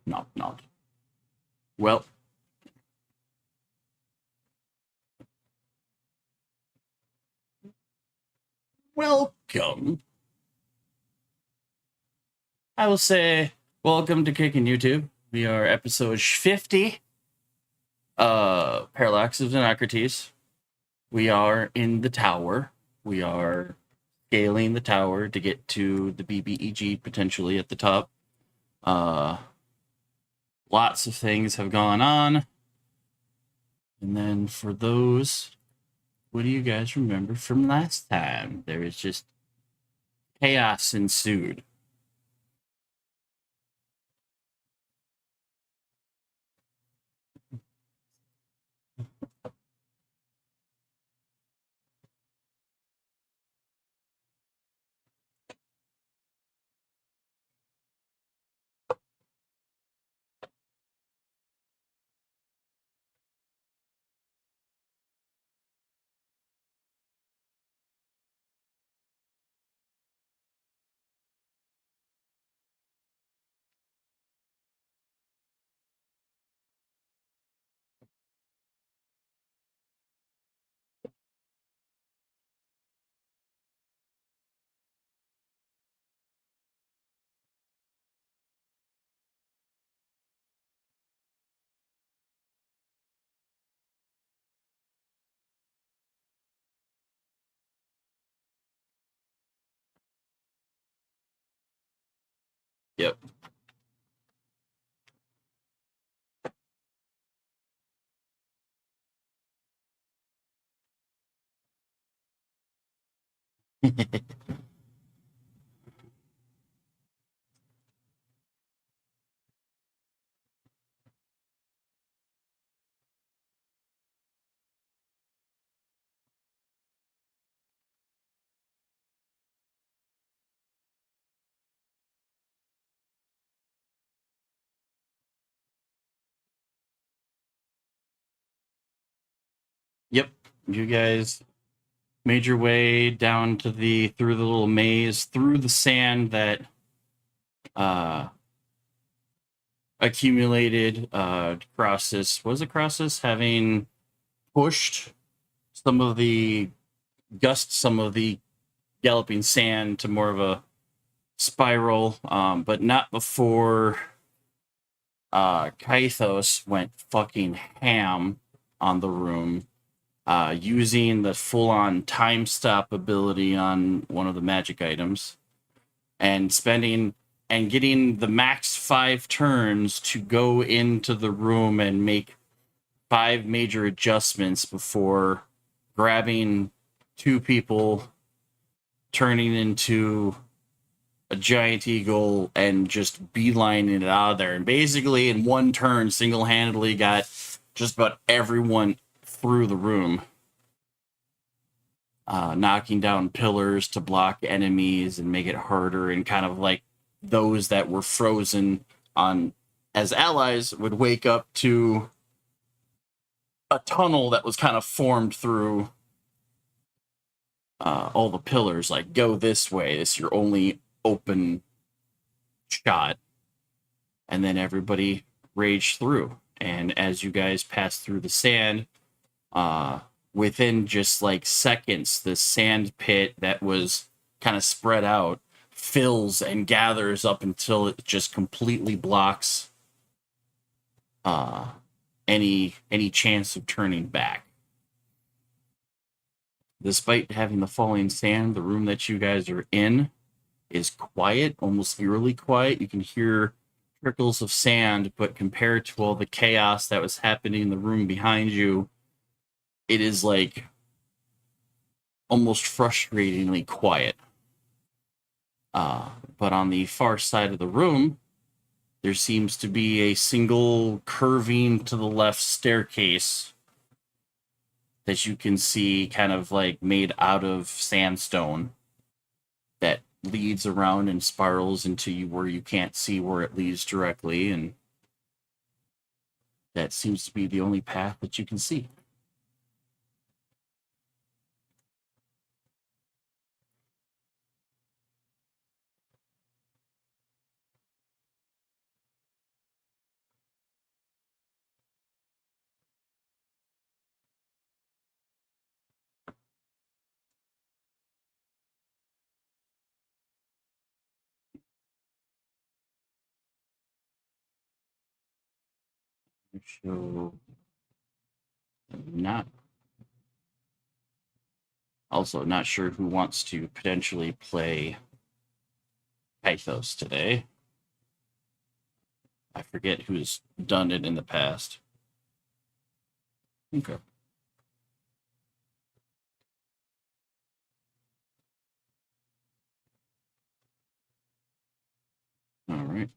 Not, not. Well, welcome. I will say welcome to Kicking YouTube. We are episode 50. Parallax of Xenocrates. We are in the tower. We are scaling the tower to get to the BBEG potentially at the top. Lots of things have gone on. And then for those, what do you guys remember from last time? There was just chaos ensued. Yep. Yep. You guys made your way down to through the little maze, through the sand that uh accumulated Crossus. Was it Crossus having pushed some of the some of the galloping sand to more of a spiral, but not before Kythos went fucking ham on the room, using the full-on time stop ability on one of the magic items, and getting the max 5 turns to go into the room and make 5 major adjustments before grabbing 2 people, turning into a giant eagle, and just beelining it out of there. And basically, in one turn, single-handedly got just about everyone through the room, knocking down pillars to block enemies and make it harder, and kind of like those that were frozen on as allies would wake up to a tunnel that was kind of formed through all the pillars, like, go this way, this is your only open shot. And then everybody raged through, and as you guys pass through the sand, within just like seconds, the sand pit that was kind of spread out fills and gathers up until it just completely blocks any chance of turning back. Despite having the falling sand, the room that you guys are in is quiet, almost eerily quiet. You can hear trickles of sand, but compared to all the chaos that was happening in the room behind you, it is like almost frustratingly quiet. But on the far side of the room, there seems to be a single curving to the left staircase that you can see, kind of like made out of sandstone, that leads around and spirals into you where you can't see where it leads directly, and that seems to be the only path that you can see. So, not also not sure who wants to potentially play Pythos today. I forget who's done it in the past. Okay. All right.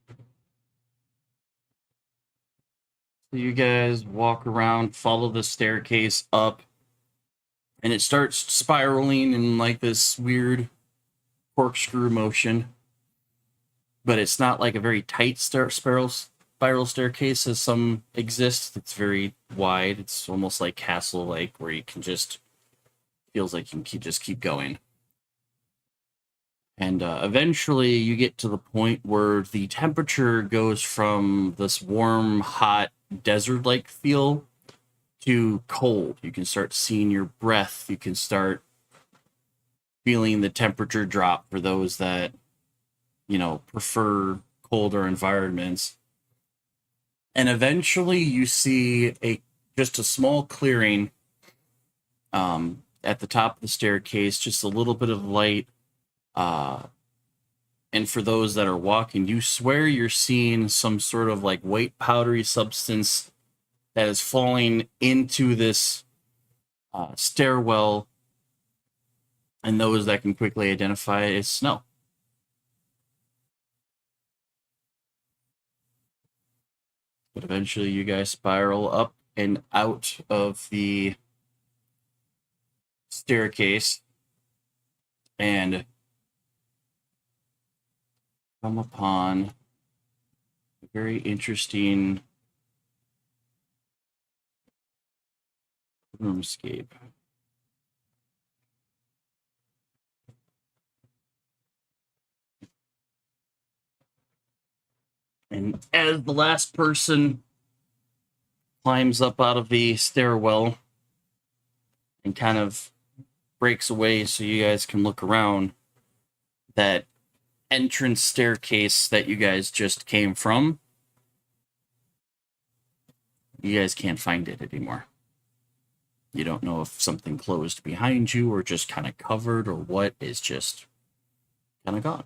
So you guys walk around, follow the staircase up, and it starts spiraling in like this weird corkscrew motion. But it's not like a very tight spiral staircase as some exist. It's very wide. It's almost like castle-like, where you can just feels like you can just keep going. And eventually, you get to the point where the temperature goes from this warm, hot, desert-like feel to cold. You can start seeing your breath. You can start feeling the temperature drop for those that, prefer colder environments. And eventually you see just a small clearing at the top of the staircase, just a little bit of light. And for those that are walking, you swear you're seeing some sort of like white powdery substance that is falling into this stairwell, and those that can quickly identify it as snow. But eventually you guys spiral up and out of the staircase and come upon a very interesting roomscape. And as the last person climbs up out of the stairwell and kind of breaks away so you guys can look around, that entrance staircase that you guys just came from, you guys can't find it anymore. You don't know if something closed behind you or just kind of covered or what is just kind of gone,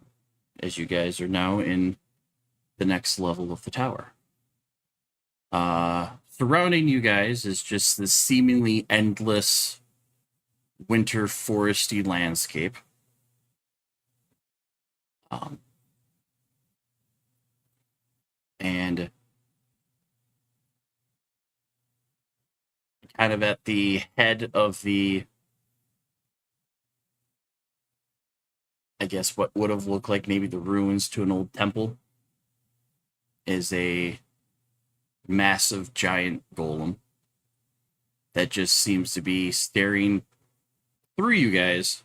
as you guys are now in the next level of the tower. Surrounding you guys is just this seemingly endless winter foresty landscape. And kind of at the head of the, I guess what would have looked like maybe the ruins to an old temple, is a massive giant golem that just seems to be staring through you guys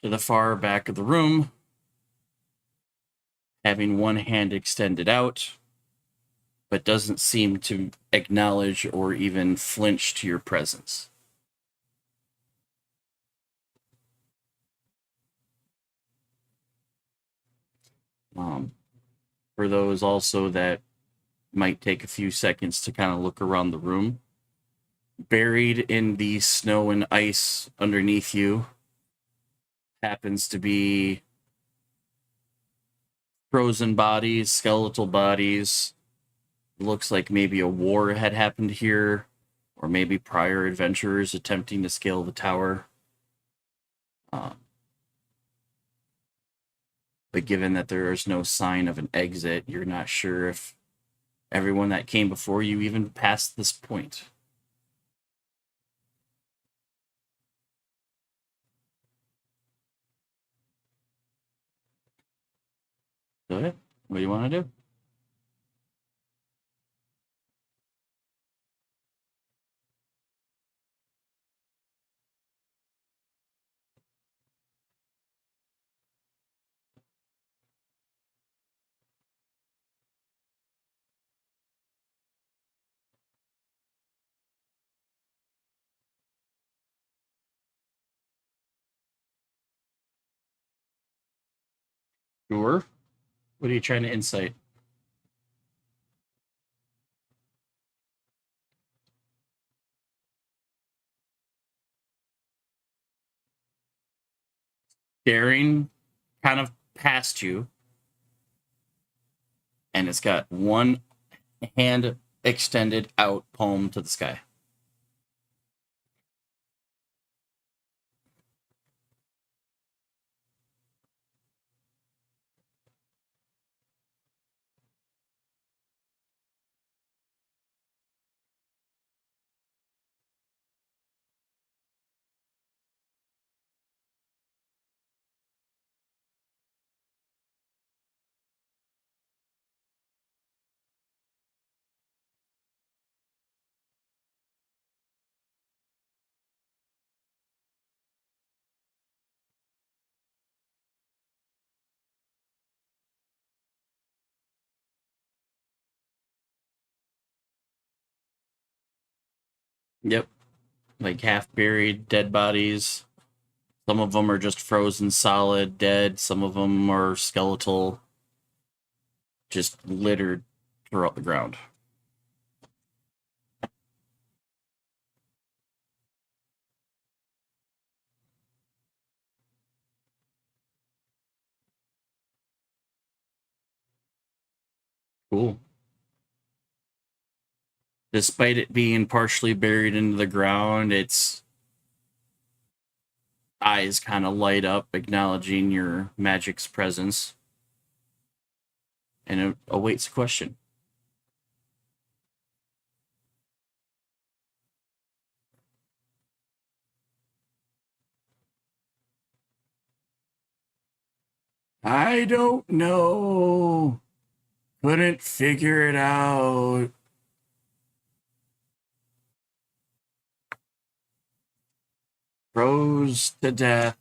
to the far back of the room, having one hand extended out, but doesn't seem to acknowledge or even flinch to your presence. For those also that might take a few seconds to kind of look around the room, buried in the snow and ice underneath you happens to be frozen bodies, skeletal bodies. It looks like maybe a war had happened here, or maybe prior adventurers attempting to scale the tower. But given that there is no sign of an exit, you're not sure if everyone that came before you even passed this point. So yeah, what do you want to do? Sure. What are you trying to insight? staring kind of past you, and it's got one hand extended out, palm to the sky. Yep, like half buried dead bodies. Some of them are just frozen solid, dead. Some of them are skeletal, just littered throughout the ground. Cool. Despite it being partially buried into the ground, its eyes kind of light up, acknowledging your magic's presence, and it awaits a question. I don't know. Couldn't figure it out. Froze to death.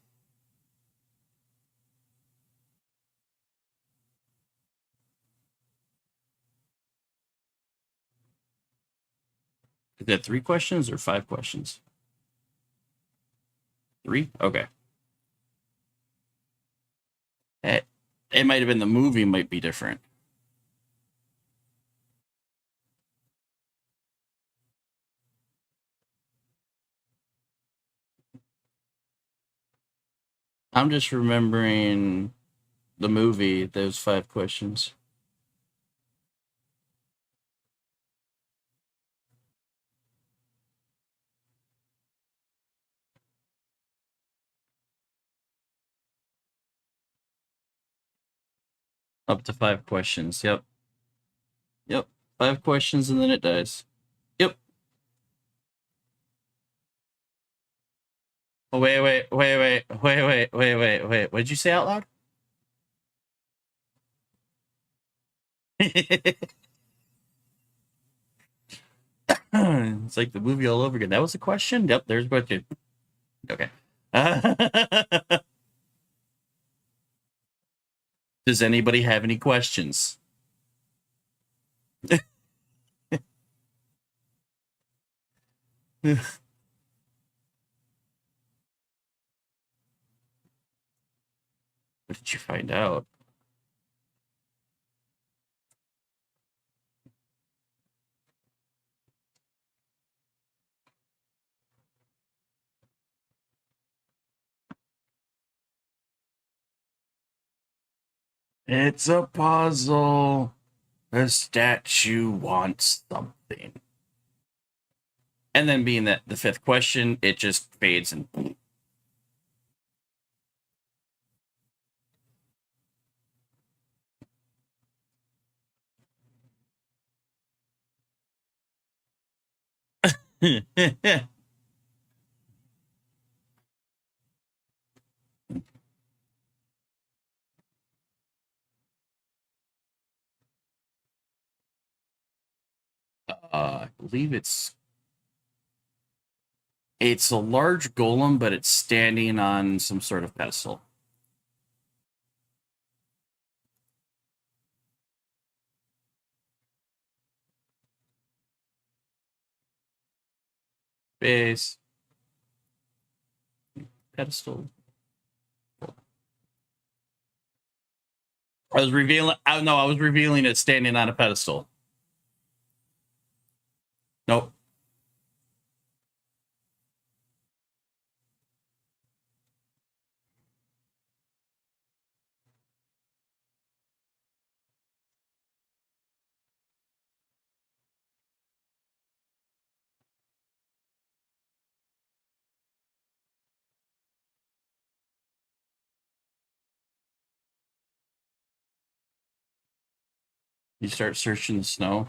Is that 3 questions or 5 questions? 3? Okay. It might have been the movie might be different. I'm just remembering the movie, those 5 questions. Up to 5 questions. Yep. Yep. 5 questions and then it dies. Yep. Oh, wait. What did you say out loud? It's like the movie all over again. That was a question? Yep, there's a question. Okay. Does anybody have any questions? What did you find out? It's a puzzle. The statue wants something. And then being that the 5th question, it just fades and I believe it's a large golem, but it's standing on some sort of pedestal. Base. Pedestal. I was revealing. No, I was revealing it standing on a pedestal. Nope. You start searching the snow.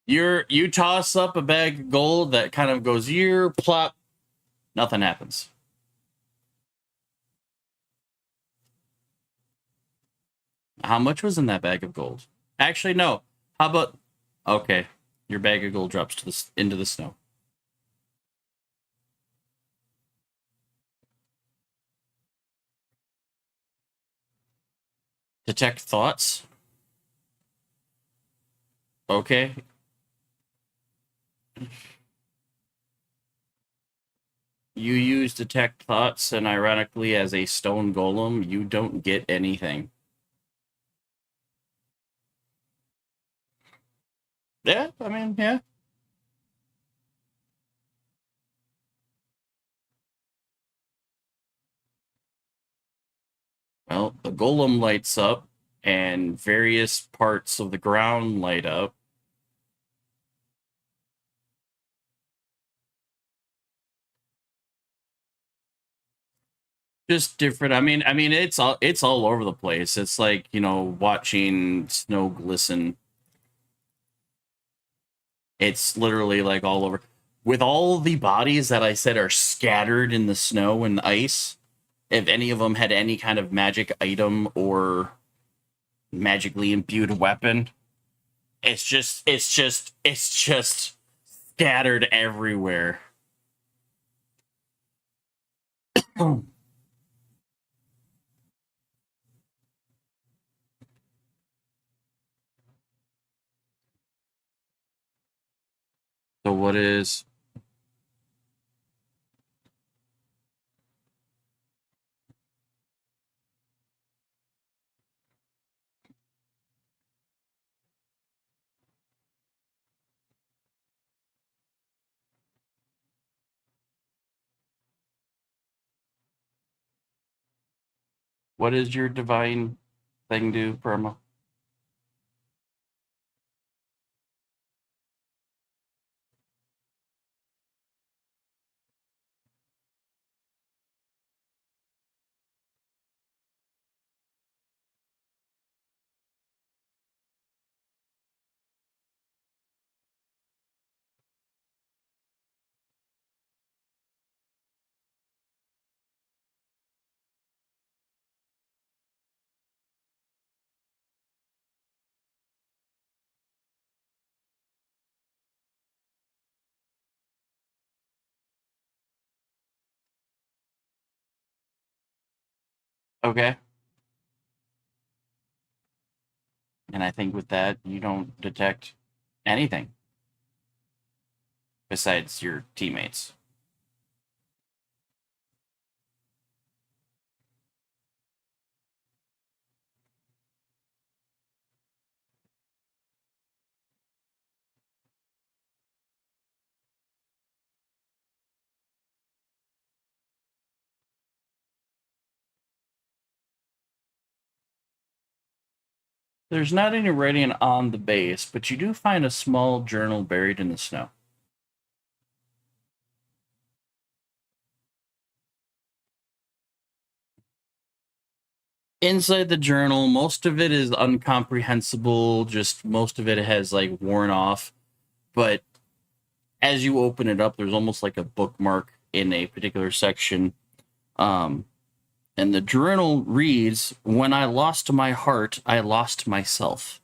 You toss up a bag of gold that kind of goes here, plop, nothing happens. How much was in that bag of gold? Actually, no. How about okay? Your bag of gold drops into the snow. Detect thoughts. Okay. You use detect thoughts, and ironically, as a stone golem, you don't get anything. Yeah, I mean, yeah. Well, the golem lights up, and various parts of the ground light up. Just different. I mean, it's all over the place. It's like watching snow glisten. It's literally like all over. With all the bodies that I said are scattered in the snow and the ice, if any of them had any kind of magic item or magically imbued weapon, it's just scattered everywhere. So what does your divine thing do, Perma? Okay. And I think with that, you don't detect anything besides your teammates. There's not any writing on the base, but you do find a small journal buried in the snow. Inside the journal, most of it is incomprehensible, just most of it has like worn off. But as you open it up, there's almost like a bookmark in a particular section. Um, and the journal reads, "When I lost my heart, I lost myself."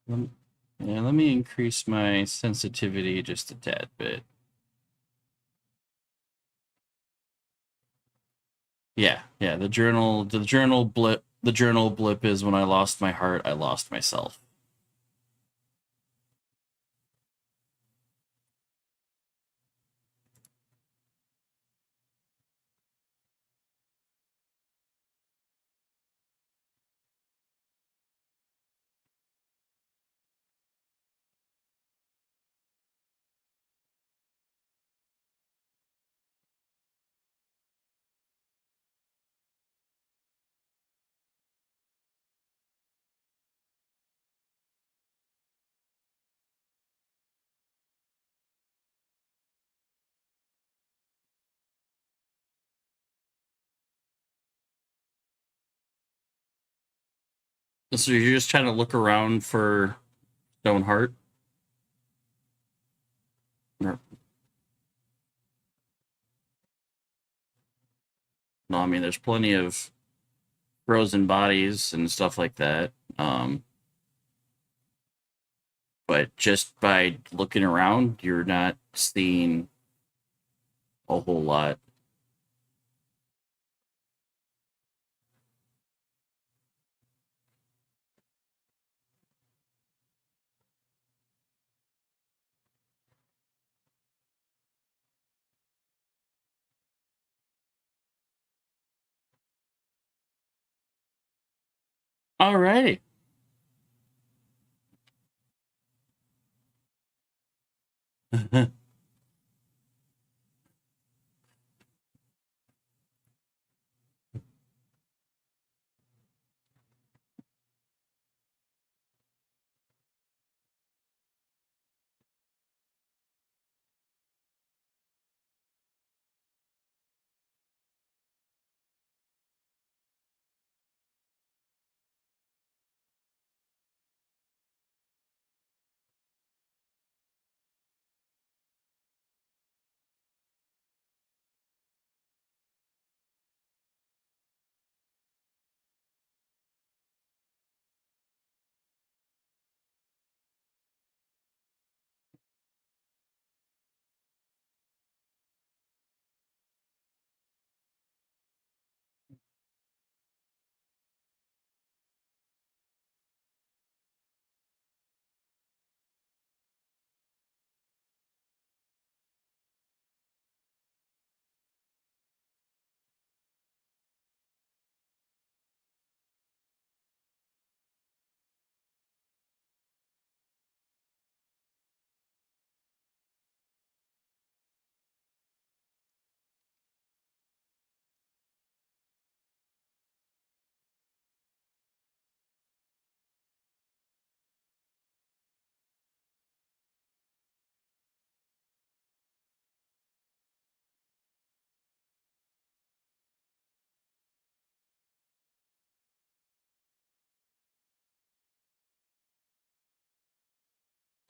Yeah, let me increase my sensitivity just a tad bit. Yeah. The journal blip is when I lost my heart, I lost myself. So you're just trying to look around for Stoneheart? No, I mean, there's plenty of frozen bodies and stuff like that. But just by looking around, you're not seeing a whole lot. Alrighty.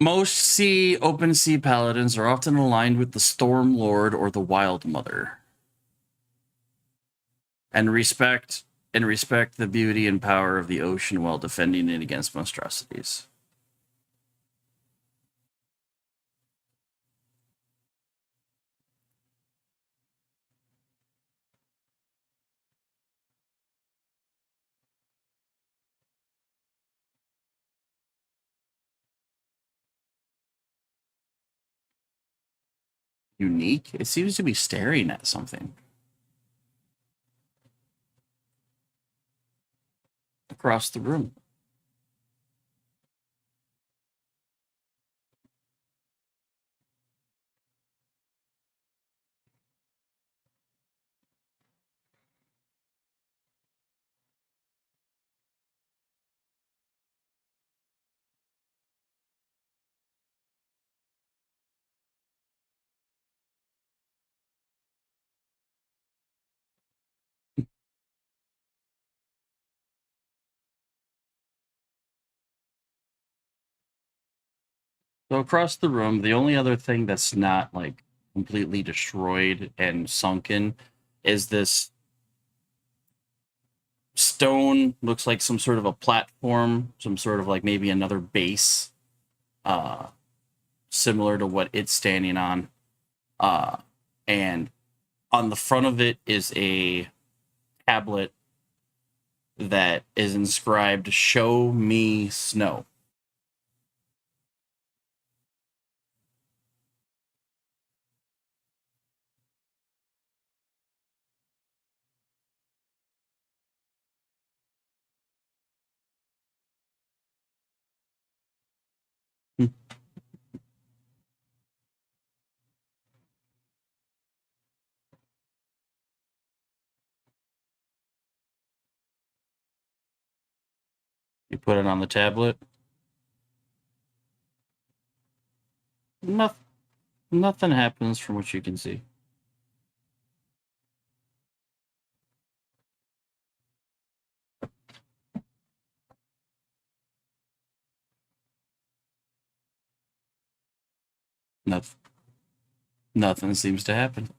Most open sea paladins are often aligned with the Storm Lord or the Wild Mother, and respect the beauty and power of the ocean while defending it against monstrosities. Unique? It seems to be staring at something across the room. So across the room, the only other thing that's not like completely destroyed and sunken is this stone, looks like some sort of a platform, some sort of like maybe another base, uh, similar to what it's standing on. And on the front of it is a tablet that is inscribed "Show me snow." You put it on the tablet. Nothing, nothing happens from what you can see. Nothing. Nothing seems to happen.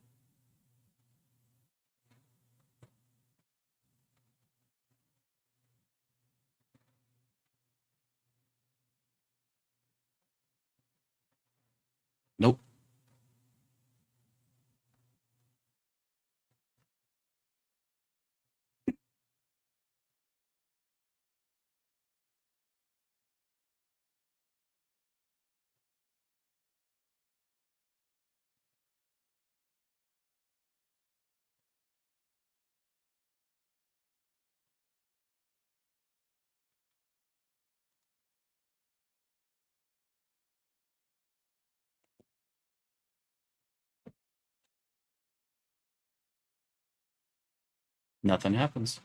Nope. Nothing happens.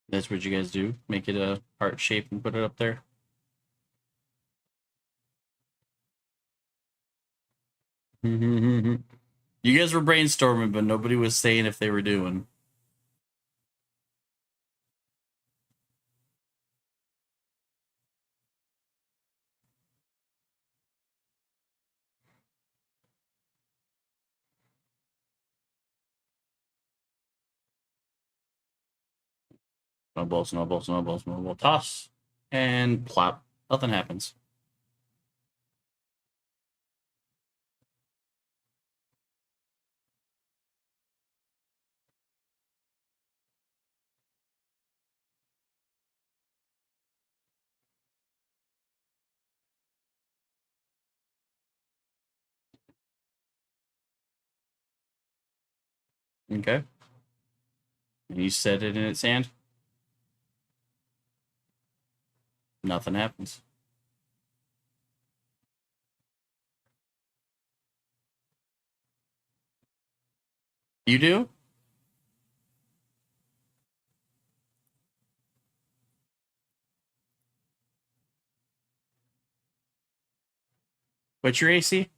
That's what you guys do. Make it a heart shape and put it up there. You guys were brainstorming, but nobody was saying if they were doing. Snowball, snowball, snowball, snowball, toss, and plop. Nothing happens. Okay. And you set it in its hand. Nothing happens. You do? What's your AC?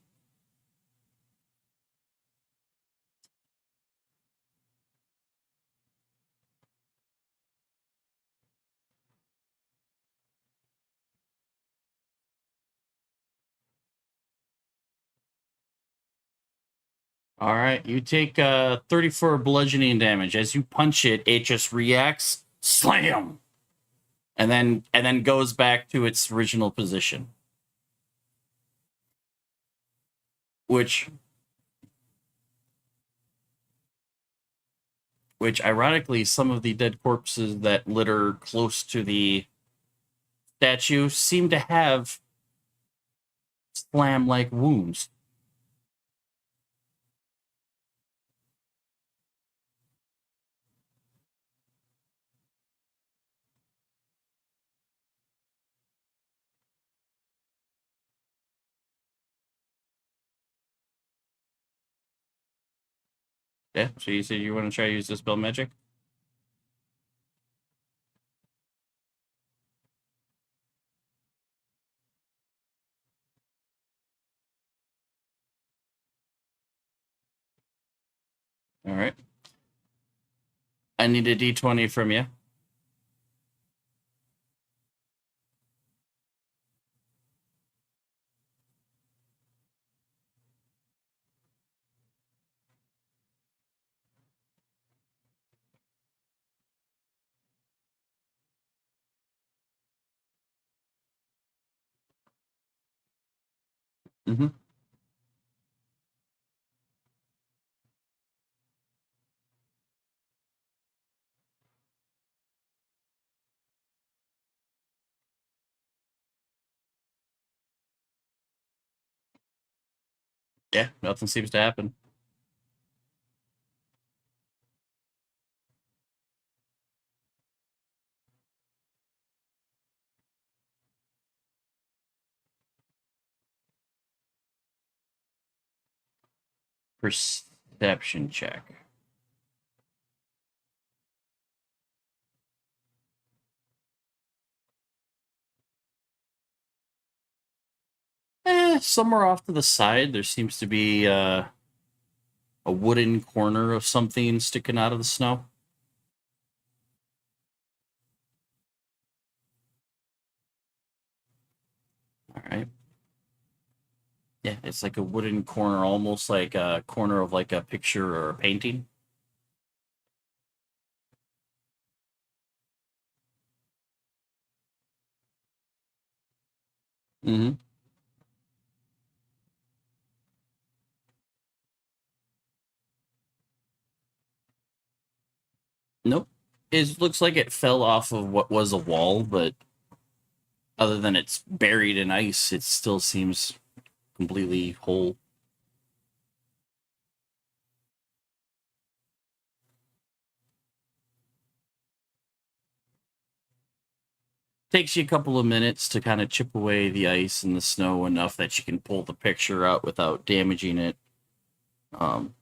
All right. You take 34 bludgeoning damage. As you punch it, it just reacts, slam, and then goes back to its original position. Which which ironically, some of the dead corpses that litter close to the statue seem to have slam like wounds. Yeah, so you said you want to try to use this spell magic? All right. I need a d20 from you. Mm-hmm. Yeah, nothing seems to happen. Perception check. Somewhere off to the side, there seems to be a wooden corner of something sticking out of the snow. All right. Yeah, it's like a wooden corner, almost like a corner of like a picture or a painting. Mm-hmm. Nope. It looks like it fell off of what was a wall, but other than it's buried in ice, it still seems completely whole. Takes you a couple of minutes to kind of chip away the ice and the snow enough that you can pull the picture out without damaging it. Um,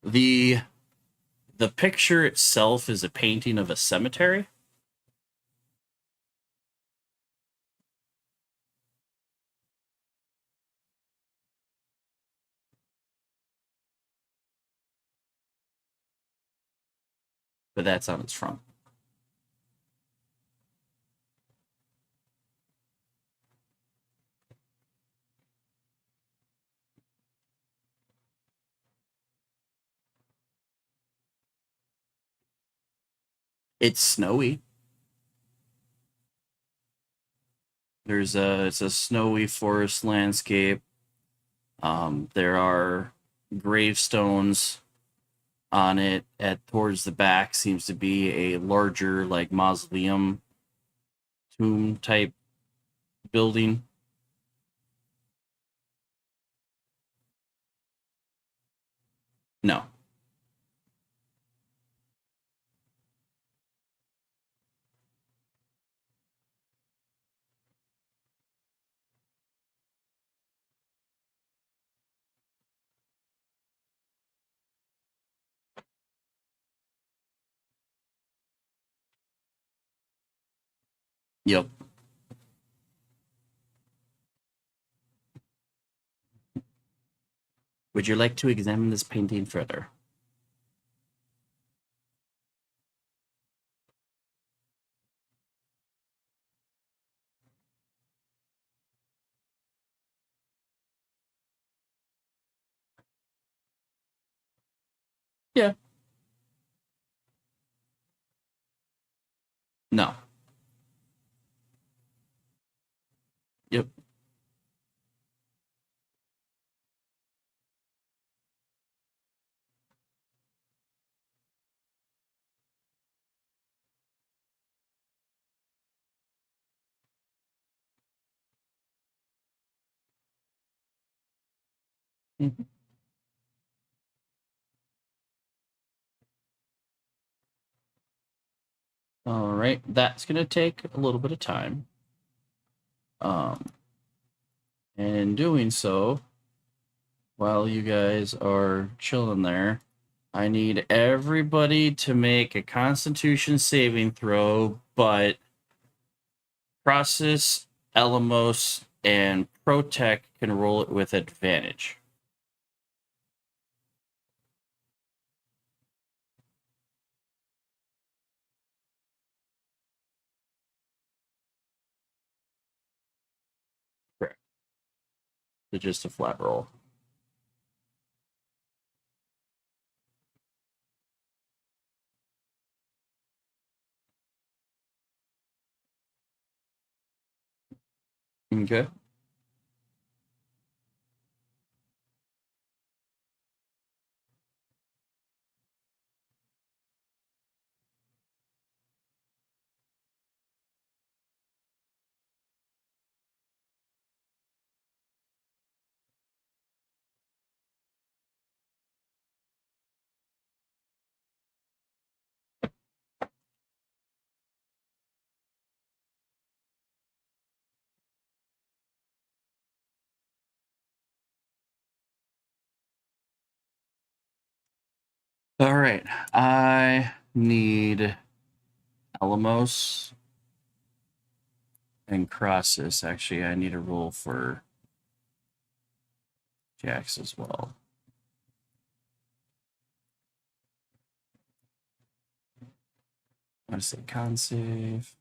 the the picture itself is a painting of a cemetery. But that's on its front. It's snowy. It's a snowy forest landscape. There are gravestones on it. At towards the back seems to be a larger like mausoleum tomb type building. No. Yep. Would you like to examine this painting further? Yeah. No. Yep. Mhm. All right. That's gonna take a little bit of time. Um, and in doing so, while you guys are chilling there, I need everybody to make a Constitution saving throw, but Process, Elamos, and Protect can roll it with advantage. Correct. So just a flat roll. Okay. All right. I need Alamos and Crosses. Actually, I need a roll for Jax as well. I want to say con save.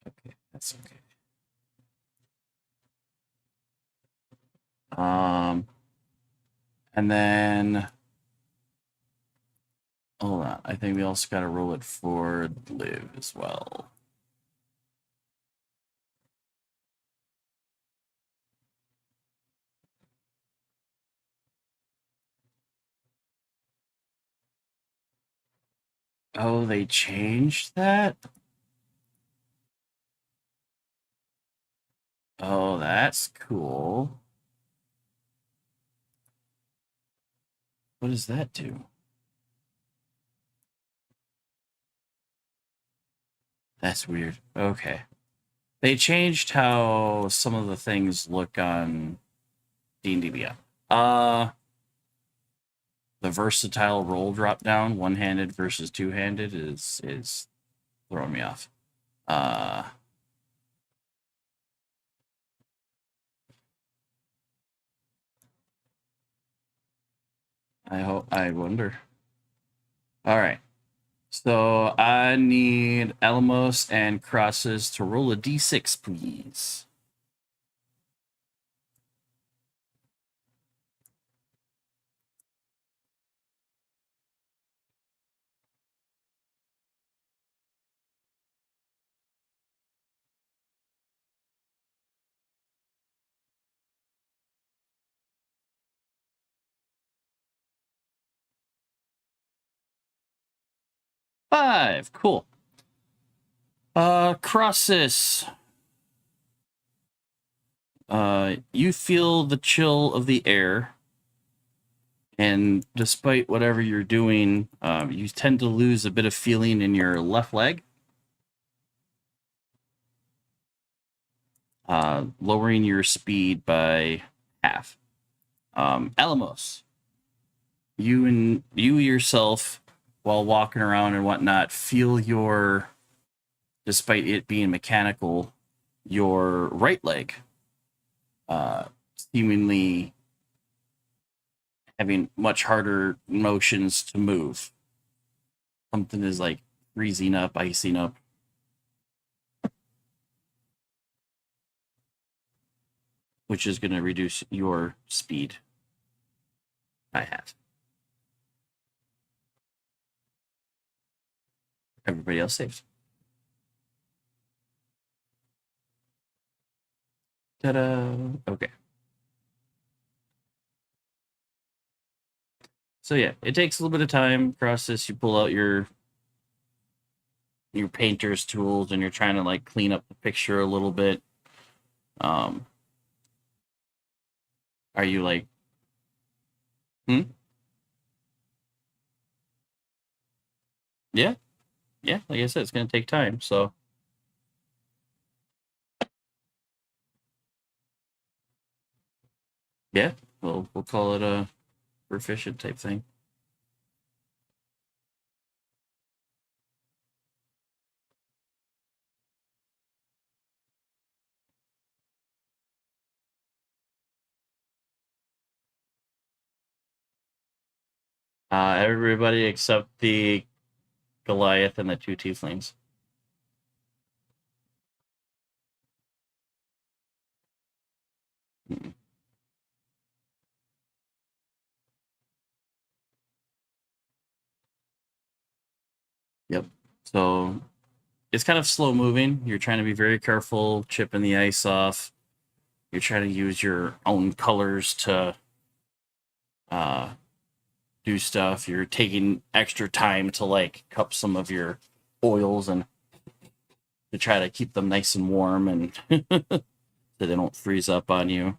Okay, that's okay. And then hold on. I think we also got to roll it for live as well. Oh, they changed that? Oh, that's cool. What does that do? That's weird. Okay. They changed how some of the things look on D&D Beyond. The versatile roll drop down, one-handed versus two-handed, is throwing me off. I wonder. All right. So I need Alamos and Crosses to roll a d6, please. Five. Cool. Crosses. You feel the chill of the air, and despite whatever you're doing, you tend to lose a bit of feeling in your left leg, lowering your speed by half. Alamos, you yourself, while walking around and whatnot, feel your, despite it being mechanical, your right leg seemingly having much harder motions to move. Something is like freezing up, icing up. Which is going to reduce your speed by half. Everybody else saved. Ta-da! Okay. So yeah, it takes a little bit of time. Process. You pull out your painter's tools and you're trying to like clean up the picture a little bit. Are you like, Yeah, yeah. Like I said, it's gonna take time. So yeah, we'll call it a proficient type thing. Everybody except the Goliath and the two tieflings. Mm. Yep. So it's kind of slow moving. You're trying to be very careful, chipping the ice off. You're trying to use your own colors to do stuff. You're taking extra time to like cup some of your oils and to try to keep them nice and warm and so they don't freeze up on you.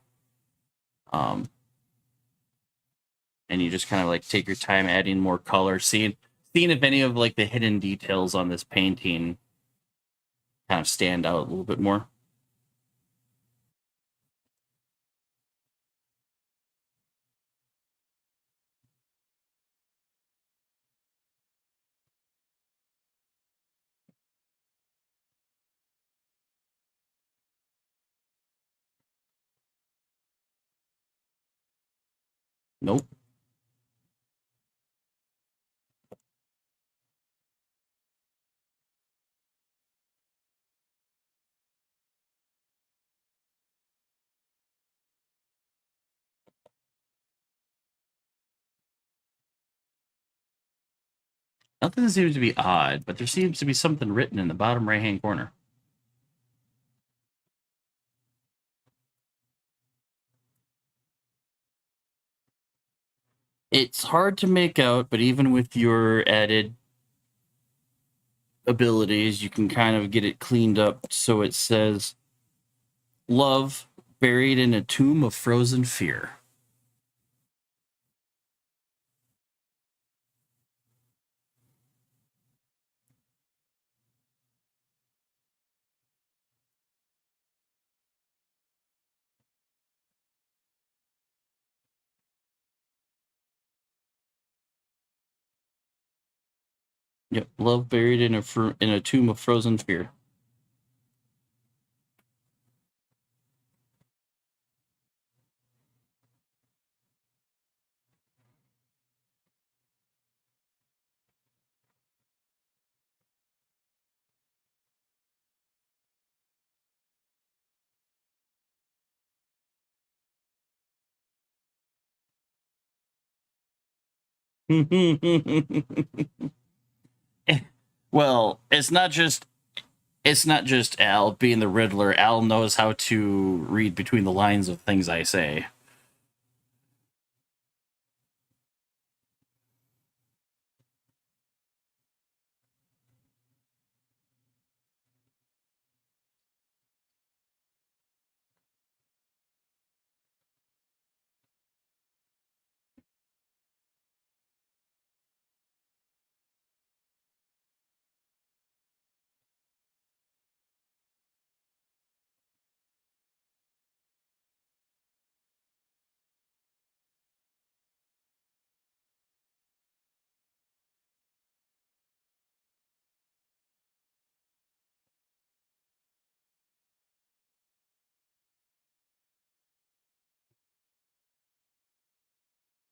And you just kind of like take your time adding more color, seeing if any of like the hidden details on this painting kind of stand out a little bit more. Nope. Nothing seems to be odd, but there seems to be something written in the bottom right hand corner. It's hard to make out, but even with your added abilities, you can kind of get it cleaned up. So it says, "Love buried in a tomb of frozen fear." Yep, love buried in a tomb of frozen fear. Well, it's not just Al being the Riddler. Al knows how to read between the lines of things I say.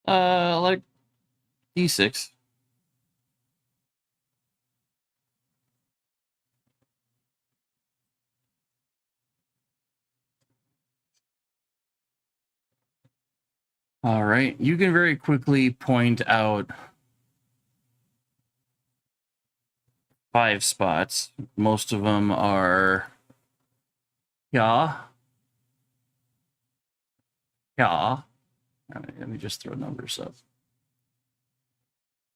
Like D6. All right, you can very quickly point out 5 spots. Most of them are yeah, yeah. Let me just throw numbers up.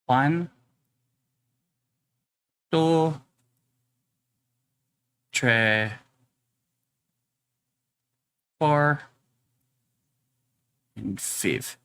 1, 2, 3, 4, and 5.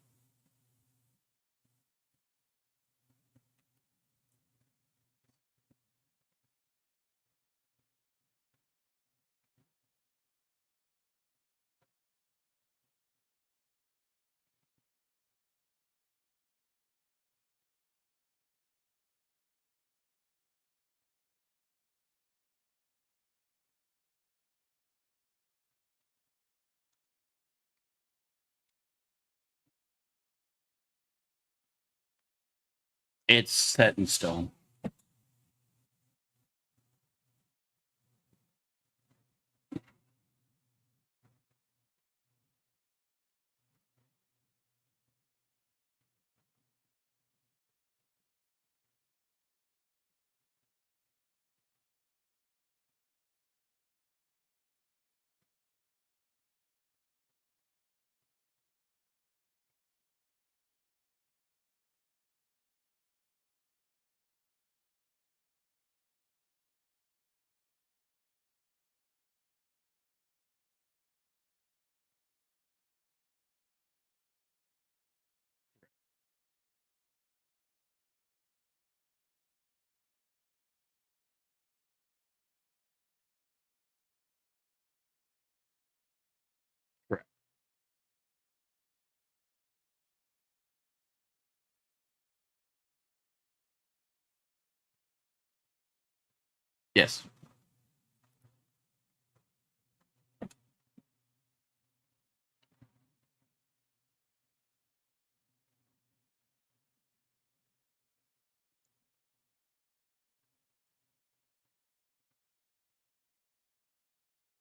It's set in stone. Correct. Yes.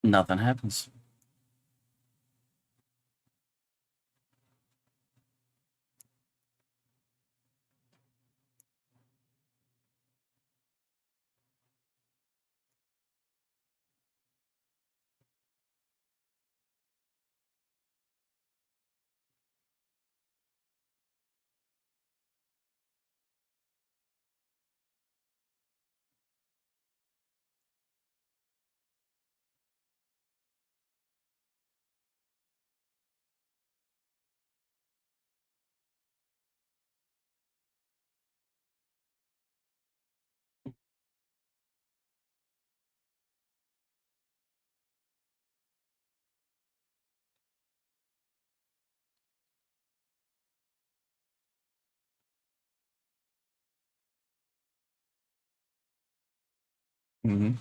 Nothing happens. Mm-hmm.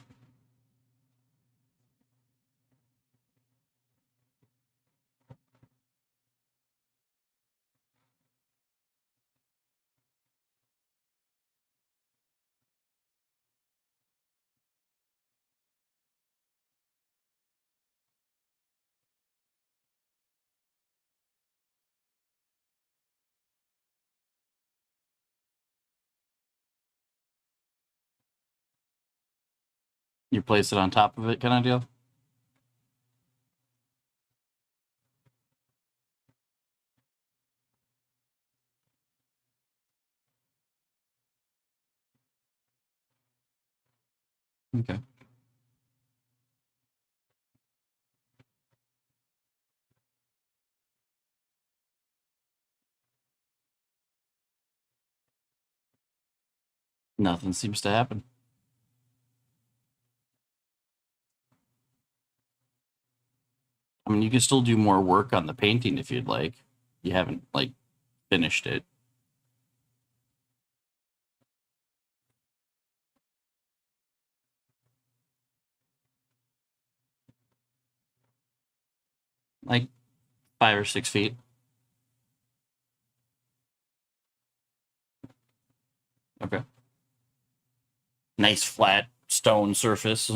You place it on top of it, kind of deal. Okay. Nothing seems to happen. I mean, you can still do more work on the painting if you'd like. You haven't like finished it. Like 5 or 6 feet. Okay. Nice flat stone surface.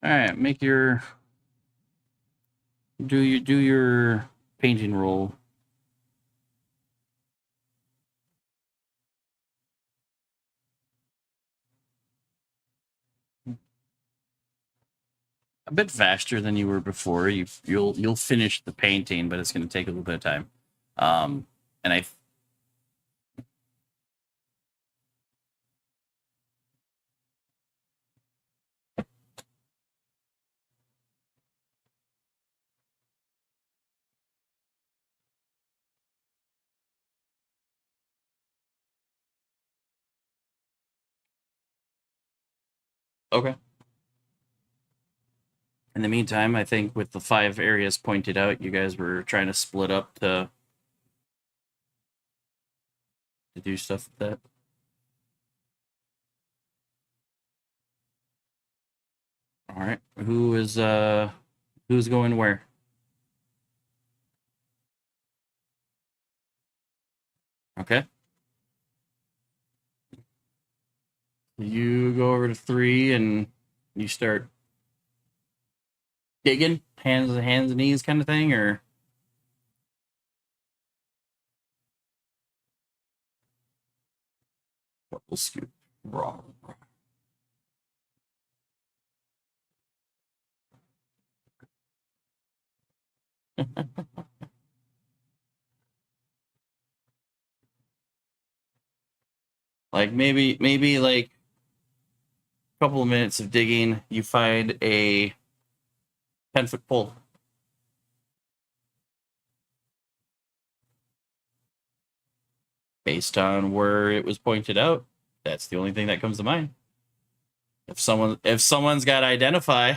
All right, make your do your painting roll. A bit faster than you were before. You'll finish the painting, but it's going to take a little bit of time. And I okay. In the meantime, I think with the 5 areas pointed out, you guys were trying to split up to do stuff with that. All right. Who's going where? Okay. You go over to 3 and you start digging, hands and knees kind of thing, or we'll scoot wrong. Like maybe like a couple of minutes of digging, you find a 10-foot pole. Based on where it was pointed out, that's the only thing that comes to mind. If someone's got to identify,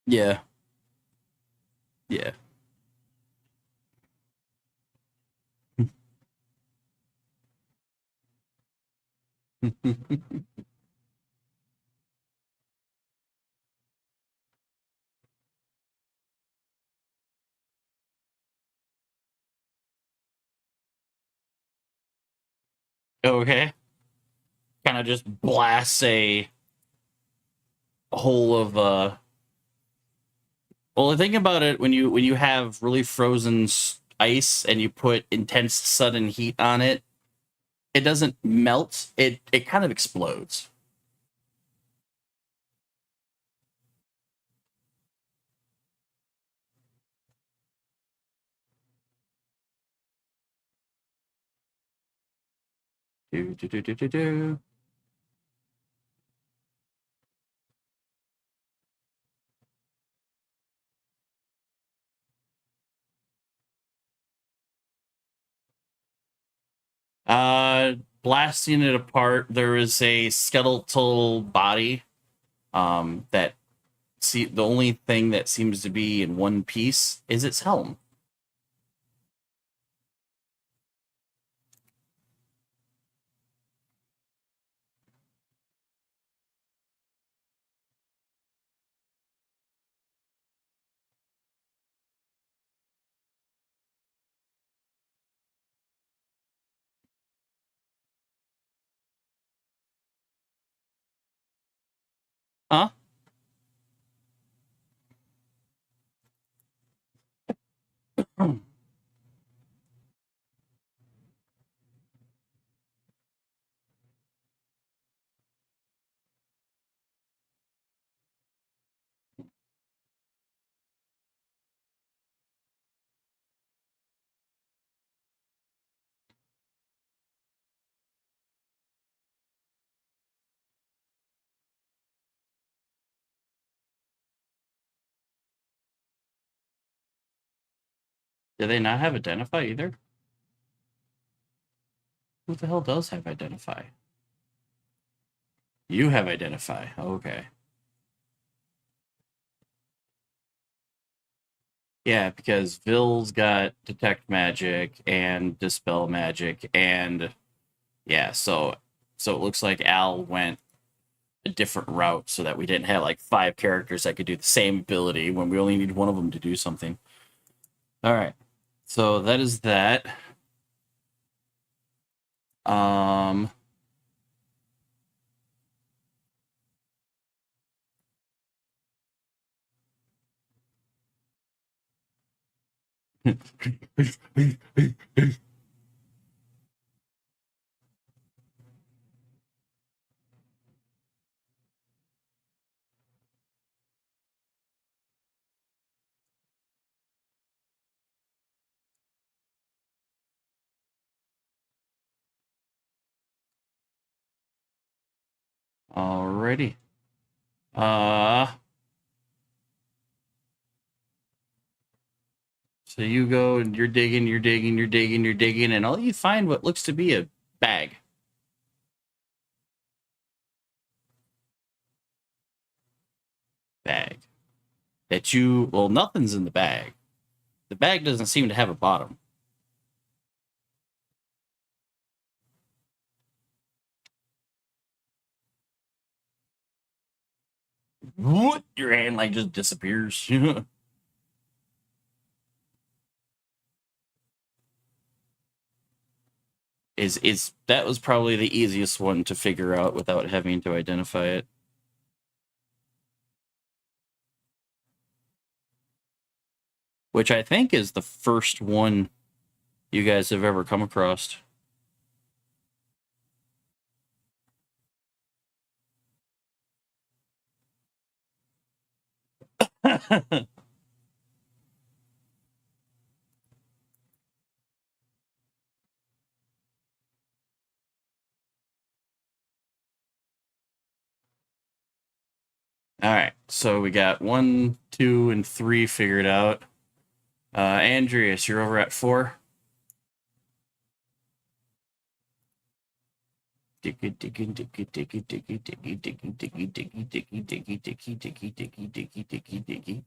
Yeah, yeah. Okay. Kind of just blasts a whole of well, think about it when you have really frozen ice and you put intense sudden heat on it, it doesn't melt. It kind of explodes. Do, do, do, do, do, do. Blasting it apart, there is a skeletal body. That see the only thing that seems to be in one piece is its helm. Huh? Do they not have identify either? Who the hell does have identify? You have identify. Okay. Yeah, because Vill's got detect magic and dispel magic, and yeah, so it looks like Al went a different route so that we didn't have like five characters that could do the same ability when we only need one of them to do something. All right, so that is that. Um, alrighty. Uh, so you go and you're digging, you're digging, you're digging, you're digging, and all you find what looks to be a bag. Bag. That you, well, nothing's in the bag. The bag doesn't seem to have a bottom. What? Your hand like just disappears. is that was probably the easiest one to figure out without having to identify it. Which I think is the first one you guys have ever come across. All right, so we got 1, 2, and 3 figured out. Andreas, you're over at 4. Diggy diggy diggy diggy diggy diggy diggy diggy diggy diggy diggy diggy diggy diggy diggy diggy diggy.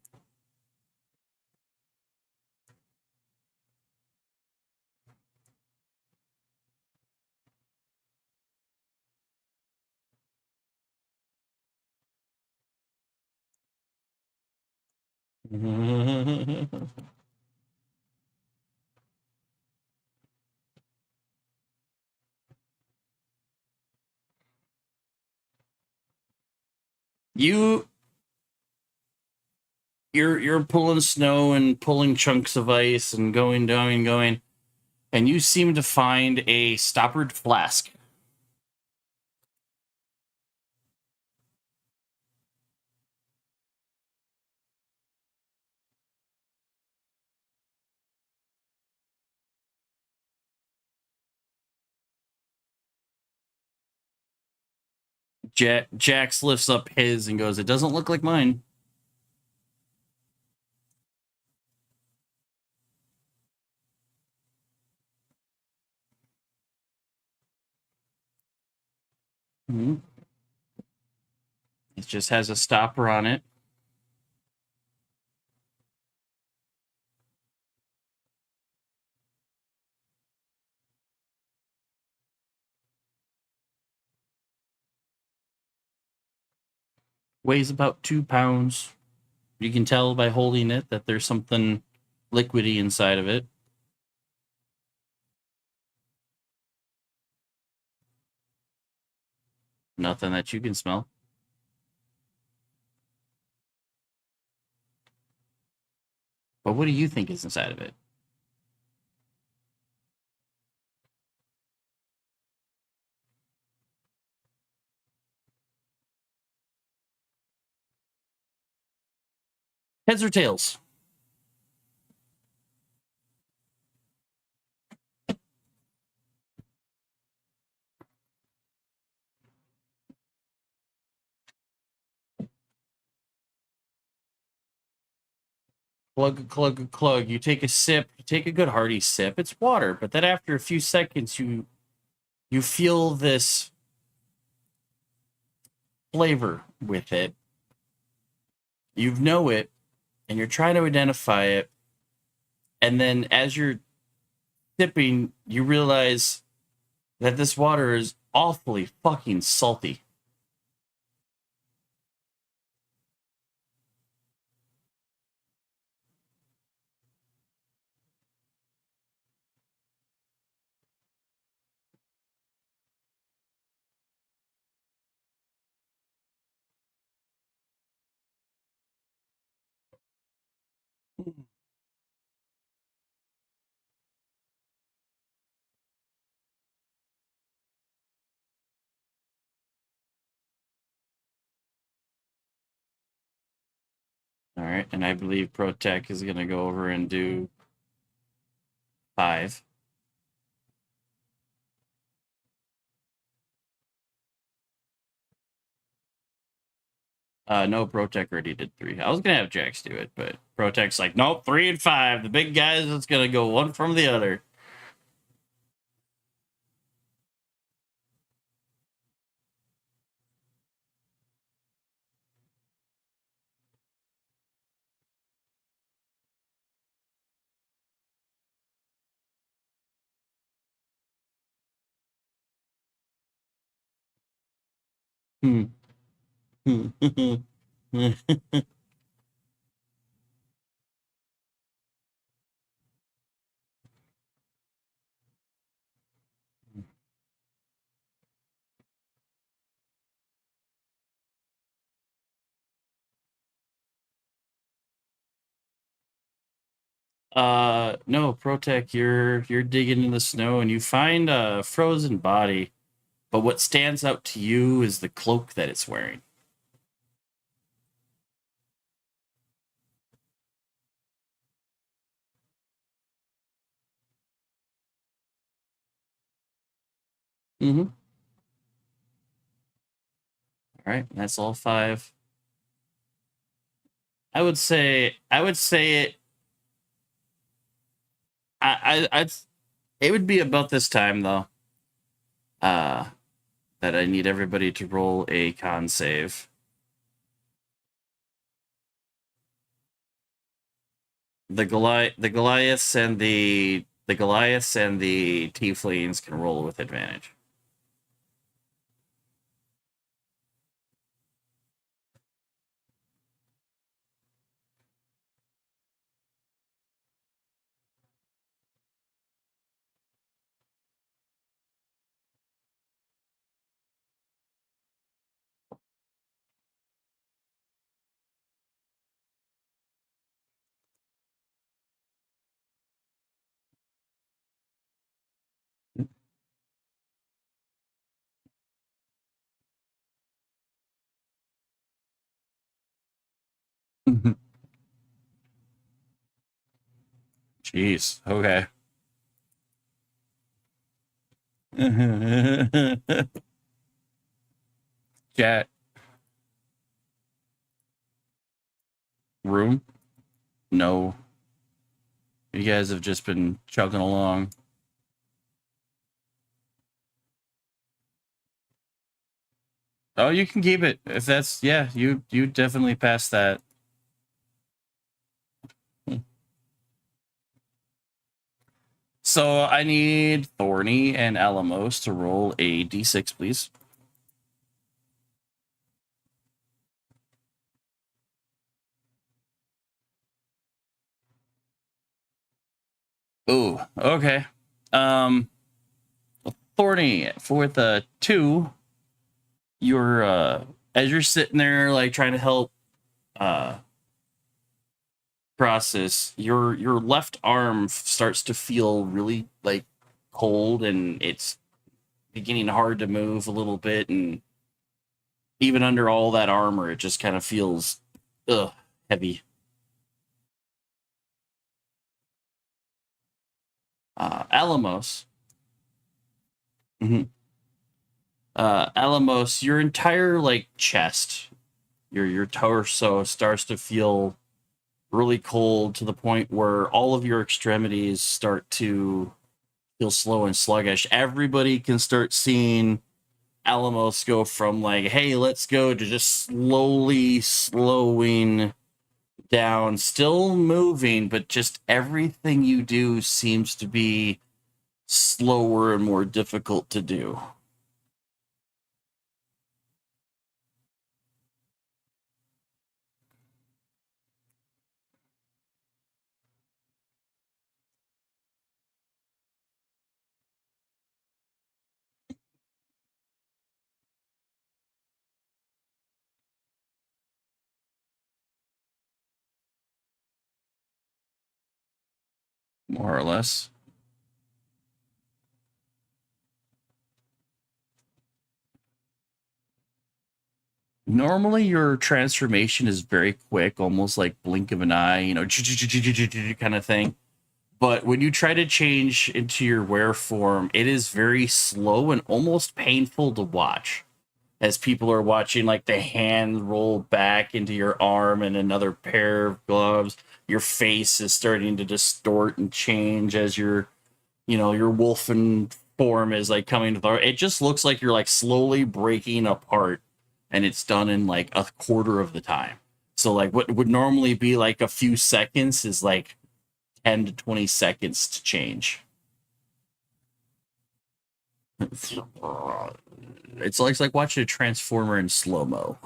you you're pulling snow and pulling chunks of ice and going down and going, and you seem to find a stoppered flask. Jax lifts up his and goes, "It doesn't look like mine." Mm-hmm. It just has a stopper on it. Weighs about 2 pounds. You can tell by holding it that there's something liquidy inside of it. Nothing that you can smell. But what do you think is inside of it? Heads or tails? Glug, glug, glug. You take a sip. You take a good hearty sip. It's water, but then after a few seconds, you feel this flavor with it. You know it, and you're trying to identify it. And then as you're sipping, you realize that this water is awfully fucking salty. All right, and I believe ProTech is going to go over and do 5. No, ProTech already did 3. I was going to have Jax do it, but ProTech's like, nope, 3 and 5. The big guys, it's going to go one from the other. Hmm. No, ProTech, you're digging in the snow and you find a frozen body, but what stands out to you is the cloak that it's wearing. Mm-hmm. All right, that's all 5. I would say it. I'd it would be about this time though. Uh, that I need everybody to roll a con save. The Goliaths and the Tieflings can roll with advantage. Jeez. Okay. Chat room. No, you guys have just been chugging along. Oh, you can keep it if that's yeah. You definitely passed that. So I need Thorny and Alamos to roll a d6, please. Ooh, okay. Um, Thorny for the 2. You're as you're sitting there like trying to help uh process, your left arm starts to feel really like cold, and it's beginning hard to move a little bit, and even under all that armor it just kind of feels heavy. Alamos. Mhm. Alamos, your entire like chest, your torso starts to feel really cold to the point where all of your extremities start to feel slow and sluggish. Everybody can start seeing Alamos go from like, hey, let's go, to just slowly slowing down, still moving, but just everything you do seems to be slower and more difficult to do. More or less. Normally, your transformation is very quick, almost like blink of an eye, kind of thing. But when you try to change into your were form, it is very slow and almost painful to watch. As people are watching, like the hand roll back into your arm and another pair of gloves, your face is starting to distort and change as your wolfen form is like coming to the. It just looks like you're like slowly breaking apart, and it's done in like a quarter of the time. So like what would normally be like a few seconds is like 10 to 20 seconds to change. It's like watching a transformer in slow mo.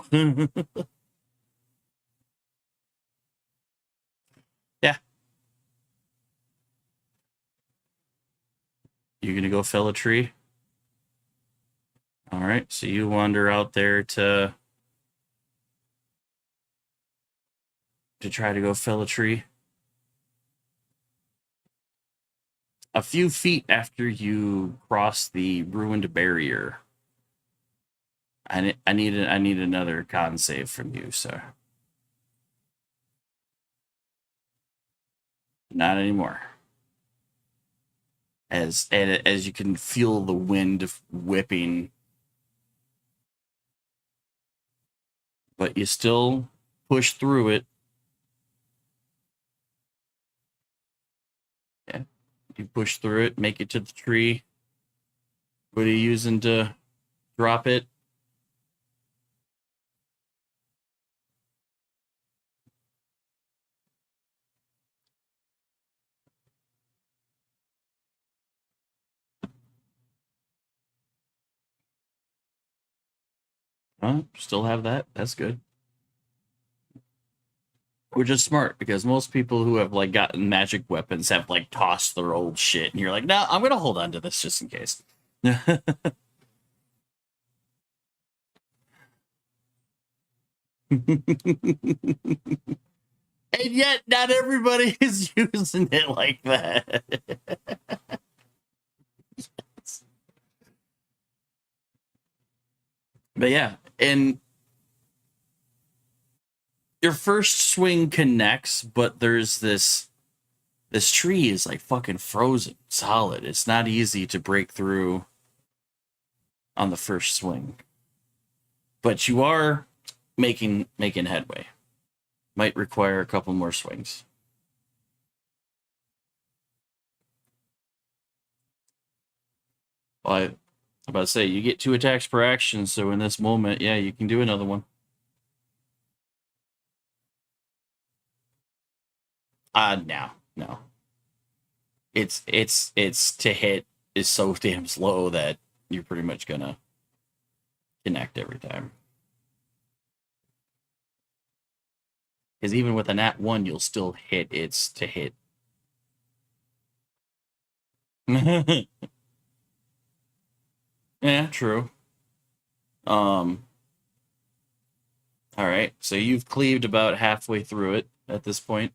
Yeah, you're gonna go fell a tree. All right, so you wander out there to try to go fell a tree. A few feet after you cross the ruined barrier, I need another con save from you, sir. Not anymore. As you can feel the wind whipping, but you still push through it. You push through it, make it to the tree. What are you using to drop it? Still have that. That's good. Which is smart because most people who have like gotten magic weapons have like tossed their old shit, and you're like, no, I'm gonna hold on to this just in case. And yet, not everybody is using it like that. But yeah, and your first swing connects, but there's this tree is like fucking frozen solid. It's not easy to break through on the first swing. But you are making headway. Might require a couple more swings. Well, I'm about to say you get 2 attacks per action, so in this moment, yeah, you can do another one. No. It's to hit is so damn slow that you're pretty much gonna connect every time. Because even with a nat 1, you'll still hit. It's to hit. Yeah, true. All right, so you've cleaved about halfway through it at this point.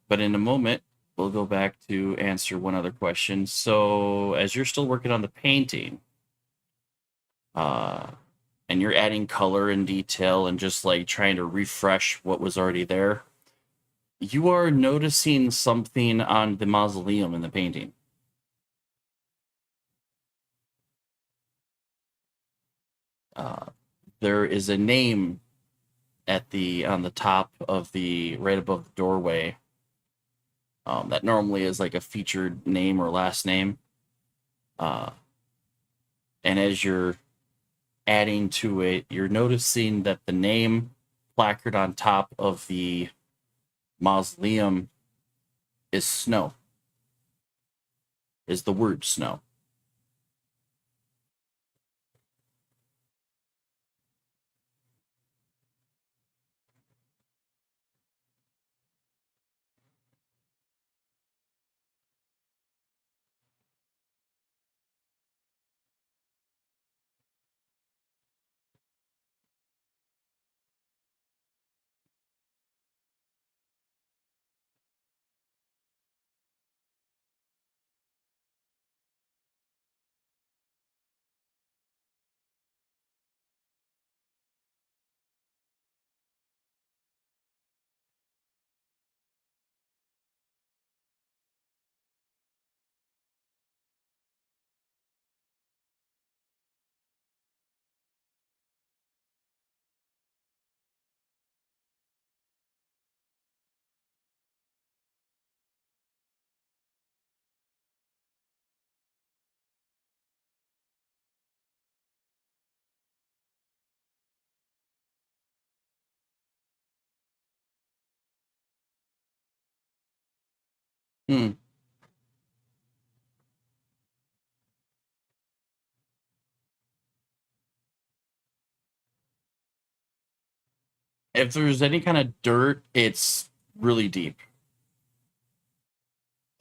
But in a moment, we'll go back to answer one other question. So, as you're still working on the painting, and you're adding color and detail and just like trying to refresh what was already there, you are noticing something on the mausoleum in the painting. There is a name on the top of the right above the doorway. That normally is like a featured name or last name. And as you're adding to it, you're noticing that the name placard on top of the mausoleum is snow. Is the word snow. Hmm. If there's any kind of dirt, it's really deep.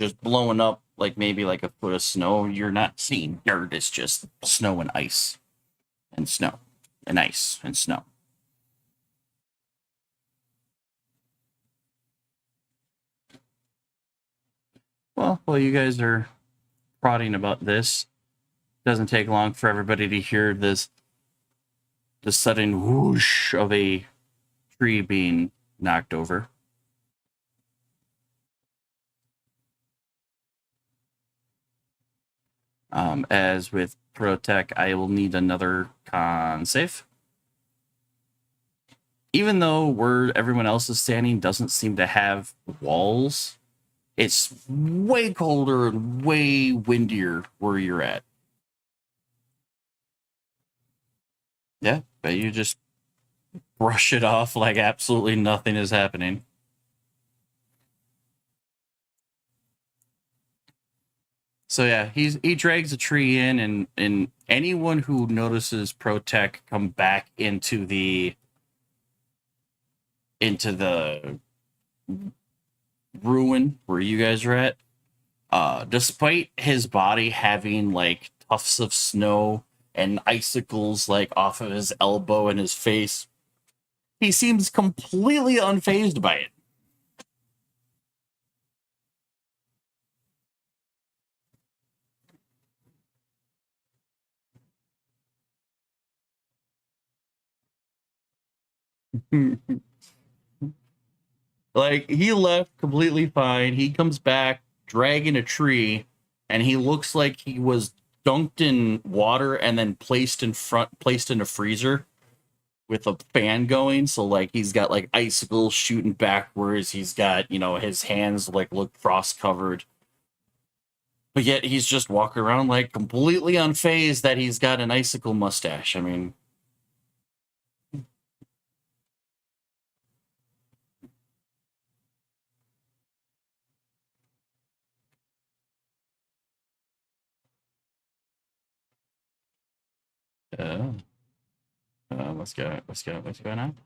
Just blowing up like maybe like a foot of snow. You're not seeing dirt. It's just snow and ice and snow and ice and snow. Well, while you guys are prodding about this, doesn't take long for everybody to hear this the sudden whoosh of a tree being knocked over. As with Protec, I will need another con save. Even though where everyone else is standing doesn't seem to have walls, It's way colder and way windier where you're at. Yeah, but you just brush it off like absolutely nothing is happening. So yeah, he drags a tree in, and anyone who notices Protech come back into the ruin where you guys are at. Despite his body having like tufts of snow and icicles like off of his elbow and his face, he seems completely unfazed by it. Like he left completely fine. He comes back dragging a tree, and he looks like he was dunked in water and then placed in a freezer with a fan going. So like he's got like icicles shooting backwards. He's got, his hands like look frost covered. But yet he's just walking around like completely unfazed that he's got an icicle mustache. I mean, uh, what's going on?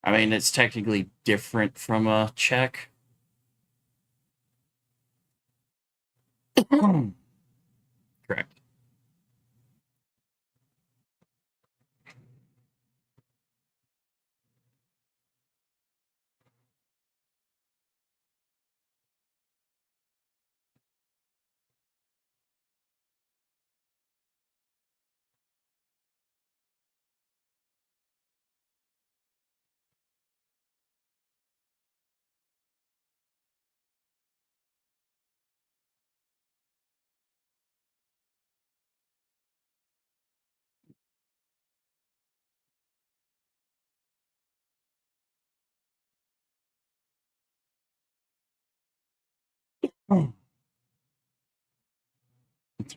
I mean, it's technically different from a check. Correct.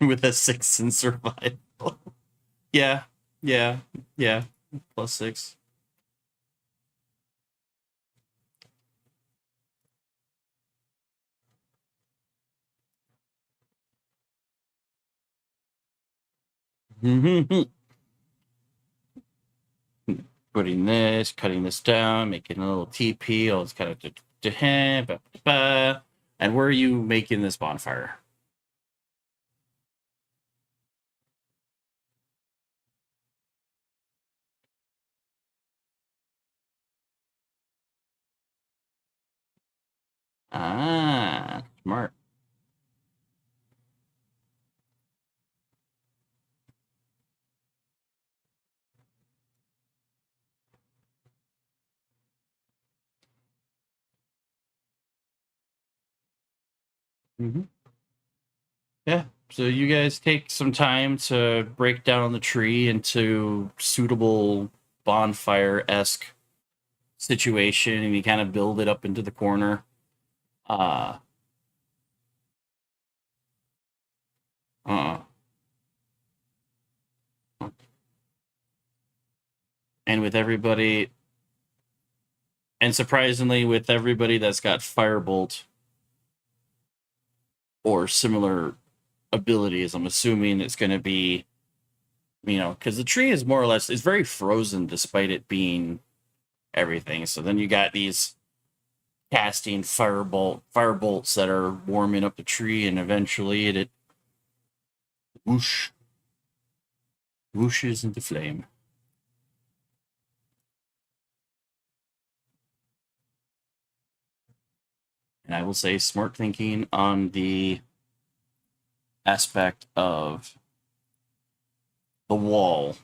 With a 6 in survival. Yeah, yeah, yeah. +6. Putting this, cutting this down, making a little TP, all this kind of. And where are you making this bonfire? Ah, smart. Mm-hmm. Yeah. So you guys take some time to break down the tree into suitable bonfire esque situation, and you kind of build it up into the corner. Uh, uh, and with everybody, and surprisingly, with everybody that's got firebolt or similar abilities, I'm assuming it's going to be, because the tree is more or less is very frozen despite it being everything. So then you got these casting firebolts that are warming up the tree, and eventually it whoosh whooshes into flame. And I will say smart thinking on the aspect of the wall.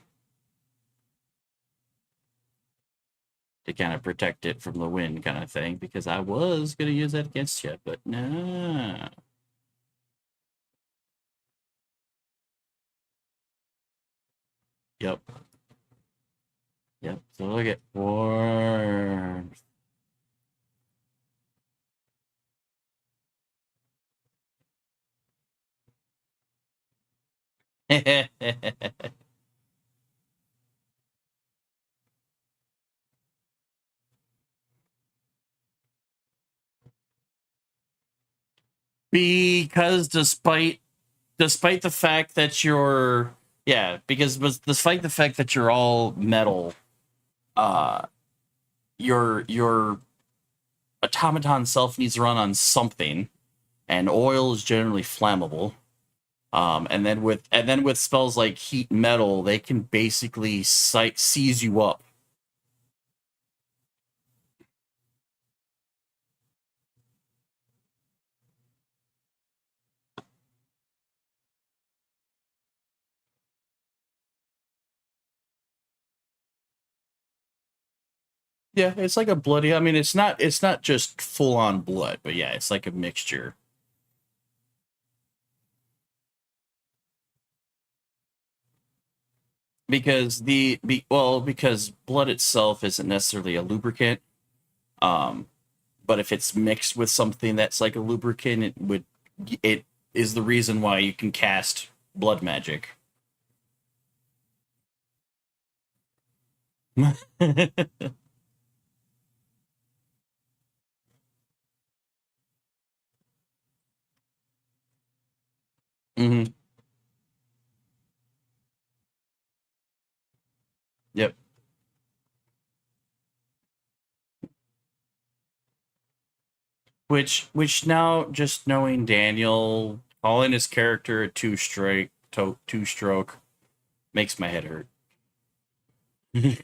to kind of protect it from the wind, kind of thing. Because I was gonna use that against you, but no. Yep. Yep. So look at warmth. Because despite the fact that you're because despite the fact that you're all metal, uh your automaton self needs to run on something, and oil is generally flammable. And then with spells like heat metal, they can basically seize you up. Yeah, it's like a bloody. I mean, it's not just full on blood, but yeah, it's like a mixture. Because blood itself isn't necessarily a lubricant. Um, but if it's mixed with something that's like a lubricant, it is the reason why you can cast blood magic. Hmm. Yep. Which now, just knowing Daniel, calling his character a two stroke makes my head hurt. And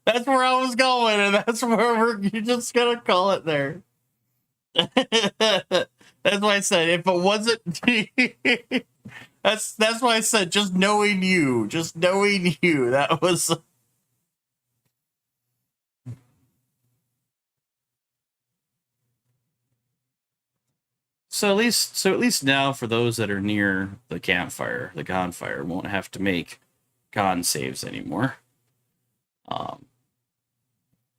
that's where I was going, and that's where you're just gonna call it there. That's why I said if it wasn't that's why I said just knowing you, that was. So at least now, for those that are near the campfire, the gonfire won't have to make con saves anymore. Um,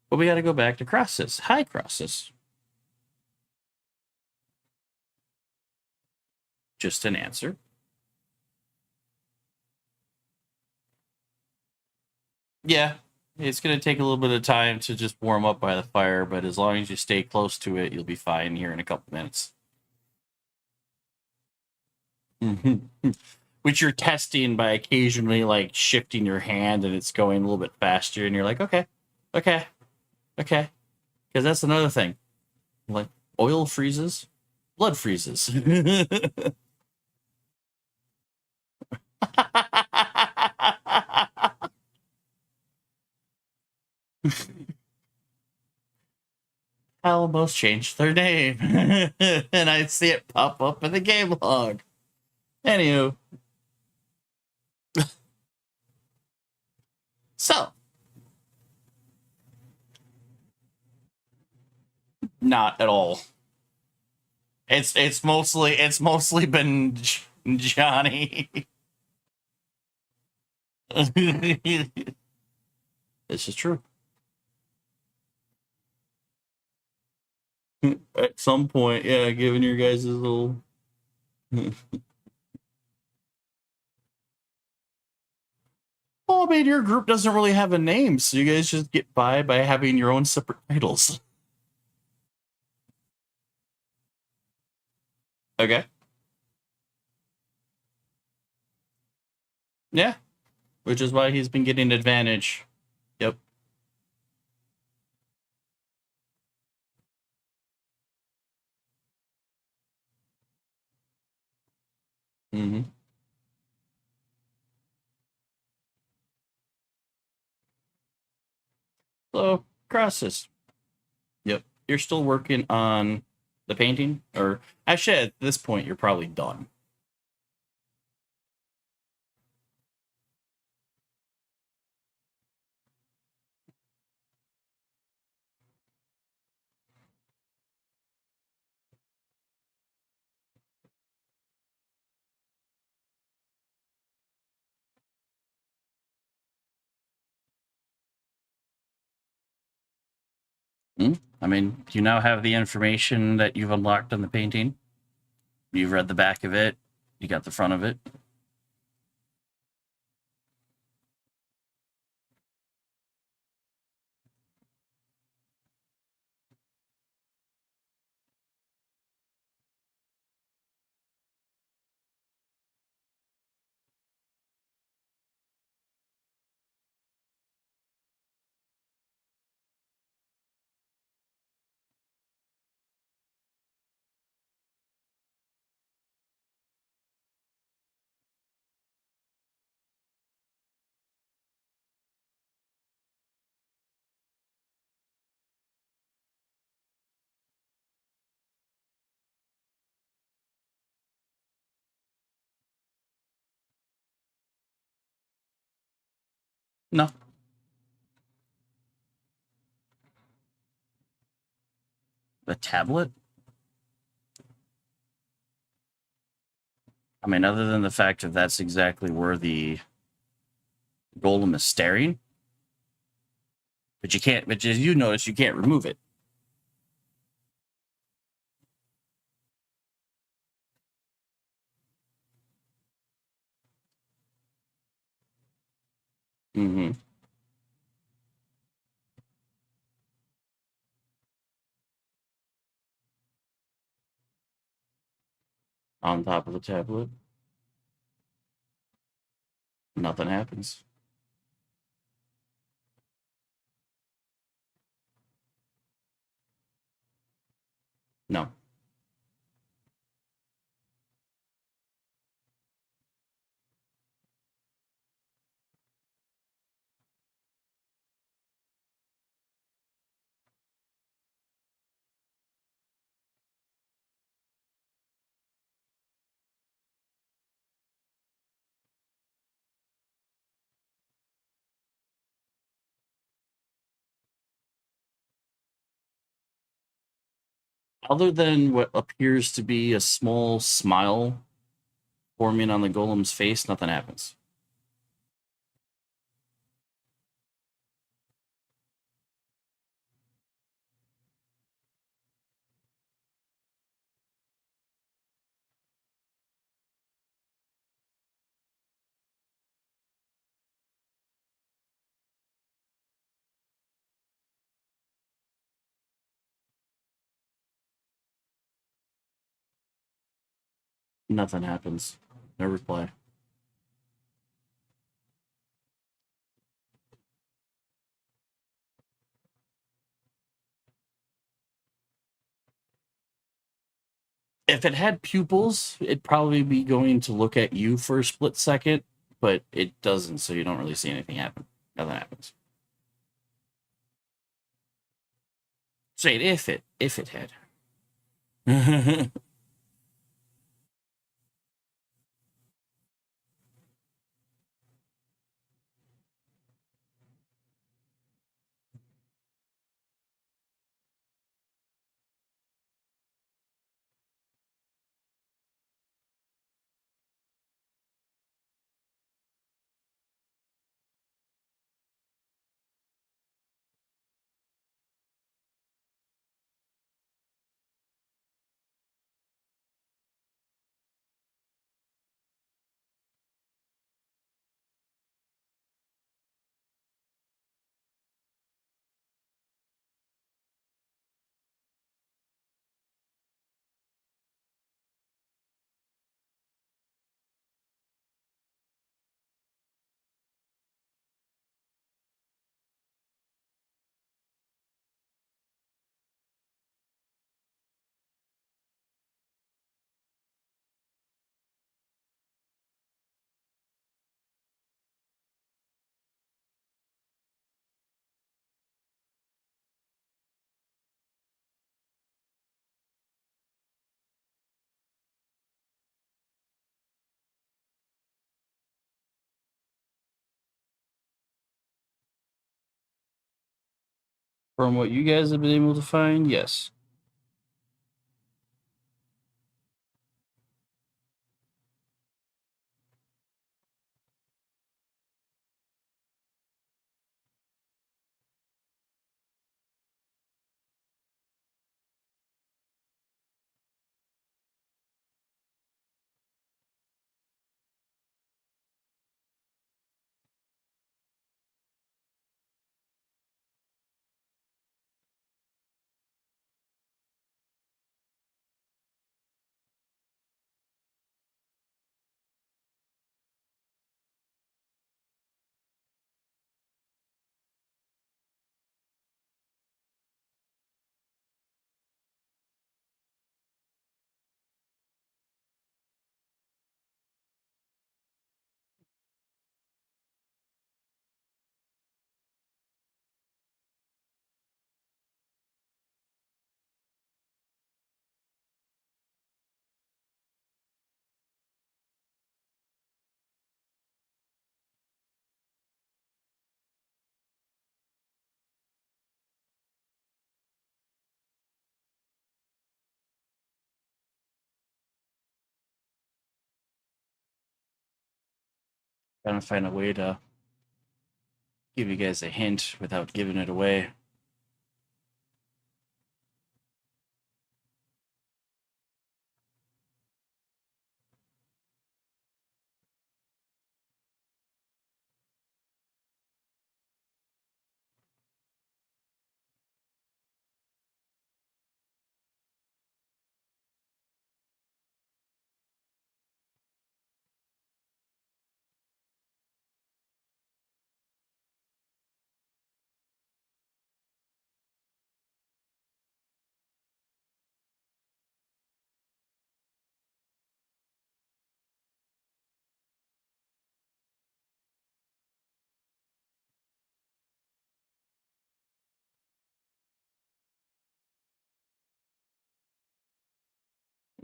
but we got to go back to Crosses. Hi, Crosses. Just an answer. Yeah, it's going to take a little bit of time to just warm up by the fire, but as long as you stay close to it, you'll be fine here in a couple minutes. Which you're testing by occasionally like shifting your hand and it's going a little bit faster, and you're like, okay, okay, okay. Because that's another thing. Like, oil freezes, blood freezes. Almost changed their name. And I see it pop up in the game log. Anywho. So, not at all. It's mostly been Johnny. This is true. At some point, yeah, given your guys' little. Well, I mean, your group doesn't really have a name, so you guys just get by having your own separate titles. Okay. Yeah. Which is why he's been getting advantage. Yep. Mm-hmm. So, Crosses. Yep. You're still working on the painting? Or, actually, at this point, you're probably done. I mean, you now have the information that you've unlocked on the painting. You've read the back of it. You got the front of it. No, a tablet. I mean, other than the fact that that's exactly where the golem is staring, but you can't. But as you notice, you can't remove it. Mm-hmm. On top of the tablet, nothing happens. No. Other than what appears to be a small smile forming on the golem's face, nothing happens. Nothing happens. No reply. If it had pupils, it'd probably be going to look at you for a split second, but it doesn't, so you don't really see anything happen. Nothing happens. Say it if it had. From what you guys have been able to find, yes. Trying to find a way to give you guys a hint without giving it away.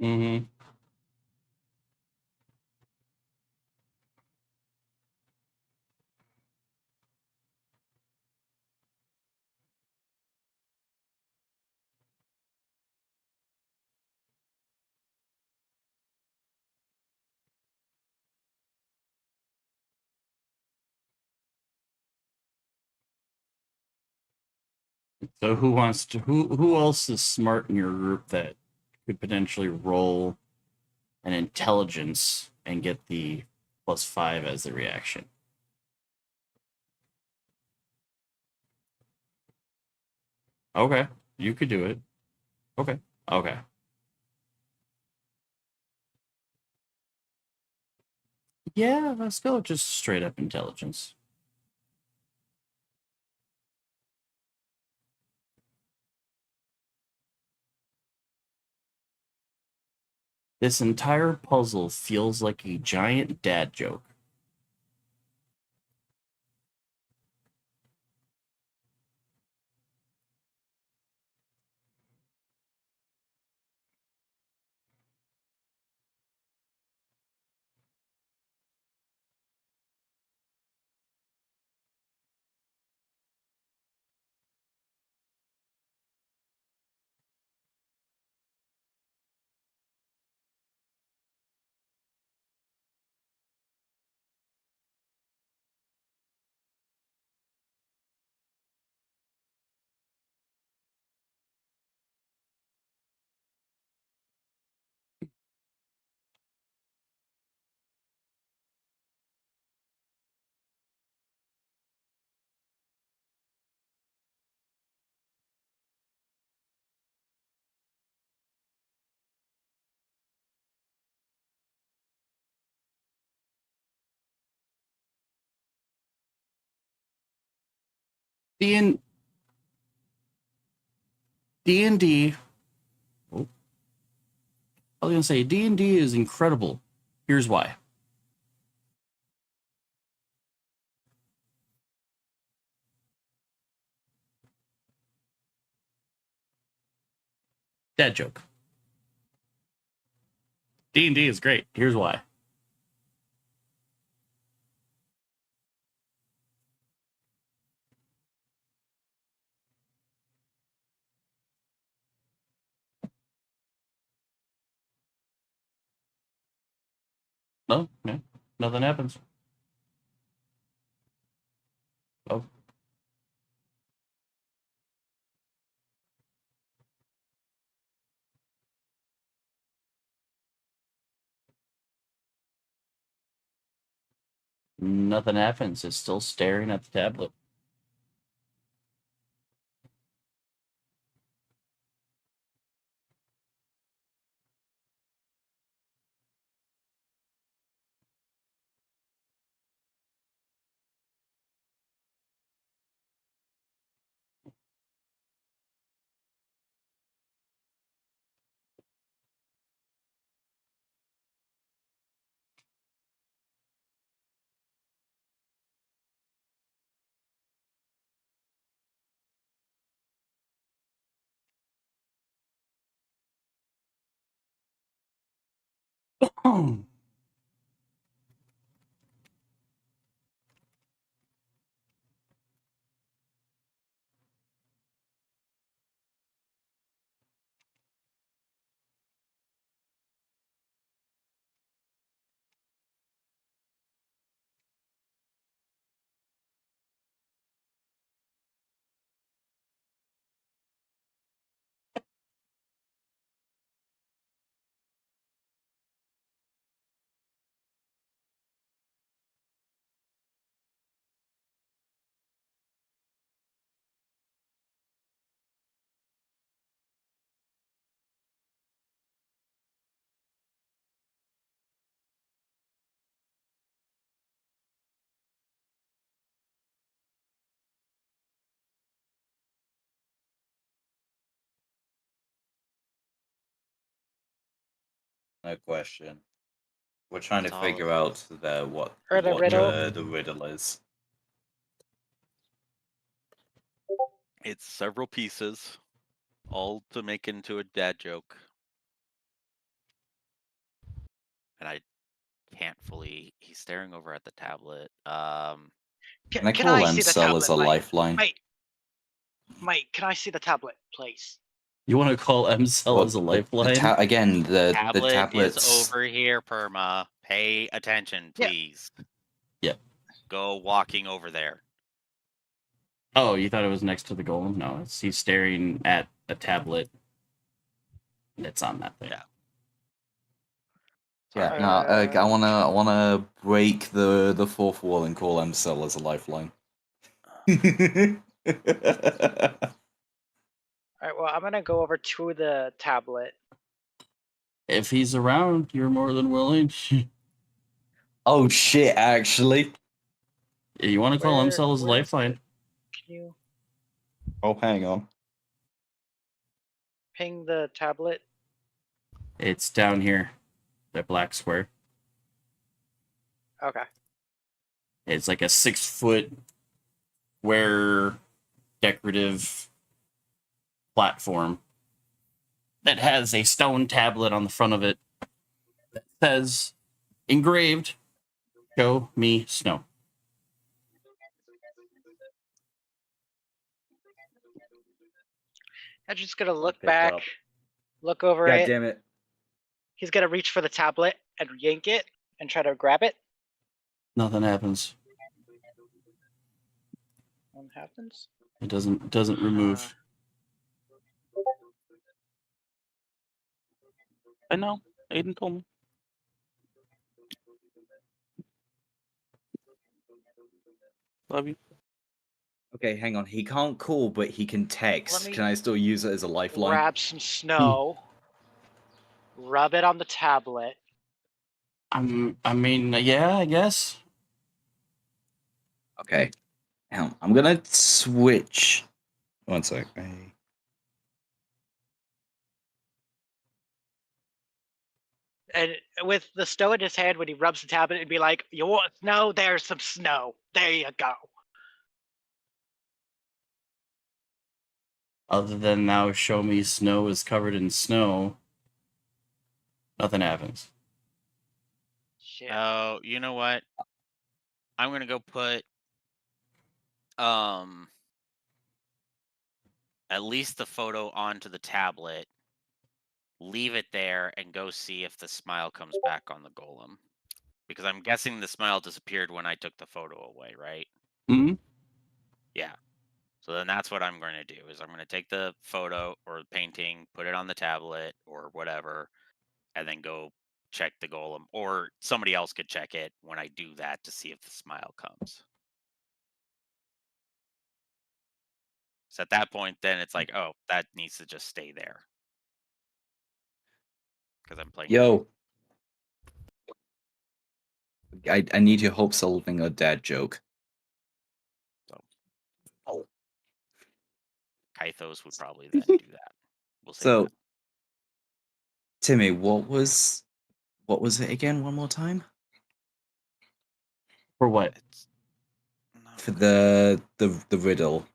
Mm-hmm. So who wants to who else is smart in your group that could potentially roll an intelligence and get the +5 as the reaction? Okay, you could do it. Okay. Okay. Yeah, let's go just straight up intelligence. This entire puzzle feels like a giant dad joke. D and D. Oh, I was gonna say D&D is incredible. Here's why. Dad joke. D&D is great. Here's why. No, no, nothing happens. Oh, nothing happens. It's still staring at the tablet. Oh, No question. We're trying to It's all- figure out what Or the riddle. the riddle is. It's several pieces, all to make into a dad joke. And I can't fully. He's staring over at the tablet. Can I Can call I see the M-Cell tablet, as a Mike? lifeline? Mike, can I see the tablet, please? You want to call M-Cell Well, as a lifeline? The tablet tablets is over here, Perma. Pay attention, Yeah. please. Yep. Go walking over there. Oh, you thought it was next to the golem? No, he's staring at a tablet that's on that thing. Yeah. Yeah, no, I wanna break the fourth wall and call M-Cell as a lifeline. Alright, well, I'm gonna go over to the tablet. If he's around, you're more than willing. Oh shit, actually. You want to call M-Cell as a lifeline? Can you Oh, hang on. ping the tablet? It's down here, that black square. Okay. It's like a 6-foot square decorative platform that has a stone tablet on the front of it that says, engraved, "Show me snow." I'm just gonna look Pick back, up. look over God it. damn it. He's gonna reach for the tablet and yank it and try to grab it. Nothing happens. What happens? It doesn't remove. I know. Aiden told me. Love you. Okay, hang on. He can't call, but he can text. Can I still use it as a lifeline? Grab some snow, rub it on the tablet. I mean, yeah, I guess. Okay. I'm gonna switch. One sec. And with the snow in his hand, when he rubs the tablet, it'd be like, "You want snow? There's some snow. There you go." Other than now, show me snow is covered in snow. Nothing happens. Shit. Oh, you know what? I'm gonna go put at least the photo onto the tablet, leave it there, and go see if the smile comes back on the golem. Because I'm guessing the smile disappeared when I took the photo away, right? Hmm. Yeah. So then that's what I'm going to do, is I'm going to take the photo or the painting, put it on the tablet or whatever, and then go check the golem. Or somebody else could check it when I do that to see if the smile comes. So at that point, then it's like, oh, that needs to just stay there. Because I'm playing. Yo. I need your help solving a dad joke. So, Kythos would probably then do that. We'll say So, that. Timmy, what was it again? One more time. For what? For the riddle.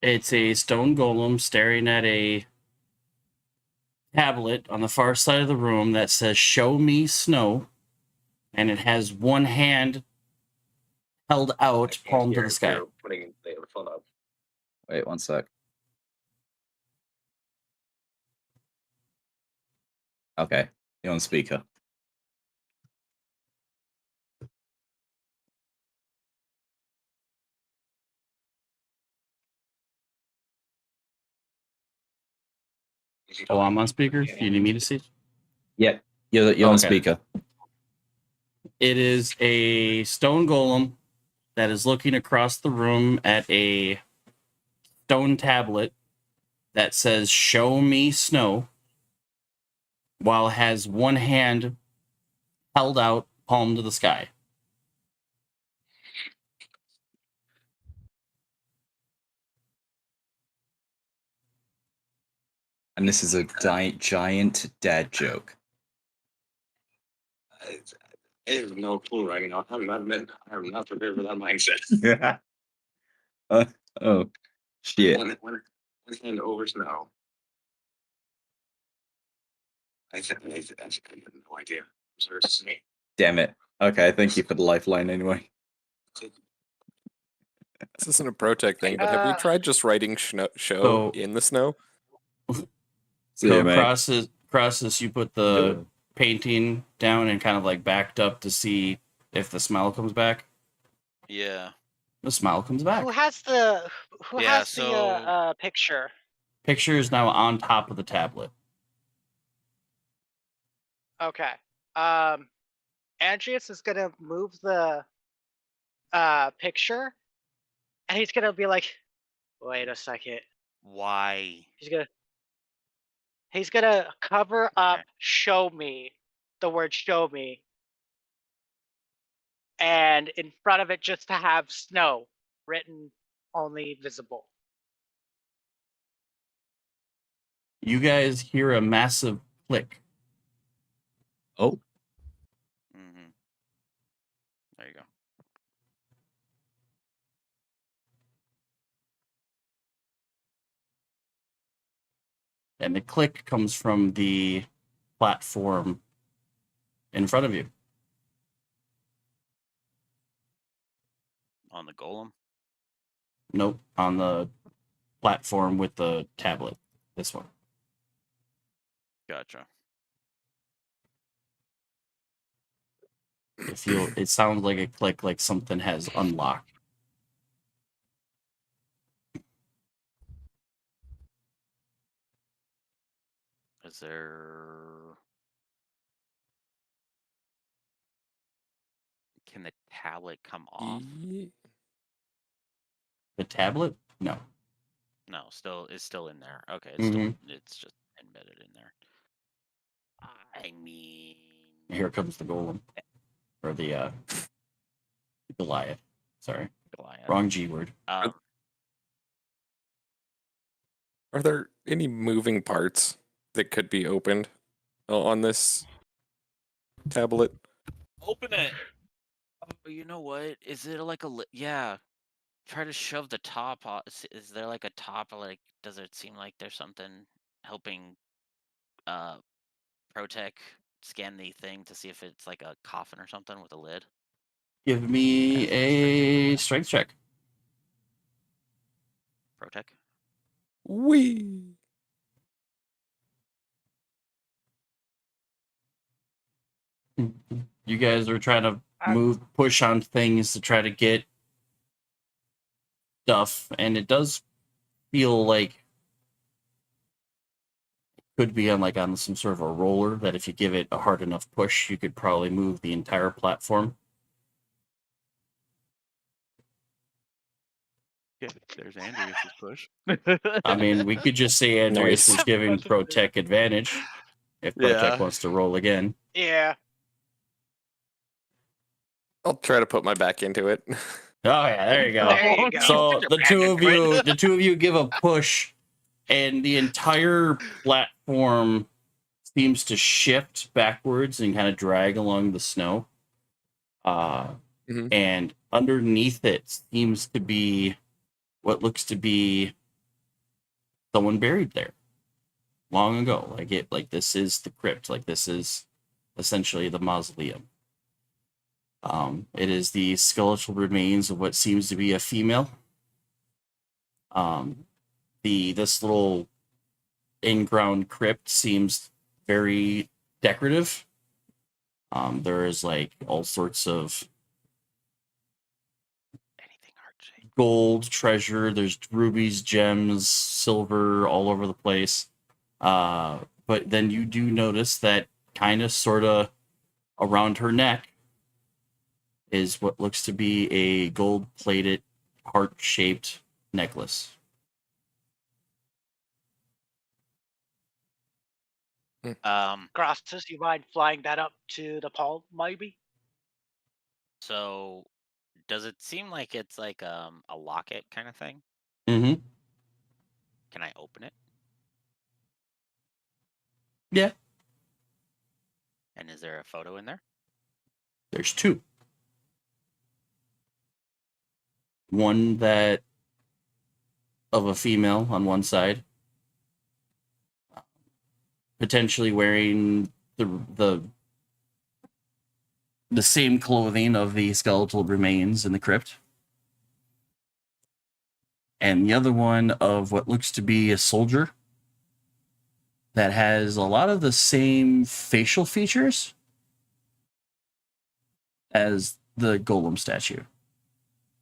It's a stone golem staring at a tablet on the far side of the room that says, "Show me snow," and it has one hand held out, palm to the sky. Putting the phone up. Wait, one sec. Okay, you're on speaker. Oh, I'm on speaker? You need me to see? Yep, you're on speaker. It is a stone golem that is looking across the room at a stone tablet that says, "Show me snow," while has one hand held out, palm to the sky. And this is a giant dad joke. I have no clue right now. I'm not prepared for that mindset. Yeah. Oh, shit. One hand over snow. I have no idea. I'm sorry to say. Damn it. Okay, thank you for the lifeline anyway. This isn't a pro-tech thing, but have you tried just writing show in the snow? See ya, So mate. Crosses, you put the painting down and kind of like backed up to see if the smell comes back. Yeah. The smell comes back. Who has the Yeah, so- picture? Picture is now on top of the tablet. Okay. Andreas is gonna move the picture, and he's gonna be like, "Wait a second." Why? He's gonna cover up Okay. "show me," the word "show me," and in front of it just to have "snow" written, only visible. You guys hear a massive click. Oh, Mm-hmm. There you go. And the click comes from the platform in front of you. On the golem. Nope, on the platform with the tablet. This one. Gotcha. It sounds like a click, like something has unlocked. Is there? Can the tablet come off? The tablet? No. No, it's still in there. Okay, it's just embedded in there. I mean, Here comes the golem. Or the Goliath. Sorry. Goliath. Wrong G word. Are there any moving parts that could be opened on this tablet? Open it. Oh, you know what? Is it like yeah? Try to shove the top off. Is there like a top? Like, does it seem like there's something helping Protec scan the thing to see if it's like a coffin or something with a lid? Give me a strength check. Protec. Wee. You guys are trying to push on things to try to get stuff, and it does feel like it could be on some sort of a roller that if you give it a hard enough push, you could probably move the entire platform. Yeah, there's Andreas's push. I mean, we could just say Andreas Nice. is giving Protec advantage if Protec wants to roll again. Yeah. I'll try to put my back into it. Oh yeah, there you go. There you go. So the two of you give a push, and the entire platform seems to shift backwards and kind of drag along the snow. And underneath it seems to be what looks to be someone buried there long ago. Like this is the crypt. Like this is essentially the mausoleum. It is the skeletal remains of what seems to be a female. This little in-ground crypt seems very decorative. There is like all sorts of gold treasure. There's rubies, gems, silver all over the place. But then you do notice that kind of sort of around her neck is what looks to be a gold-plated, heart-shaped necklace. Grosses, you mind flying that up to the palm, maybe? So, does it seem like it's like a locket kind of thing? Mm-hmm. Can I open it? Yeah. And is there a photo in there? There's two. One that of a female on one side, potentially wearing the same clothing of the skeletal remains in the crypt. And the other one of what looks to be a soldier that has a lot of the same facial features as the golem statue.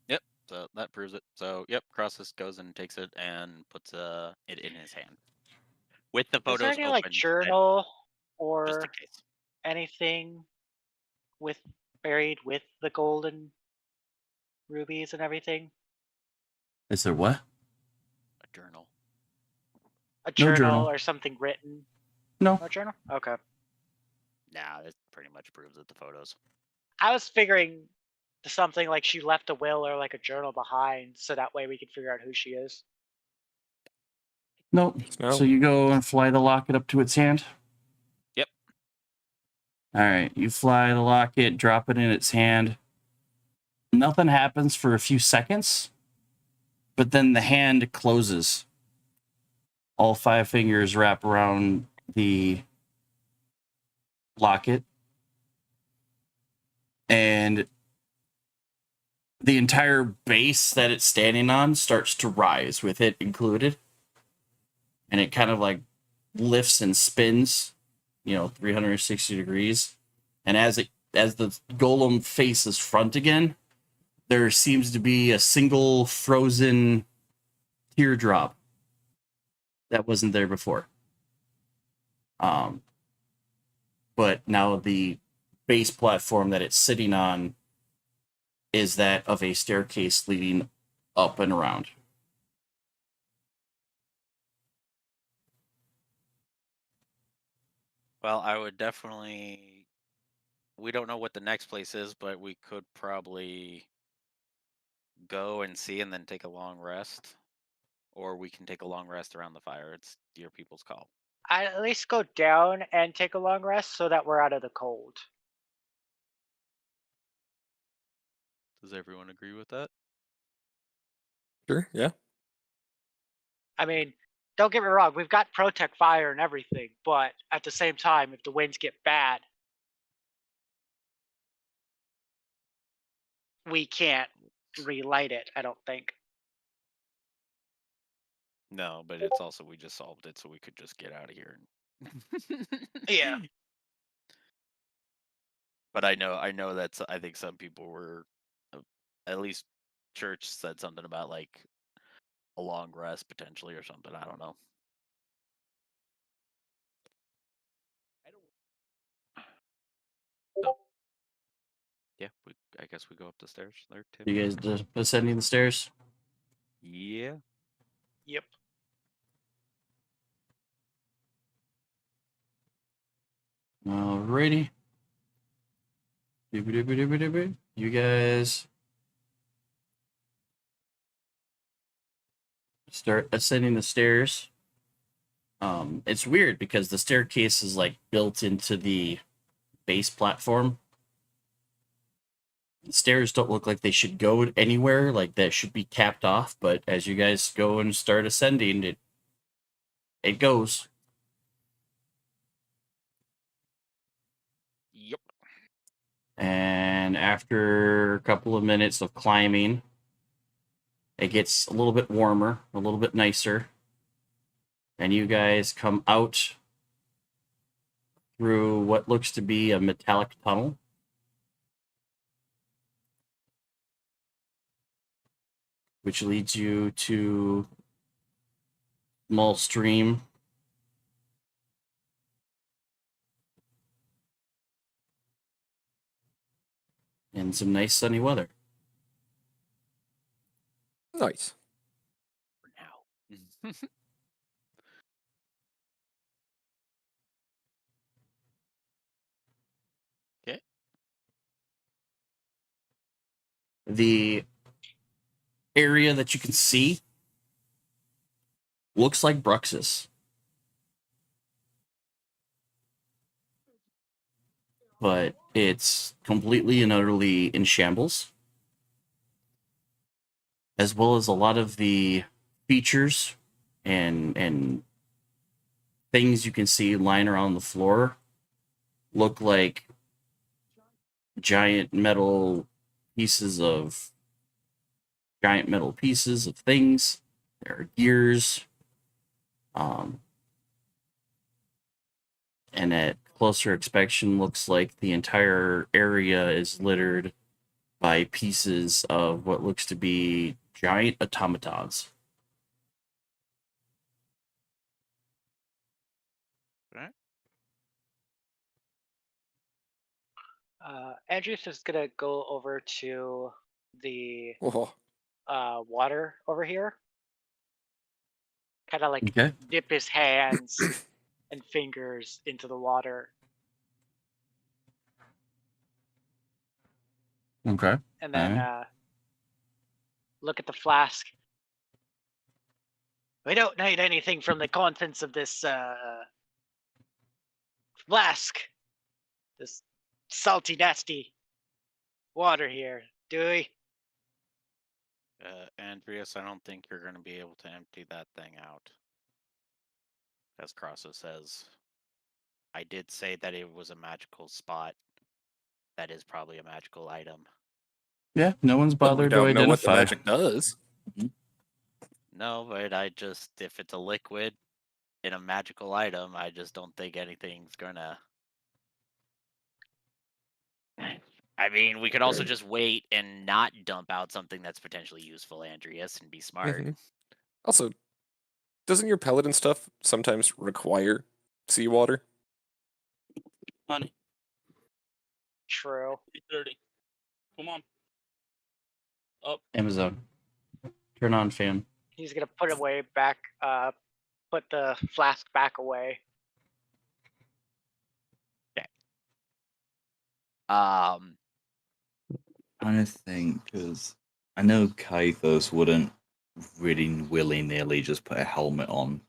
Yep. So that proves it. So yep, Crossus goes and takes it and puts it in his hand with the Is there photos any open. like journal just or in case. anything with buried with the golden rubies and everything? Is there what? A journal. A No journal, journal. or something written? No. No journal? Okay. Nah, it pretty much proves it. The photos. I was figuring something like she left a will or like a journal behind, so that way we could figure out who she is. Nope. No. So you go and fly the locket up to its hand? Yep. All right. You fly the locket, drop it in its hand. Nothing happens for a few seconds, but then the hand closes. All 5 fingers wrap around the locket, and the entire base that it's standing on starts to rise with it included, and it kind of like lifts and spins, 360 degrees. And as the golem faces front again, there seems to be a single frozen teardrop that wasn't there before. But now the base platform that it's sitting on is that of a staircase leading up and around. Well, I would definitely. We don't know what the next place is, but we could probably go and see and then take a long rest. Or we can take a long rest around the fire. It's your people's call. I'd at least go down and take a long rest so that we're out of the cold. Does everyone agree with that? Sure, yeah. I mean, don't get me wrong, we've got Protect Fire and everything, but at the same time, if the winds get bad, we can't relight it, I don't think. No, but it's also we just solved it, so we could just get out of here. Yeah. But I know that's. I think some people were, at least Church said something about like a long rest potentially or something. I don't know. Yeah, I guess we go up the stairs there, Tim. You guys ascending the stairs? Yeah. Yep. Alrighty. You guys start ascending the stairs. It's weird because the staircase is like built into the base platform. The stairs don't look like they should go anywhere, like that should be capped off, but as you guys go and start ascending, it goes. Yep. And after a couple of minutes of climbing, it gets a little bit warmer, a little bit nicer. And you guys come out through what looks to be a metallic tunnel. Which leads you to a small stream. And some nice sunny weather. Nice. For now. Okay. The area that you can see looks like Bruxus. But It's completely and utterly in shambles, as well as a lot of the features and things you can see lying around the floor look like giant metal pieces of things. There are gears. And at closer inspection, looks like the entire area is littered by pieces of what looks to be giant automatons. Andrews is gonna go over to the Oh, water over here. Kind of like Okay. dip his hands and fingers into the water, Okay. and then Alright. look at the flask. We don't need anything from the contents of this flask. This salty, nasty water here, do we? Andreas, I don't think you're going to be able to empty that thing out. As Crosso says, I did say that it was a magical spot. That is probably a magical item. Yeah, no one's but we bothered to don't know what the identify. magic does. No, but if it's a liquid in a magical item, I just don't think anything's gonna. I mean, we could also just wait and not dump out something that's potentially useful, Andreas, and be smart. Mhm. Also, doesn't your pellet and stuff sometimes require seawater? Honey, True. 8:30. Come on. Up. Amazon. Turn on fan. He's gonna put it away back. Put the flask back away. Trying to think, because I know Kaithos wouldn't really willy-nilly just put a helmet on.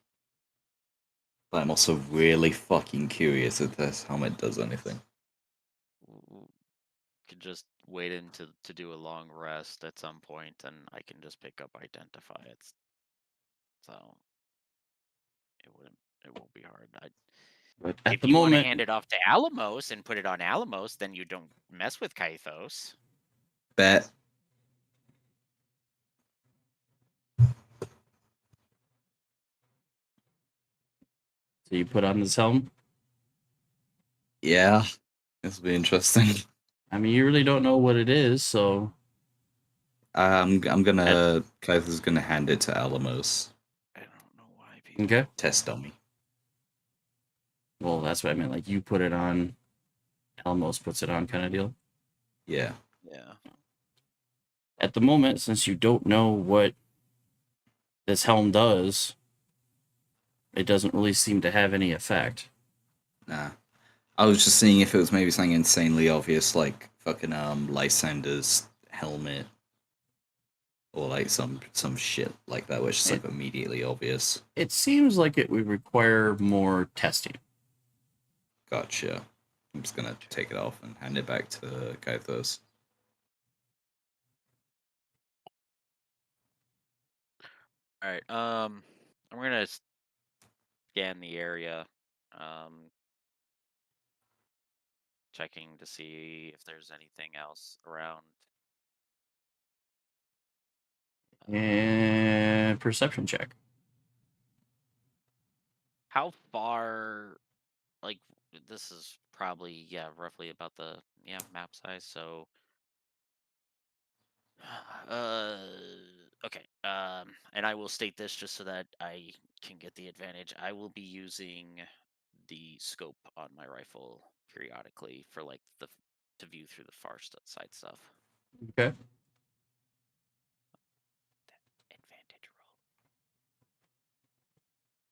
But I'm also really fucking curious if this helmet does anything. Could just wait to do a long rest at some point, and I can just pick up identify it. So it won't be hard. But at If the you want to moment, hand it off to Alamos and put it on Alamos, then you don't mess with Kaithos. Bet. so you put on this helm. Yeah. This will be interesting. I mean, you really don't know what it is, so I'm gonna Kaithos is gonna hand it to Alamos. I don't know why people. okay. Test dummy. Well, that's what I meant. Like you put it on, Elmos puts it on, kind of deal. Yeah. Yeah. At the moment, since you don't know what this helm does, it doesn't really seem to have any effect. Nah. I was just seeing if it was maybe something insanely obvious, like fucking Lysander's helmet, or like some shit like that, which is like immediately obvious. It seems like it would require more testing. Gotcha. I'm just gonna take it off and hand it back to Kaithos. All right. I'm gonna scan the area, checking to see if there's anything else around. And perception check. How far? Like this is probably roughly about the map size. So. Okay. And I will state this just so that I can get the advantage. I will be using the scope on my rifle periodically for like to view through the far side stuff. Okay. Advantage roll.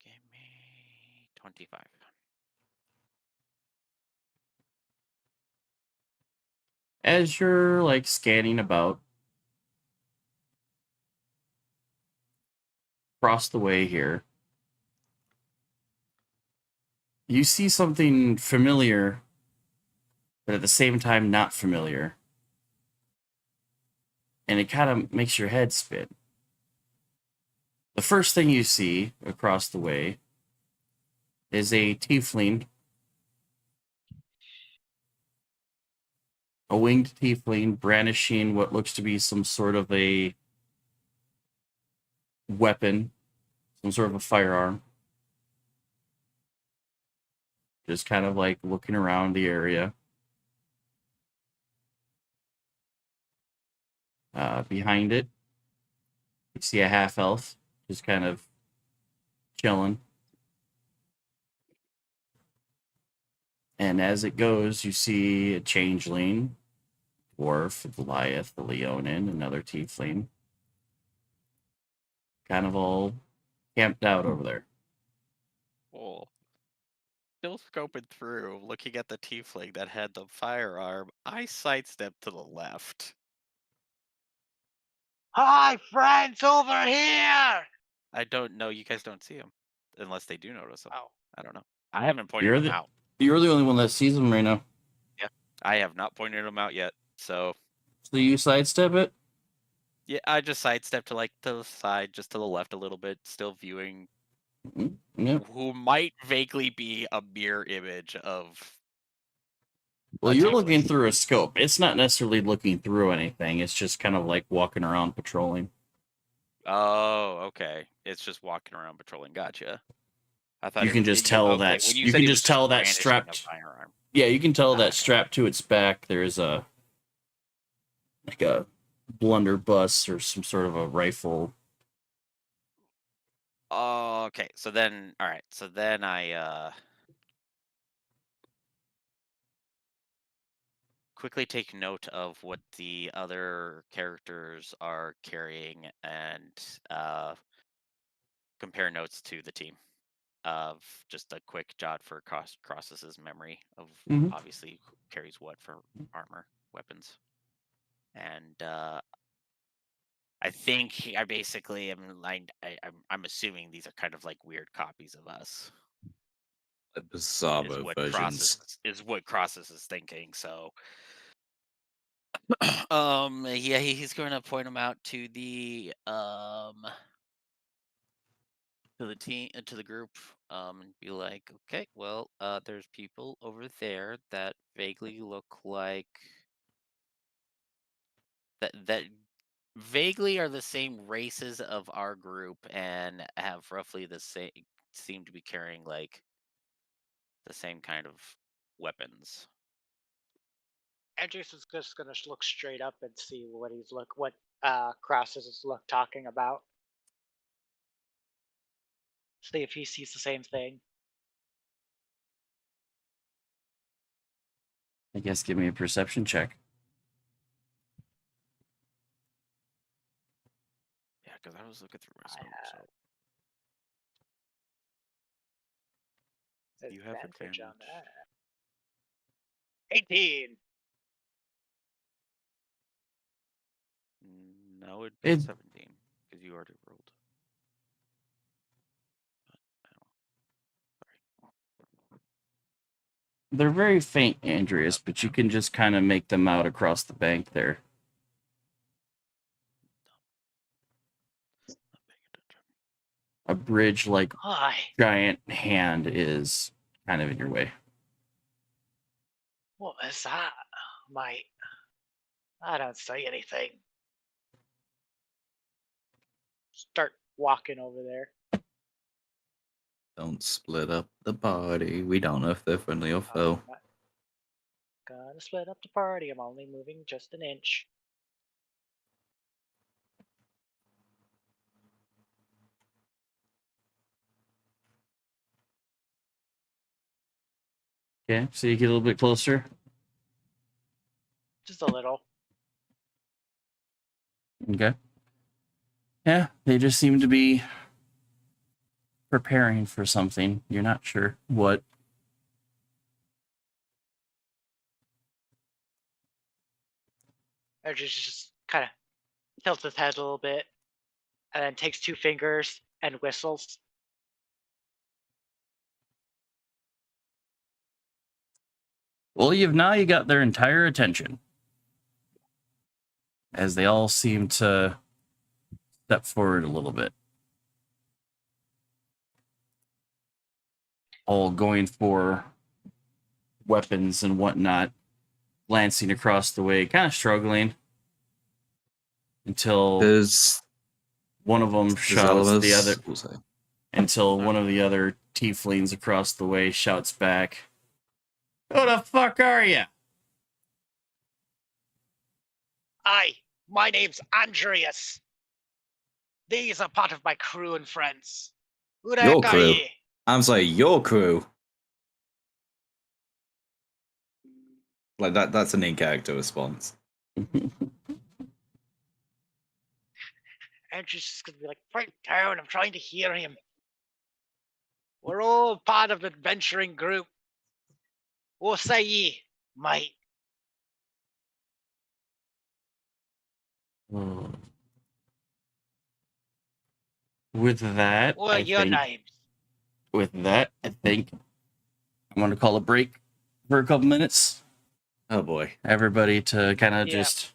Give me 25. As you're like scanning about across the way here, you see something familiar but at the same time not familiar. And it kind of makes your head spin. The first thing you see across the way is a tiefling. A winged tiefling brandishing what looks to be some sort of a weapon, some sort of a firearm. Just kind of like looking around the area. Behind it, you see a half elf just kind of chilling. And as it goes, you see a changeling, dwarf, a Goliath, a Leonin, another tiefling. Kind of all camped out over there. Cool. Still scoping through, looking at the tiefling that had the firearm, I sidestepped to the left. Hi, friends, over here! I don't know. You guys don't see him. Unless they do notice him. Oh. I don't know. I haven't pointed You're him the out. you're the only one that sees him right now. I have not pointed him out yet. So, So you sidestep it? yeah, I just sidestepped to like the side, just to the left a little bit, still viewing Yep. who might vaguely be a mirror image of. Well, a you're tiefling. looking through a scope. It's not necessarily looking through anything. It's just kind of like walking around patrolling. Oh, okay. It's just walking around patrolling. Gotcha. I thought You can just tell okay, that when you said can he was just tell that brandishing a strapped. firearm. Yeah, you can tell that Okay. strapped to its back there's a like a blunderbuss or some sort of a rifle. Oh, okay. So then, all right. So then I quickly take note of what the other characters are carrying and compare notes to the team of just a quick jot for Cross's memory of Mhm. obviously who carries what for armor, weapons, and I think I basically am like I'm assuming these are kind of like weird copies of us. Bizarre Is what versions. Crosses is thinking. So, yeah, he's going to point them out to the team, to the group, and be like, okay, well, there's people over there that vaguely look like that vaguely are the same races of our group and have roughly the same, seem to be carrying like the same kind of weapons. Andrews is just gonna look straight up and see what Cross is talking about. See if he sees the same thing. I guess give me a perception check. Yeah, because I was looking through my scope. So you have advantage. On that. 18. No, it'd be It- 17 because you already rolled. They're very faint, Andreas, but you can just kind of make them out across the bank there. A bridge like Hi. giant hand is kind of in your way. What is that? I don't see anything. Start walking over there. Don't split up the party. We don't know if they're friendly or foe. I'm not gonna split up the party. I'm only moving just an inch. Okay, so you get a little bit closer. Just a little. Okay. Yeah, they just seem to be preparing for something. You're not sure what. Andrews just kind of tilts his head a little bit, and then takes 2 fingers and whistles. Well, you got their entire attention. As they all seem to step forward a little bit. All going for weapons and whatnot, glancing across the way, kind of struggling until Does one of them shouts the other. We'll say. Until one of the other tieflings across the way shouts back, "Who the fuck are you?" Hi, my name's Andreas. These are part of my crew and friends. Who the Your heck are crew? ye? I'm saying your crew. Like that's an in-character response. Andrew's just gonna be like, right down, I'm trying to hear him. We're all part of an adventuring group. What say ye, mate? With that, What are your names? With that, I think I'm going to call a break for a couple minutes. Oh boy. Everybody to kind of Yeah. just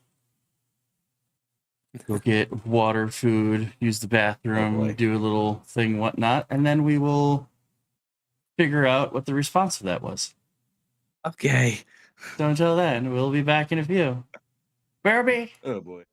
go get water, food, use the bathroom, boy. do a little thing, whatnot, and then we will figure out what the response to that was. Okay. So until then, we'll be back in a few. Barbie! Oh boy.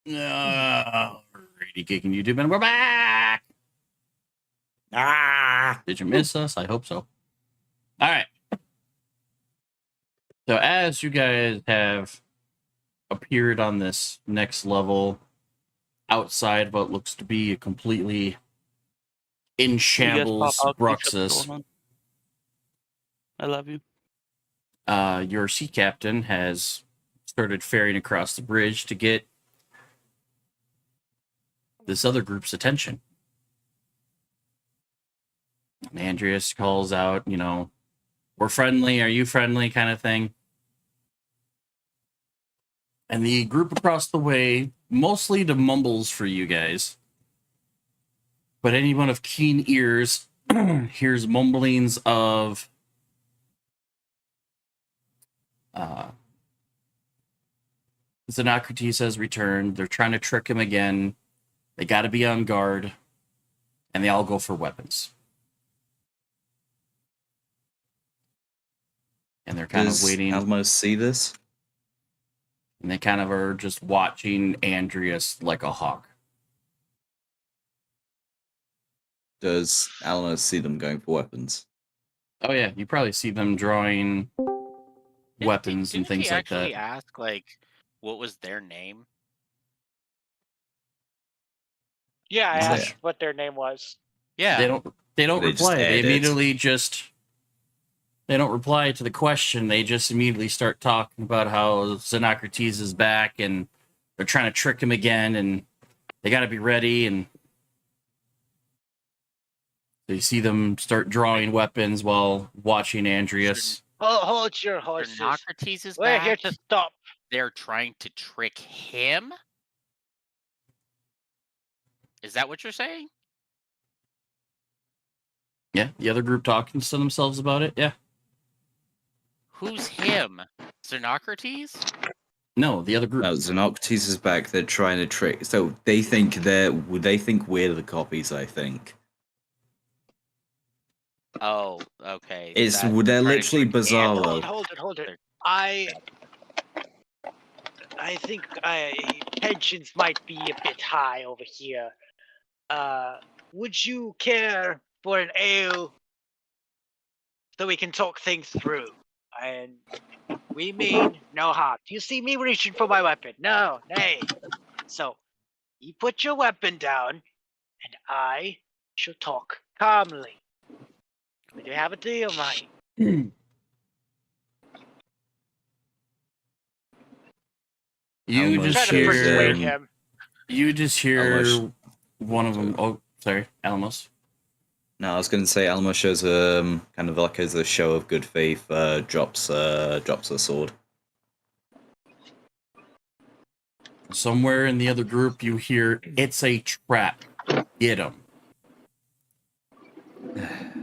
Alrighty, kicking YouTube, and we're back. Did you miss us? I hope so. All right. So as you guys have appeared on this next level, outside what looks to be a completely in shambles Bruxus, I love you. your sea captain has started ferrying across the bridge to get this other group's attention. And Andreas calls out, you know, we're friendly, are you friendly, kind of thing. And the group across the way, mostly the mumbles for you guys, but anyone of keen ears hears mumblings of Xenocrates has returned. They're trying to trick him again. They got to be on guard, and they all go for weapons. And they're kind of waiting. Almost see this? And they kind of are just watching Andreas like a hawk. Does Alamos see them going for weapons? Oh yeah, you probably see them drawing weapons and Didn't things he like actually that. ask, like, what was their name? Yeah, I Yeah. asked what their name was. Yeah. They don't They just reply. They add it. immediately they don't reply to the question. They just immediately start talking about how Xenocrates is back and they're trying to trick him again and they got to be ready. And so you see them start drawing weapons while watching Andreas. Hold your horses. Xenocrates is We're back. here to stop. They're trying to trick him? Is that what you're saying? Yeah, the other group talking to themselves about it. Yeah. Who's him? Xenocrates? No, the other group. No, Xenocrates is back. They're trying to trick. So they think we're the copies. I think Oh, okay. it's that- they're trying to literally trick him. bizarro. Hold it. I think tensions might be a bit high over here. Would you care for an ale so we can talk things through? And we mean no harm. Do you see me reaching for my weapon? No, nay. So, you put your weapon down, and I shall talk calmly. We do have a deal, mate. You Almost just Try to persuade hear. him. You just hear Almost- one of them. Oh, sorry, Alamos. No, I was going to say Alamo shows kind of like as a show of good faith, drops a sword. Somewhere in the other group, you hear, "It's a trap. Get him."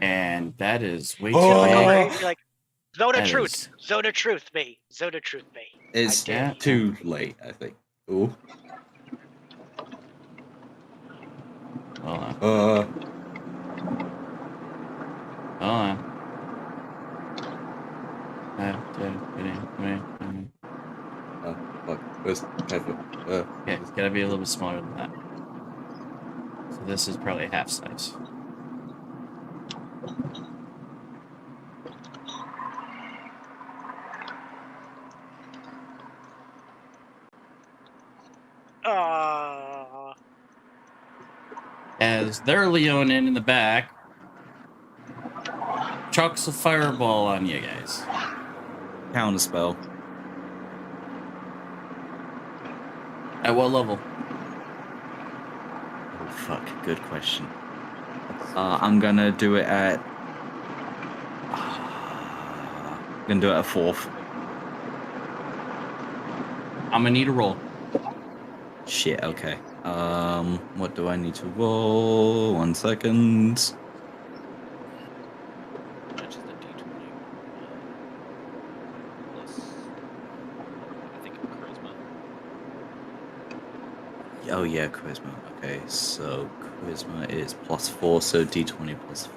And that is way too Oh. big. You're like, Zone of That truth. is- Zone of truth, me. Zone of truth, me. It's I dare you. too late, I think. Ooh. Hold on. Uh. Hold on. Oh, fuck. Where's Pepper? Okay, it's gotta be a little bit smaller than that. So this is probably half size. As they're Leonin in the back, chucks a fireball on you guys. Counterspell. At what level? Oh, fuck. Good question. I'm gonna do it at. I'm gonna do it at 4th. I'm gonna need a roll. Shit, okay. What do I need to roll? 1 second. Which is the D20. Plus, I think charisma. Oh yeah, charisma. Okay, so charisma is +4, so d20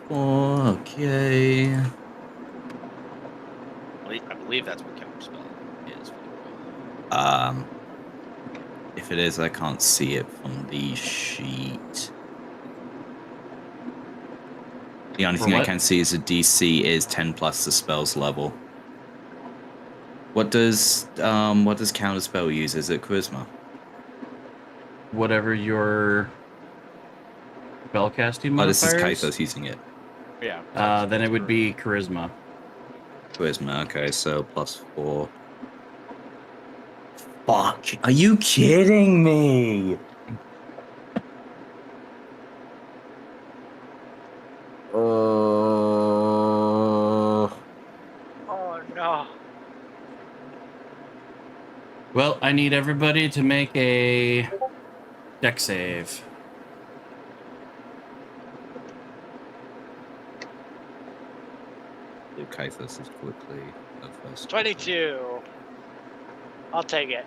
+4. Okay. I believe that's what counterspell is. If it is, I can't see it from the sheet. The only For thing I what? can see is a DC is 10 plus the spell's level. What does counterspell use? Is it charisma? Whatever your spellcasting Oh, this is modifier is, Kaithos using it. Yeah. then it would be charisma. Charisma, okay, so +4. Fuck! Are you kidding me? Oh no. Well, I need everybody to make a deck save. Do Kaithos as quickly. Go first. 22. I'll take it.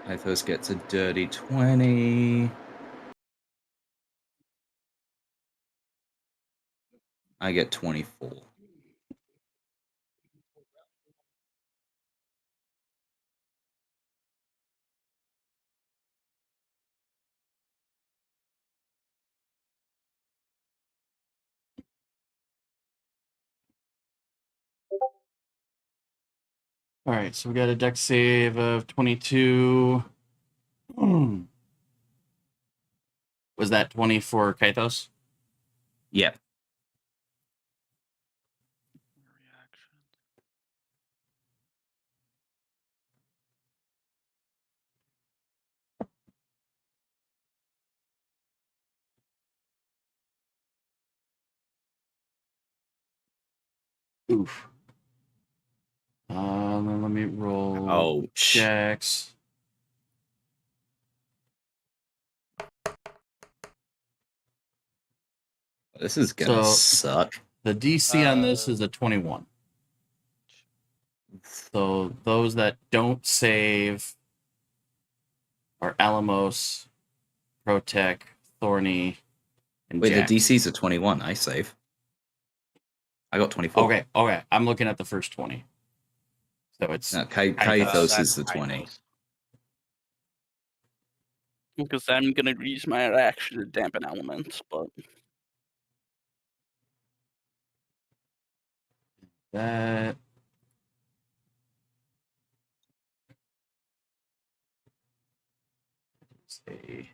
Kaithos gets a dirty 20. I get 24. All right, so we got a deck save of 22. Was that 20 for Kaithos? Yeah. Oof. Then let me roll Ouch. checks. This is gonna So- suck. The DC on this is a 21. So those that don't save are Alamos, Protec, Thorny, and Wait, Jax. the DC's a 21. I save. I got 24. Okay. I'm looking at the first 20. So it's No, Kaithos That's is the 20. Kaithos. Because I'm gonna use my reaction to dampen elements, but that. Say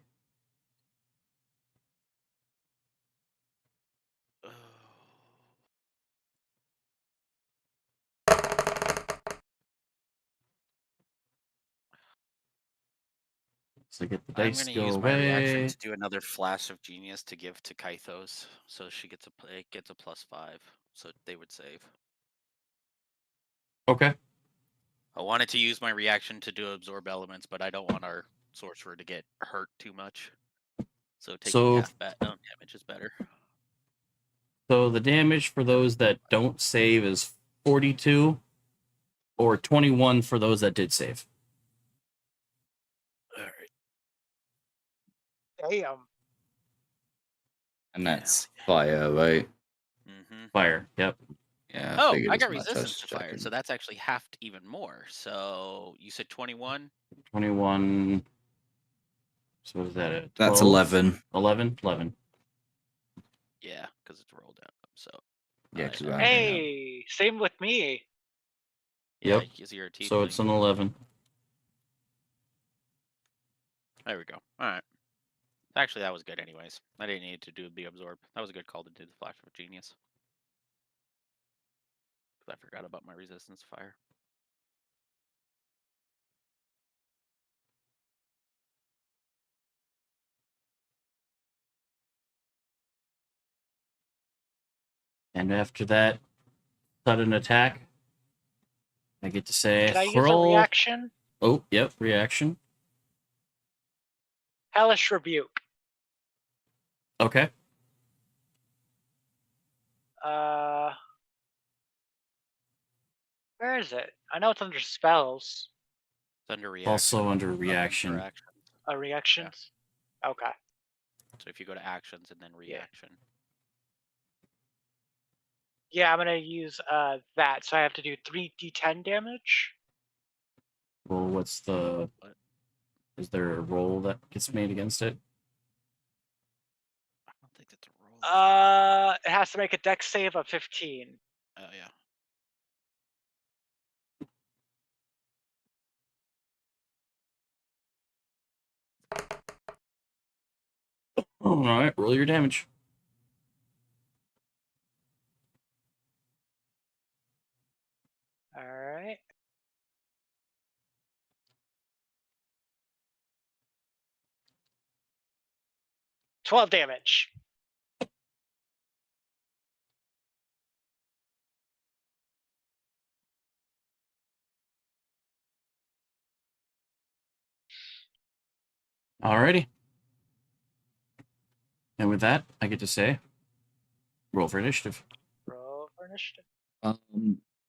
so get the I'm dice gonna go use my reaction away. to do another flash of genius to give to Kaithos, so she gets it gets a +5, so they would save. Okay. I wanted to use my reaction to do absorb elements, but I don't want our sorcerer to get hurt too much. So taking So- half damage is better. So the damage for those that don't save is 42 or 21 for those that did save. All right. Damn. And that's fire, right? Mm-hmm. Fire. Yep. Yeah. Oh, figured I as got much. resistance was to fire, checking. so that's actually halved even more. So you said 21? 21. So what is that? At That's 12? 11. 11? 11. Yeah, because it's rolled out. So Yeah, because I- rounding up. Hey, same with me. yeah, Yep. because you're a tiefling. So it's an 11. There we go. All right. Actually, that was good anyways. I didn't need to do the absorb. That was a good call to do the flash of genius. Because I forgot about my resistance to fire. And after that sudden attack, I get to say, Can I use a hurl. reaction? Oh, yep, reaction. Hellish Rebuke. Okay. Where is it? I know it's under spells. It's under reaction. Also under Up reaction. action. Reactions? Okay. So if you go to actions and then Yeah. reaction. Yeah, I'm gonna use that, so I have to do 3d10 damage. Well, what's the? What? Is there a roll that gets made against it? I don't think that's a roll. It has to make a dex save of 15. Oh yeah. All right, roll your damage. All right. $12 damage. Alrighty. And with that, I get to say, roll for initiative. Roll for initiative.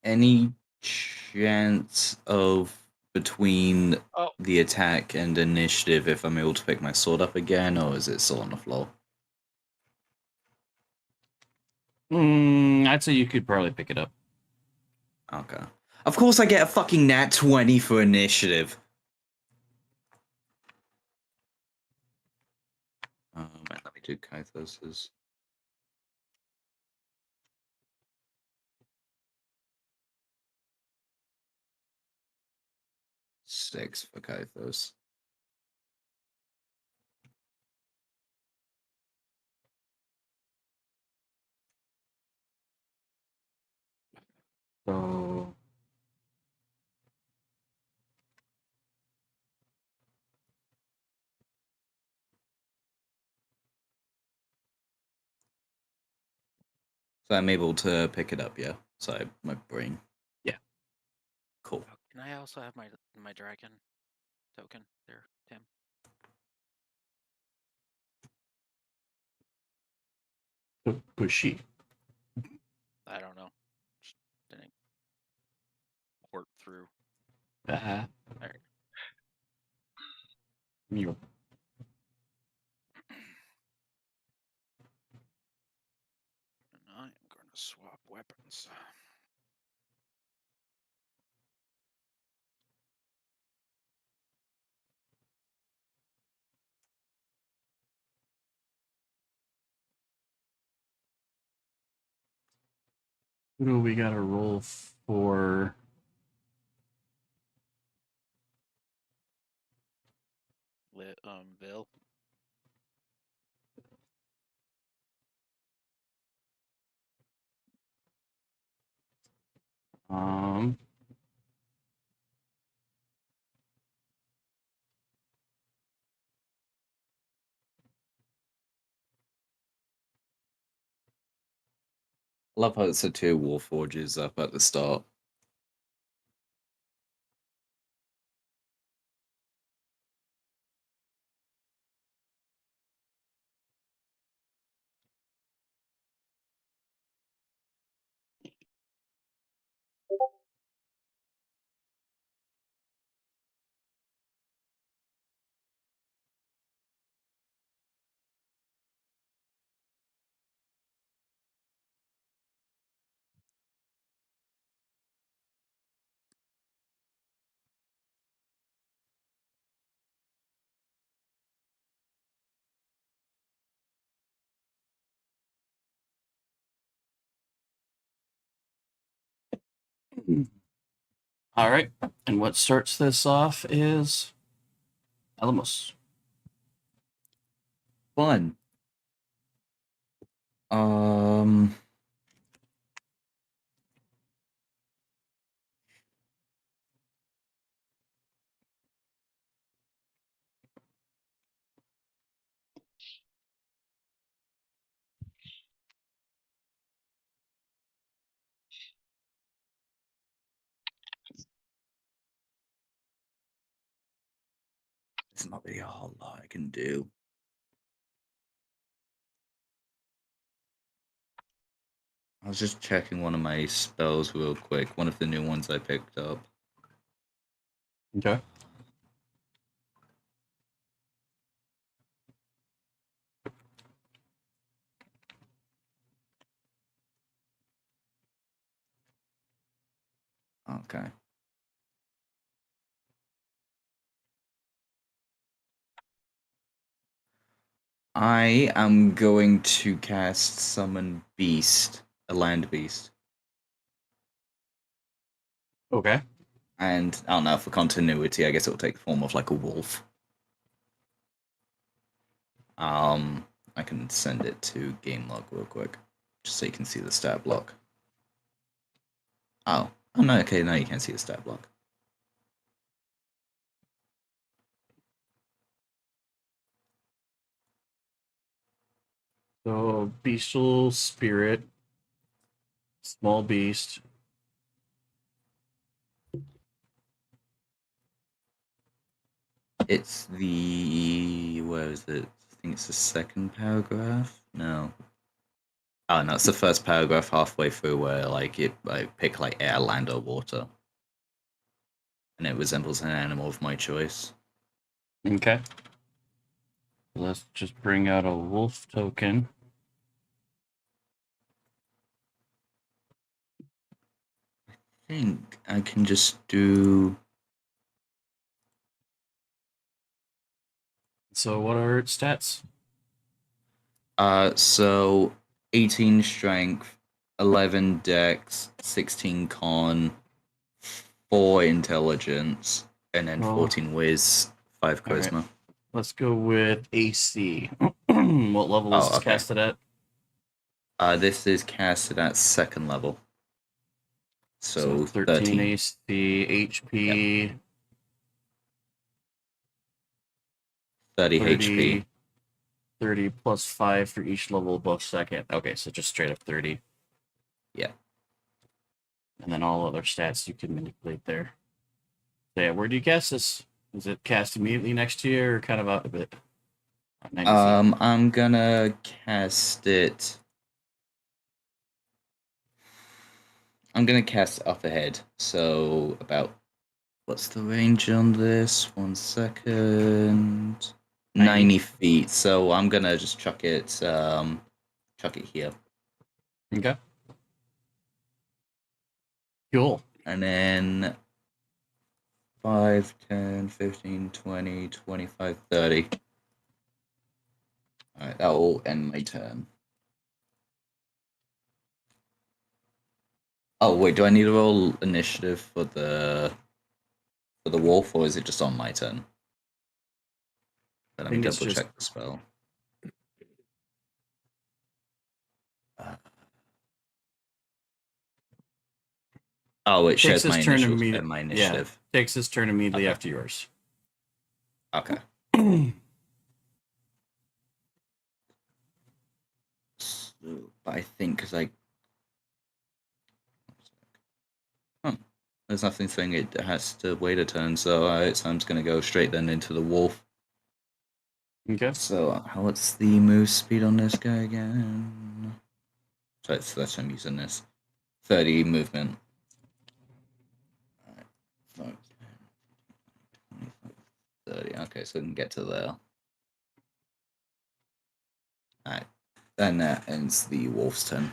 Any chance of between Oh, the attack and initiative if I'm able to pick my sword up again, or is it still on the floor? I'd say you could probably pick it up. Okay. Of course I get a fucking nat 20 for initiative. And let me do Kythos's. Six for Kythos. So So I'm able to pick it up, yeah? Sorry, my brain. Yeah. Cool. Oh, can I also have my dragon token there, Tim? who's she? I don't know. Just didn't port through. There. You. And I am going to swap weapons. Who do we got to roll for? Bill. Um. Love how it's a two Warforges up at the start. All right, and what starts this off is Alamos. Fun. Um. There's not really a whole lot I can do. I was just checking one of my spells real quick. One of the new ones I picked up. Okay. Okay. I am going to cast Summon Beast, a land beast. Okay. And I don't know, for continuity, I guess it'll take the form of like a wolf. I can send it to game log real quick, just so you can see the stat block. Oh no, okay, now you can see the stat block. So bestial spirit, small beast. It's the where is it? I think it's the second paragraph. No. Oh no, it's the first paragraph halfway through where like it pick like air, land, or water, and it resembles an animal of my choice. Okay. Let's just bring out a wolf token. I think I can just do. So what are its stats? So 18 strength, 11 dex, 16 con, 4 intelligence, and then Oh. 14 whiz, 5 All right. charisma. Let's go with AC. What level is this okay. casted at? This is casted at 2nd level. So 13 AC, HP. Yep. 30 HP. 30 plus 5 for each level above 2nd. Okay, so just straight up 30. Yeah. And then all other stats you can manipulate there. So yeah, where do you cast this? Is it cast immediately next to you or kind of out a bit? 90 feet. I'm gonna cast it. I'm gonna cast up ahead. So about what's the range on this? 1 second. 90 feet. So I'm gonna just chuck it here. Okay. Cool. And then 5, 10, 15, 20, 25, 30. Alright, that will end my turn. Oh wait, do I need to roll initiative for the wolf, or is it just on my turn? Let me think it's double just- check the spell. Oh, it shares my initiative. Takes his turn immediately Okay. after yours. Okay. So, but I think because there's nothing saying it has to wait a turn, so I'm just gonna go straight then into the wolf. Okay. So what's the move speed on this guy again? So that's why I'm using this. 30 movement. Alright. 30. Okay, so we can get to there. Alright. Then that ends the wolf's turn.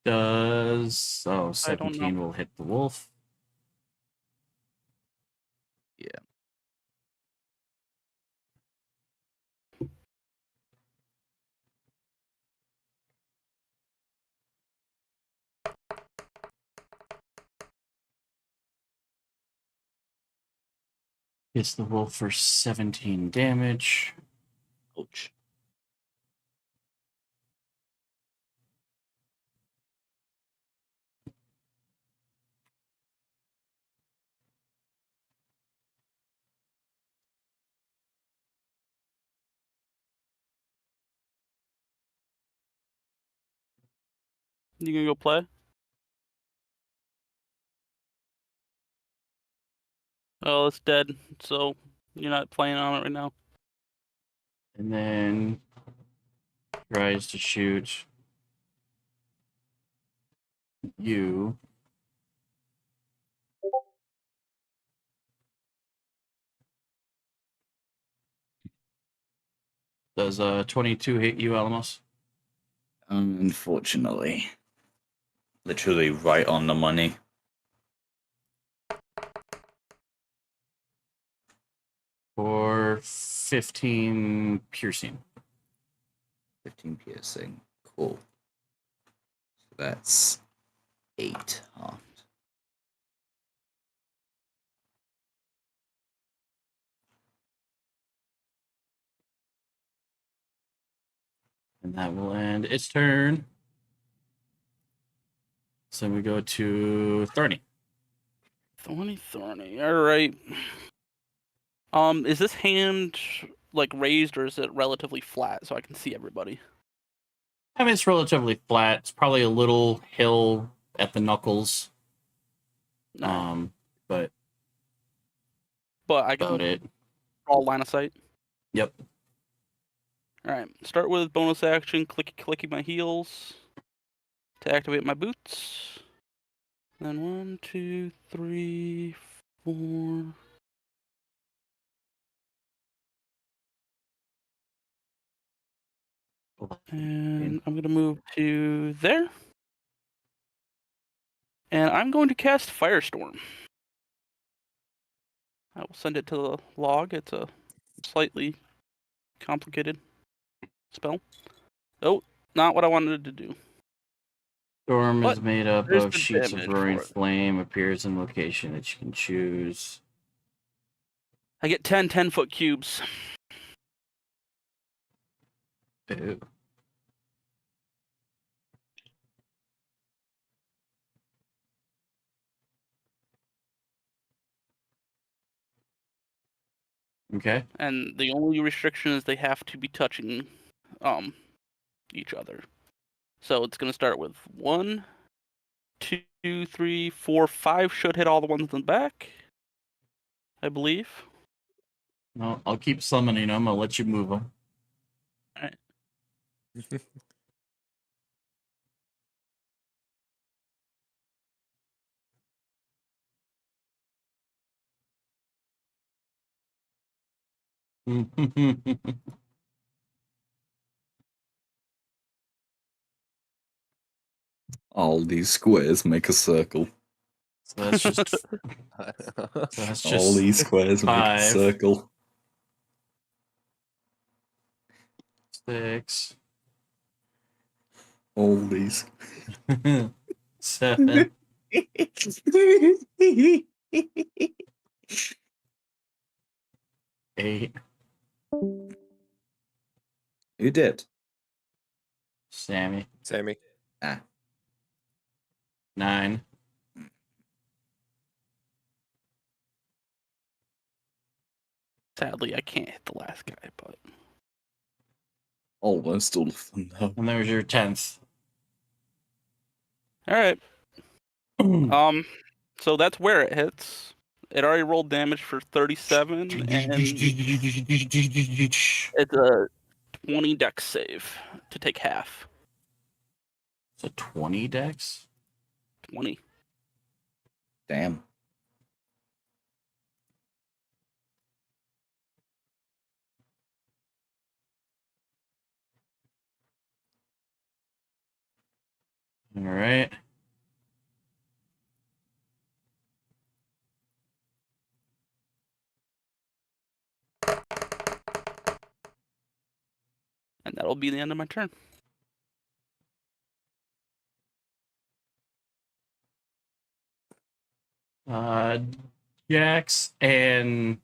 Does I don't know. 17 will hit the wolf. Yeah. Hits the wolf for 17 damage. Ouch. You gonna go play? Oh, it's dead. So you're not playing on it right now. And then tries to shoot you. Does 22 hit you, Alamos? Unfortunately. Literally right on the money. For 15 piercing. 15 piercing. Cool. So that's 8 halved. And that will end its turn. So we go to Thorny. Thorny. All right. Is this hand like raised or is it relatively flat so I can see everybody? I mean, it's relatively flat. It's probably a little hill at the knuckles. No. But But I about can it. draw line of sight. Yep. All right. Start with bonus action, clicky my heels to activate my boots. Then 1, 2, 3, 4. And I'm gonna move to there. And I'm going to cast Firestorm. I will send it to the log. It's a slightly complicated spell. Oh, not what I wanted to do. Storm is But made up there's of the sheets of damage roaring for it. flame, appears in location that you can choose. I get 10 10-foot cubes. Ew. Okay. And the only restriction is they have to be touching each other. So it's gonna start with 1, 2, 3, 4, 5 should hit all the ones in the back, I believe. No, I'll keep summoning them. I'll let you move them. Alright. All these squares make a circle. So that's just All these squares make a 5. circle. 6. All these. 7. 8. Who did? Sammy. Sammy. Ah. 9. Sadly, I can't hit the last guy, but Almost all of them now. And there's your 10th. alright. So that's where it hits. It already rolled damage for 37, and it's a 20 dex save to take half. It's a 20 dex? 20. Damn. All right. And that'll be the end of my turn. Jax and...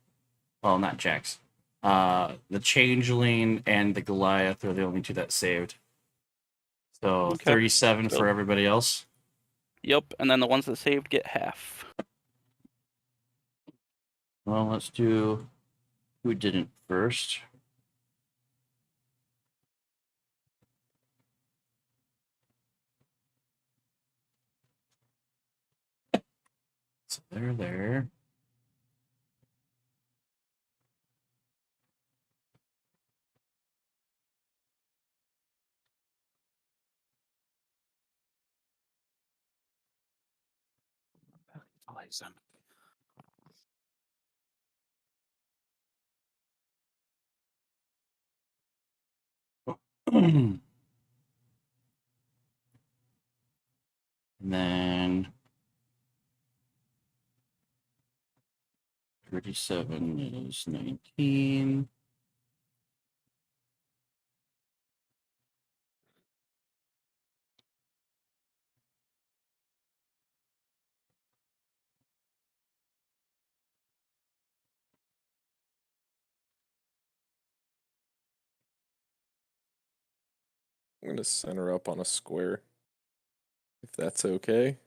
Well, not Jax. The Changeling and the Goliath are the only two that saved. So Okay. 37 So- for everybody else. Yep, and then the ones that saved get half. Well, let's do who didn't first. So they're there. And then 37 is 19. I'm gonna center up on a square, if that's okay.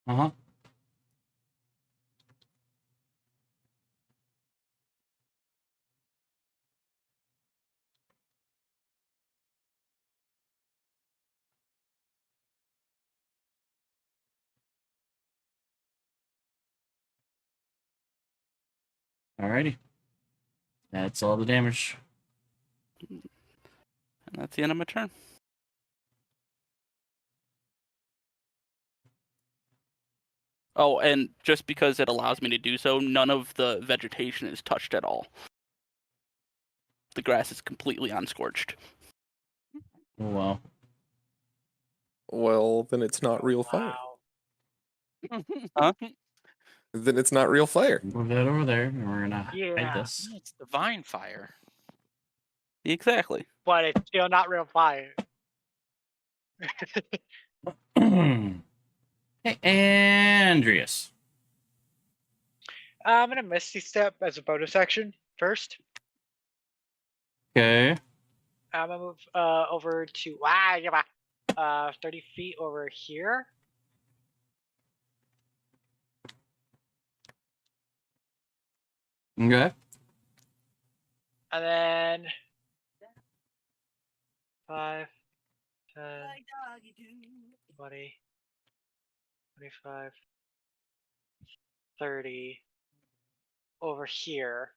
Uh-huh. Alrighty. That's all the damage. And that's the end of my turn. Oh, and just because it allows me to do so, none of the vegetation is touched at all. The grass is completely unscorched. Oh, wow. Well, then it's not real fire. Wow. Huh? Then it's not real fire. Move that over there, and we're gonna hide Yeah. this. It's divine fire. Exactly. But it's still not real fire. Hey, Andreas. I'm gonna Misty Step as a bonus action first. Okay. I'm gonna move over to 30 feet over here. Okay. And then 5, 10, 20, 25, 30 over here.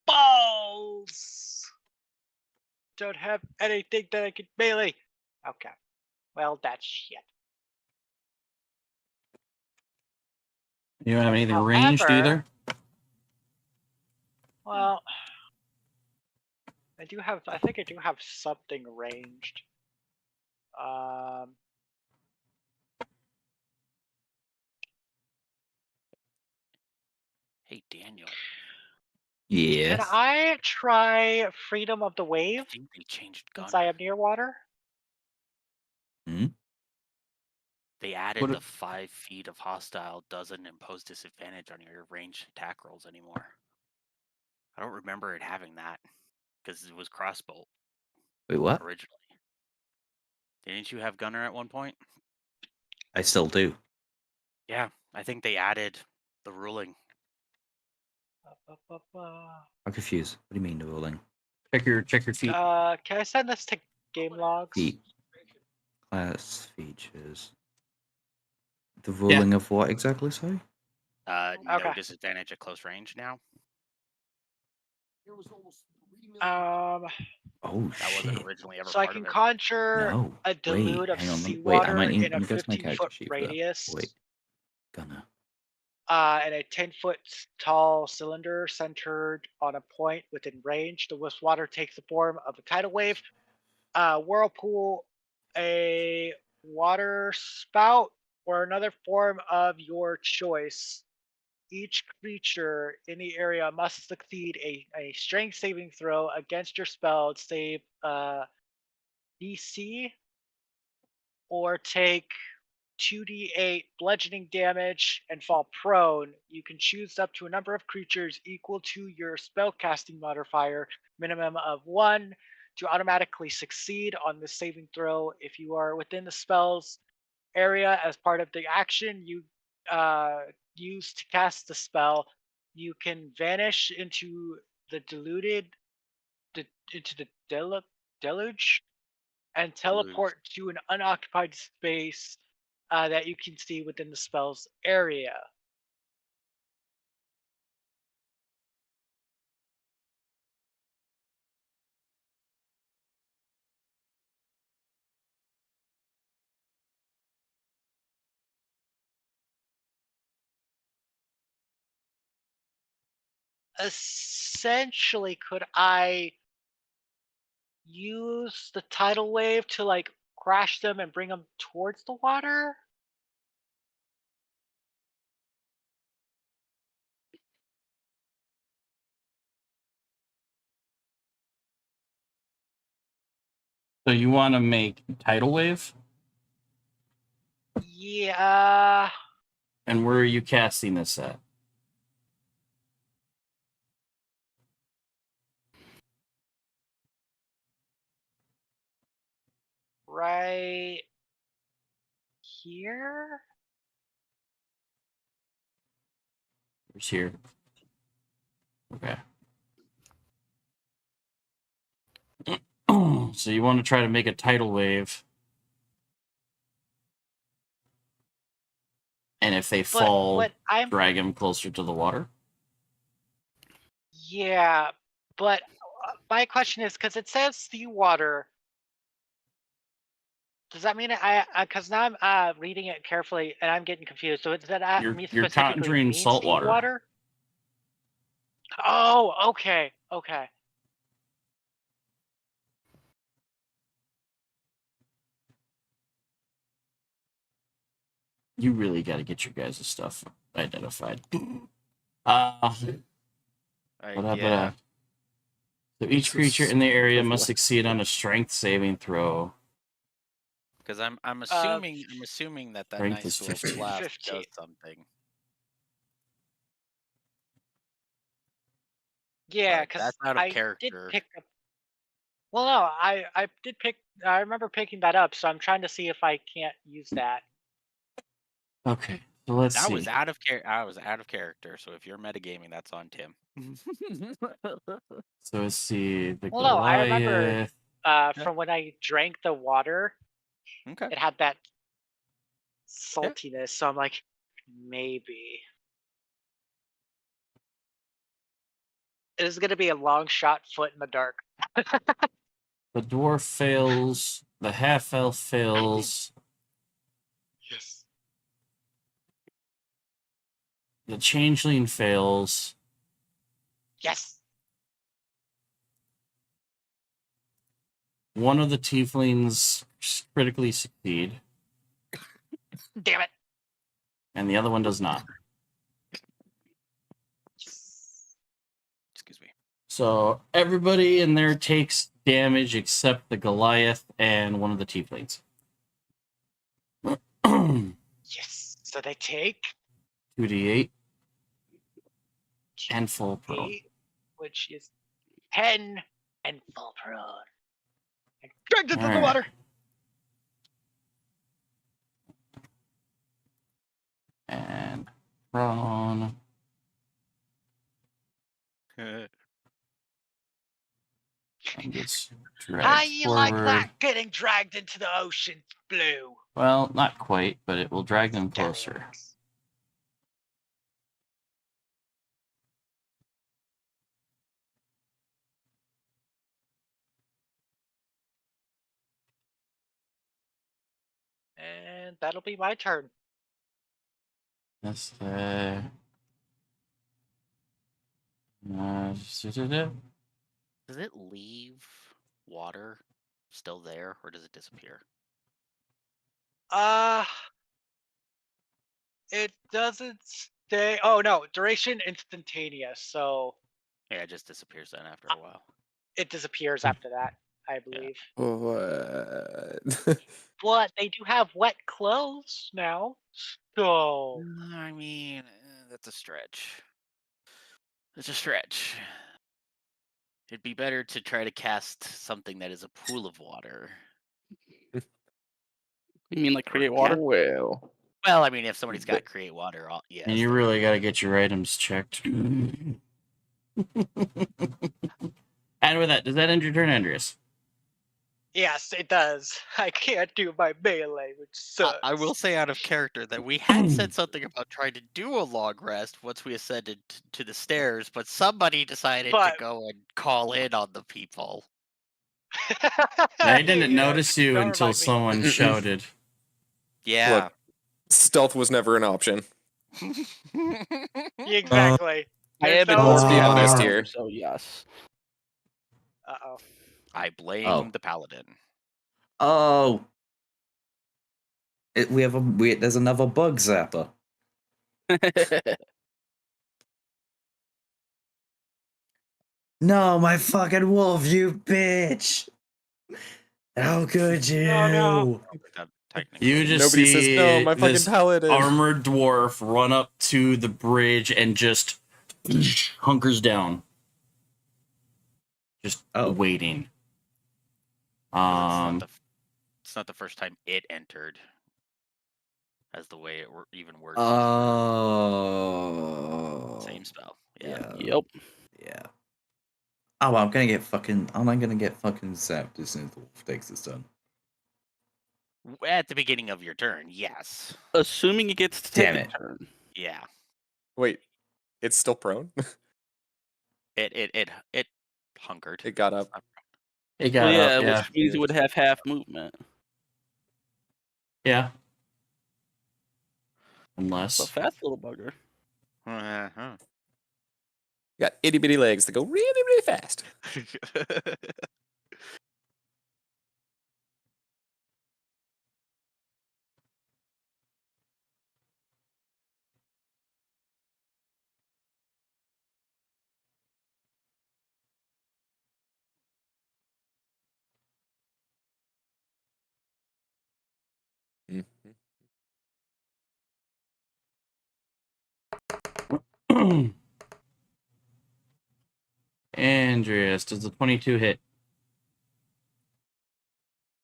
Balls! Don't have anything that I could melee. Okay. Well, that's shit. You don't have anything ranged However- either? Well, I think I do have something ranged. Hey, Daniel. Yes. Can I try Freedom of the I Wave think they changed since gunner. I am near water? They added What the if- 5 feet of hostile doesn't impose disadvantage on your ranged attack rolls anymore. I don't remember it having that because it was crossbow Wait, what? originally. Didn't you have gunner at one point? I still do. Yeah, I think they added the ruling. I'm confused. What do you mean the ruling? Check your feet. Can I send this to game logs? Feet. Class features. The ruling of what exactly, sorry? No Okay. disadvantage at close range now. Oh, That wasn't shit. originally ever So I part can of it. conjure No. a dilute Wait, of hang on. Wait, I seawater might need, in let a me go to my character 15-foot sheet for that. radius. Wait. Gunner. And a 10-foot tall cylinder centered on a point within range. The wisp water takes the form of a tidal wave, whirlpool, a water spout, or another form of your choice. Each creature in the area must succeed a strength saving throw against your spell to save DC, or take 2d8 bludgeoning damage and fall prone. You can choose up to a number of creatures equal to your spellcasting modifier, minimum of 1, to automatically succeed on the saving throw. If you are within the spell's area as part of the action you use to cast the spell, you can vanish into the diluted into the deluge and teleport to an unoccupied space that you can see within the spell's area. Essentially, could I use the tidal wave to like crash them and bring them towards the water? So you want to make tidal wave? Yeah. And where are you casting this at? Right here? It's here. Okay. So you want to try to make a tidal wave. And if they fall, what I'm drag them closer to the water? Yeah, but my question is because it says seawater. Does that mean because now I'm reading it carefully and I'm getting confused. So does that You're specifically conjuring mean salt water. seawater? Oh, okay, okay. You really got to get your guys' stuff identified. Yeah. So each creature in the area must succeed on a strength saving throw. Because I'm assuming that strength nice is little 15. blast 15. does something. Yeah, But because that's out of I did character. pick up. Well, no, I did pick. I remember picking that up, so I'm trying to see if I can't use that. Okay, so let's That see. was out of I was out of character. So if you're metagaming, that's on Tim. So let's see. The Well, no, I remember Goliath. from when I drank the water, Okay. it had that saltiness. So I'm like, maybe. It is going to be a long shot foot in the dark. The dwarf fails. The half elf fails. Yes. The changeling fails. Yes. One of the tieflings critically succeed, Damn it. and the other one does not. Excuse me. So everybody in there takes damage except the Goliath and one of the tieflings. Yes. So they take 2d8 and full prone. 8, which is 10 and full prone. And dragged into the Alright. water. And prone. And gets dragged How you forward. like that? Getting dragged into the ocean blue. Well, not quite, but it will drag them closer. And that'll be my turn. That's the. Does it leave water still there, or does it disappear? It doesn't stay. Oh no, duration instantaneous. So Yeah, it just disappears then after a while. it disappears after that, I believe. What? But they do have wet clothes now. So I mean, that's a stretch. It's a stretch. It'd be better to try to cast something that is a pool of water. You mean like create water? Well, Well, I mean, if somebody's got to create water, yes. And you really got to get your items checked. And with that, does that end your turn, Andreas? Yes, it does. I can't do my melee, which sucks. I will say out of character that we had said something about trying to do a long rest once we ascended to the stairs, but somebody decided to But- go and call in on the people. I didn't Yeah, notice you don't until remind me. someone shouted. Yeah. Look. Stealth was never an option. Exactly. I There's am no- Let's be honest adult, here. So yes. Uh-oh. I blame Oh. the paladin. Oh, there's another bug zapper. No, my fucking wolf, you bitch! How could you? Oh, no. Technically. You just Nobody see says, no, my fucking this paladin. armored dwarf run up to the bridge and just hunkers down. Just waiting. It's not the first time it entered. As the way it even works. Oh. Same spell. Yeah. Yep. Yeah. Oh, well, I'm gonna get fucking zapped as soon as the wolf takes his turn. At the beginning of your turn, yes. Assuming it gets to take Damn a it. turn. Yeah. Wait, it's still prone? It hunkered. It got up. It got Well, yeah, up, yeah. which means it would have half movement. Yeah. It's a Unless. fast little bugger. Uh-huh. Got itty bitty legs that go really, really fast. Andreas, does the 22 hit?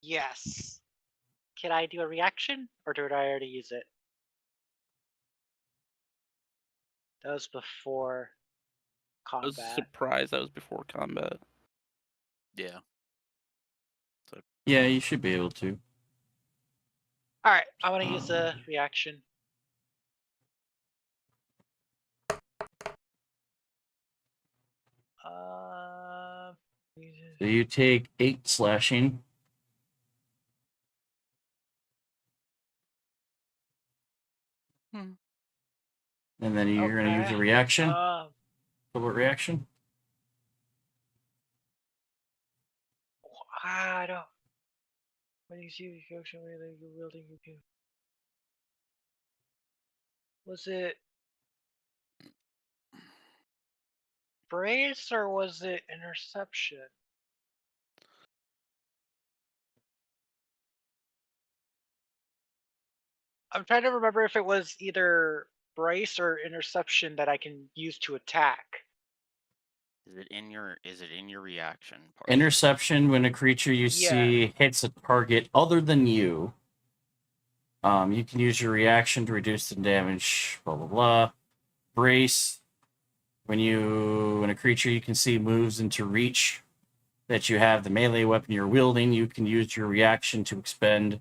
Yes. Can I do a reaction, or did I already use it? That was before I was combat. surprised that was before combat. Yeah. Yeah, you should be able to. All right, I want to use a reaction. So you take 8 slashing. Hmm. And then you're going to use a reaction. So what reaction? I don't. When you see the ocean where you're wielding, you can. Was it brace or was it interception? I'm trying to remember if it was either brace or interception that I can use to attack. Is it in your reaction part? Interception, when a creature you see hits a target other than you. You can use your reaction to reduce the damage, blah, blah, blah. Brace, when a creature you can see moves into reach that you have the melee weapon you're wielding, you can use your reaction to expend.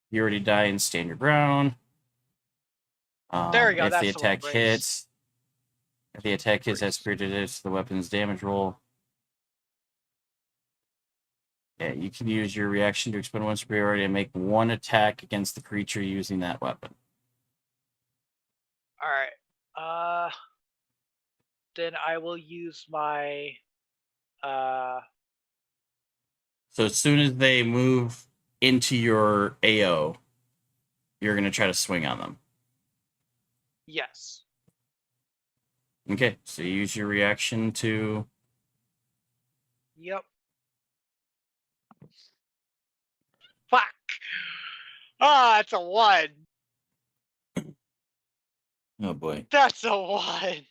You already die and stand your ground. There we go. If That's the the one, attack brace. hits, has spirit adds to the weapon's damage roll. Yeah, you can use your reaction to expend 1 superiority and make 1 attack against the creature using that weapon. All right. Then I will use my. So as soon as they move into your AO, you're going to try to swing on them. Yes. Okay, so you use your reaction to. Yep. Fuck. Ah, it's a 1. Oh boy. That's a 1. I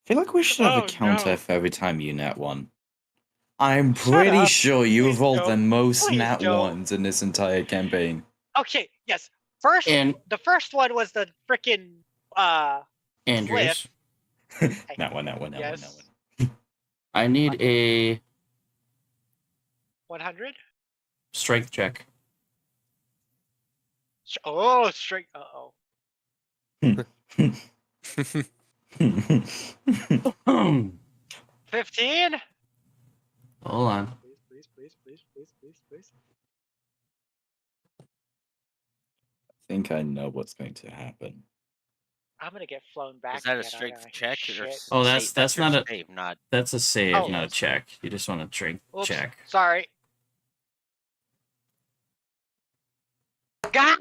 feel like we should have Oh, a counter no. for every time you nat 1. I'm Shut pretty up. sure you Please have rolled the don't. most Please nat don't. 1s in this entire campaign. Okay. Yes. First, And the first one was the frickin' Andrews. Nat 1. Yes. I need a 100. strength check. Oh, straight. Uh-oh. 15. Hold on. Please. I think I know what's going to happen. I'm gonna get flown back. Is that a again, strength aren't I? check? Or Shit. Oh, save? that's your not a save, not. that's a save, Oh. not a check. You just want to drink Oops. check. Sorry. God,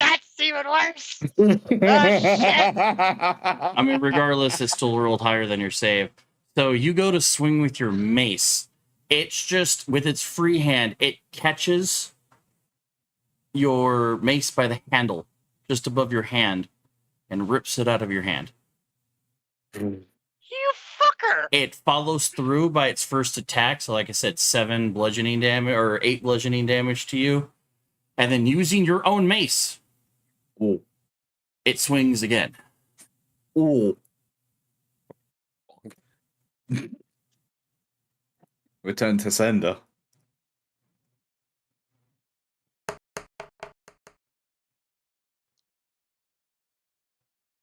that's even worse. I mean, regardless, it's still rolled higher than your save. So you go to swing with your mace. It's just with its free hand, it catches your mace by the handle, just above your hand, and rips it out of your hand. You fucker. It follows through by its first attack. So, like I said, 7 bludgeoning damage or 8 bludgeoning damage to you. And then using your own mace, Ooh. it swings again. Ooh. Return to sender.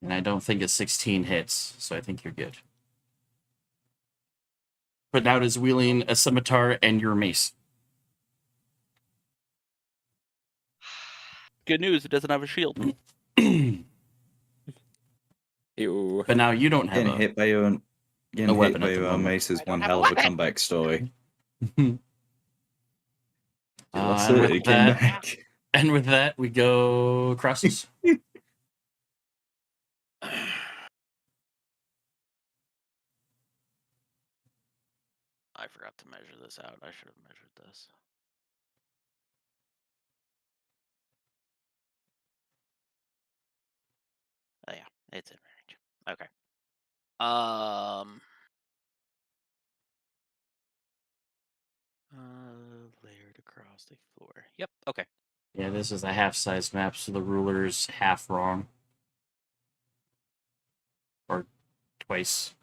And I don't think a 16 hits, so I think you're good. But now it is wielding a scimitar and your mace. Good news, it doesn't have a shield. Ew. But now you don't have Getting hit by your own, weapon at the moment. mace is I don't one have a hell of a weapon. comeback story. and Lost it, with it came that- back. with that, we go crosses. I forgot to measure this out. I should have measured this. Oh yeah, it's in range. Okay. Layered across the floor. Yep. Okay. Yeah, this is a half-size map, so the ruler's half wrong. Or twice.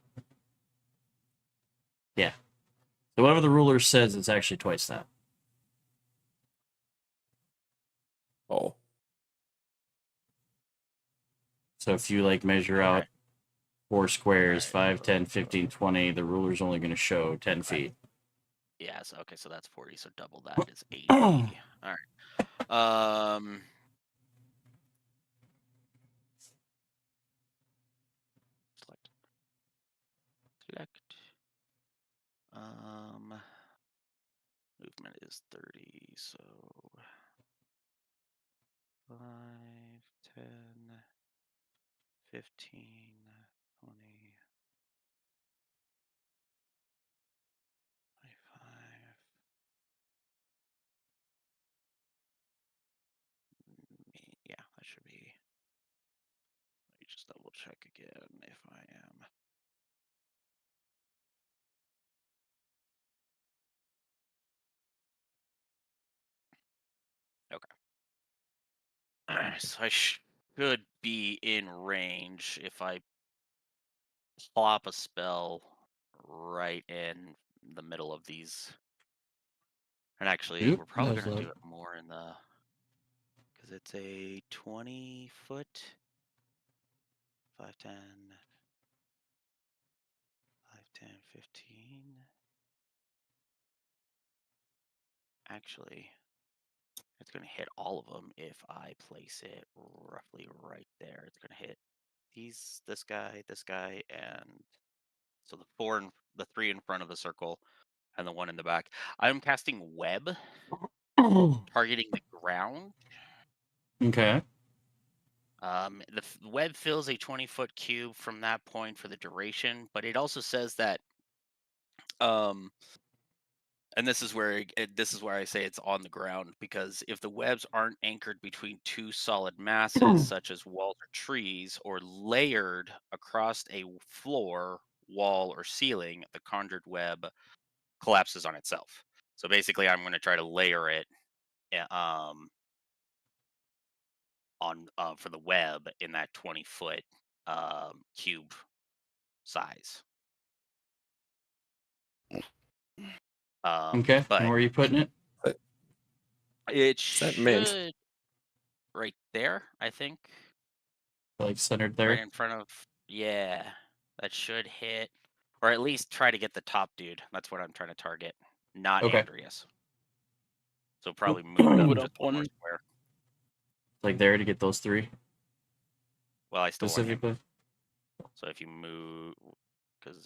Yeah. So whatever the ruler says, it's actually twice that. Oh. So if you like measure out Alright. 4 squares, Alright. 5, 10, 15, 20, the ruler's only going to show 10 feet. Yeah. So okay. So that's 40. So double that is 80. All right. Select. Movement is 30. So 5, 10, 15, 20, 25. Yeah, that should be. Let me just double check again if I am. Okay. So I should be in range if I plop a spell right in the middle of these. And actually, Oop, we're probably that was going to do loud. it more in the. Because it's a 20-foot. 5, 10. 5, 10, 15. Actually, it's going to hit all of them if I place it roughly right there. It's going to hit this guy, and so the 3 in front of the circle, and the 1 in the back. I'm casting web, targeting the ground. Okay. The web fills a 20-foot cube from that point for the duration, but it also says that, and this is where I say it's on the ground, because if the webs aren't anchored between 2 solid masses, such as walls or trees, or layered across a floor, wall, or ceiling, the conjured web collapses on itself. So basically, I'm going to try to layer it, on for the web in that 20-foot cube size. Okay. And But where are you putting it? it that mint? should right there, I think. Like centered there. Right in front of, yeah, that should hit, or at least try to get the top dude. That's what I'm trying to target, not Okay. Andreas. So probably move it up Move it just up one more one. square. Like there to get those 3 Well, I still want him. specifically. So if you move, because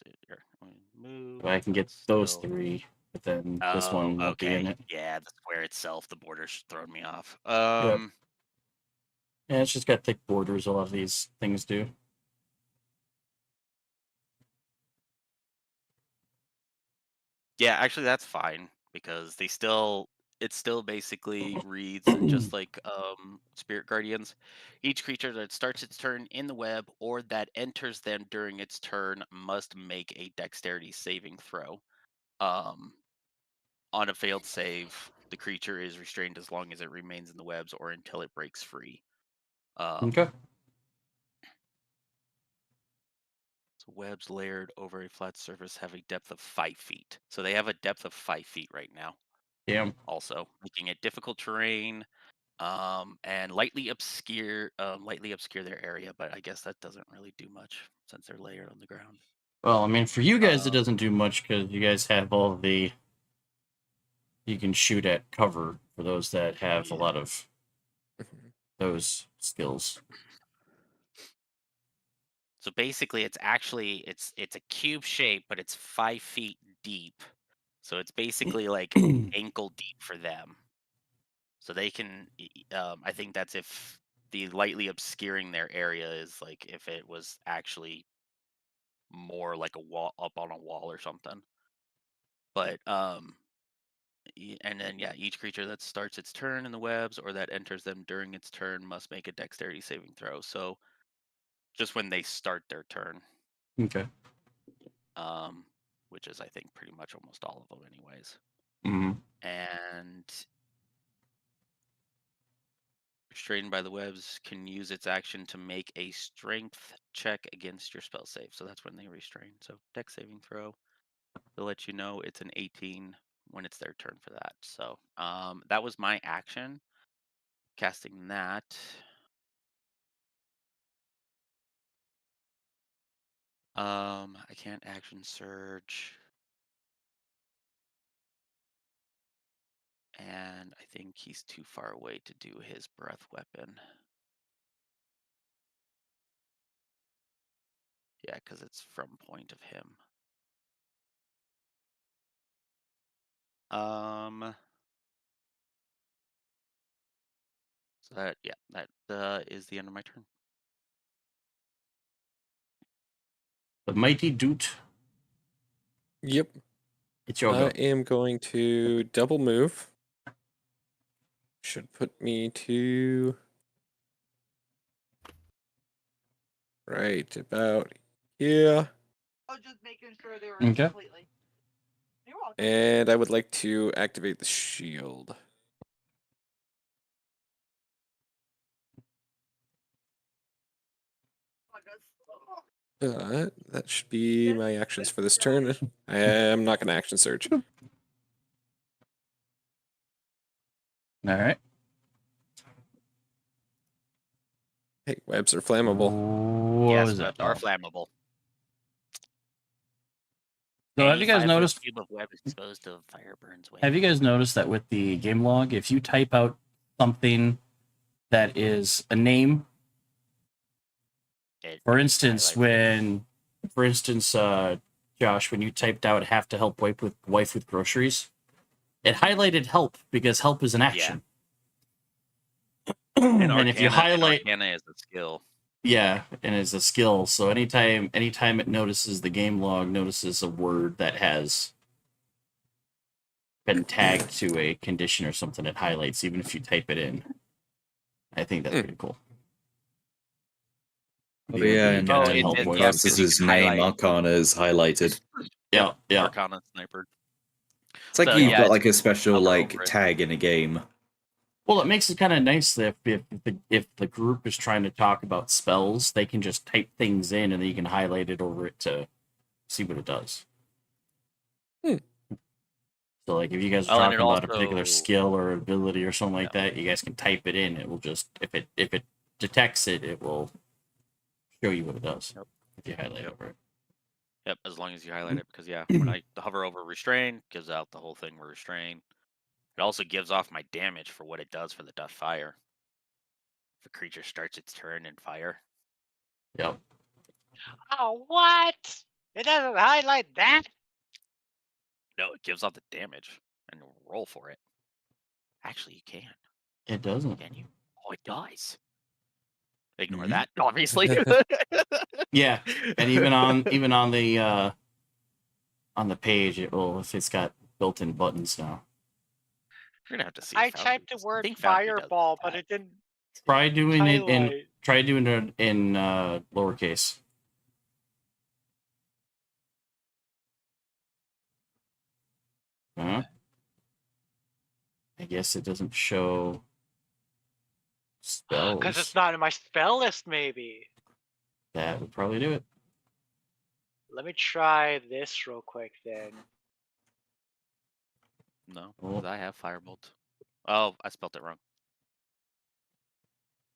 move, So I can get that's those still- 3, but then this Oh, one won't be in okay. it. Yeah, the square itself, the border's thrown me off. Yeah, it's just got thick borders. A lot of these things do. Yeah, actually that's fine because it still basically reads just like Spirit Guardians. Each creature that starts its turn in the web or that enters them during its turn must make a dexterity saving throw. On a failed save, the creature is restrained as long as it remains in the webs or until it breaks free. Okay. So webs layered over a flat surface have a depth of 5 feet. So they have a depth of 5 feet right now. Damn. Also, making it difficult terrain, and lightly obscure their area. But I guess that doesn't really do much since they're layered on the ground. Well, I mean, for you guys, it doesn't do much because you guys have all the. You can shoot at cover for those that have a lot of those skills. So basically, it's a cube shape, but it's 5 feet deep. So it's basically like ankle deep for them. So they can. I think that's if the lightly obscuring their area is like if it was actually more like a wall up on a wall or something. But and then yeah, each creature that starts its turn in the webs or that enters them during its turn must make a dexterity saving throw. So just when they start their turn, Okay. which is I think pretty much almost all of them anyways. Mm-hmm. And restrained by the webs can use its action to make a strength check against your spell save. So that's when they restrain. So dex saving throw. They'll let you know it's an 18 when it's their turn for that. So that was my action. Casting that. I can't action surge. And I think he's too far away to do his breath weapon. Yeah, because it's from point of him. So that is the end of my turn. The mighty Doot. Yep. It's your I go. am going to double move. Should put me to right about here. I was just making sure they were Okay. completely. You're welcome. And I would like to activate the shield. That should be my actions for this turn. I am not going to action surge. All right. Hey, webs are flammable. What Yes, was webs that? are flammable. So have you guys 85-foot noticed? Cube of web exposed to fire burns way. Have you guys noticed that with the game log, if you type out something that is a name, for instance, Josh, when you typed out "have to help wife with groceries," it highlighted "help" because help is an action. And if you highlight, Arcana is a skill. yeah, and it's a skill. So anytime it notices the game log notices a word that has been tagged to a condition or something, it highlights even if you type it in. I think that's pretty cool. Oh, yeah, and Oh, then it- in yeah, classes because you his can name, highlight. Arcana is highlighted. Yeah. Arcana sniper. It's like So, you've yeah, got like a special hover like over it. tag in a game. Well, it makes it kind of nice that if the group is trying to talk about spells, they can just type things in and then you can highlight it over it to see what it does. So like if you guys Oh, are and it talking about a particular also- skill or ability or something like that, you guys can type it in. It will just if it detects it, it will show you what it does Yep. if you highlight over it. Yep, as long as you highlight it, because yeah, when I hover over restrain, gives out the whole thing with restrain. It also gives off my damage for what it does for the death fire. If a creature starts its turn in fire. Yep. Oh, what? It doesn't highlight that? No, it gives off the damage and roll for it. Actually, you can. It doesn't. Can you? Oh, it does. Ignore Mhm. that, obviously. Yeah, and even on the page, it will if it's got built-in buttons now. You're gonna have to see. I if Foundry typed the does- I word think Foundry does fireball, but that. it didn't Try doing it highlight. in lowercase. Huh? I guess it doesn't show spells. Because it's not in my spell list, maybe. That would probably do it. Let me try this real quick then. No, Oh. because I have Firebolt. Oh, I spelled it wrong.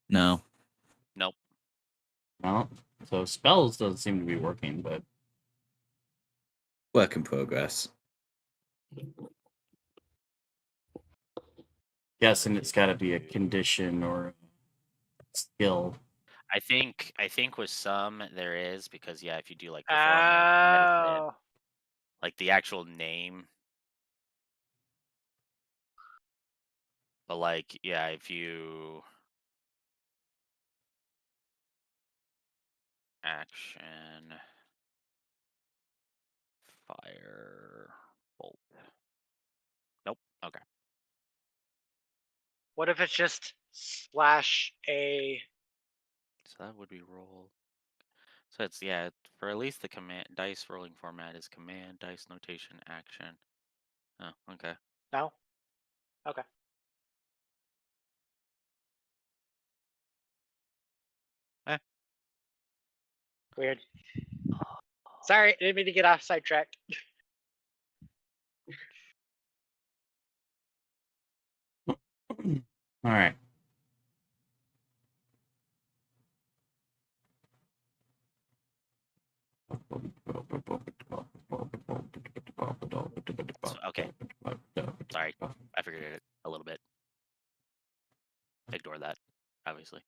No. Nope. No. So spells doesn't seem to be working, but Work in progress. guessing it's got to be a condition or a skill. I think with some there is, because yeah, if you do like perform medicine, Oh. like the actual name. But like, yeah, if you action fire bolt. Nope. Okay. What if it's just /A? So that would be roll. So it's yeah, for at least the command dice rolling format is command dice notation action. Oh, okay. No? Okay. Eh. Weird. Sorry, didn't mean to get off sidetrack. All right. So, okay. Sorry, I figured it a little bit. Ignore that, obviously.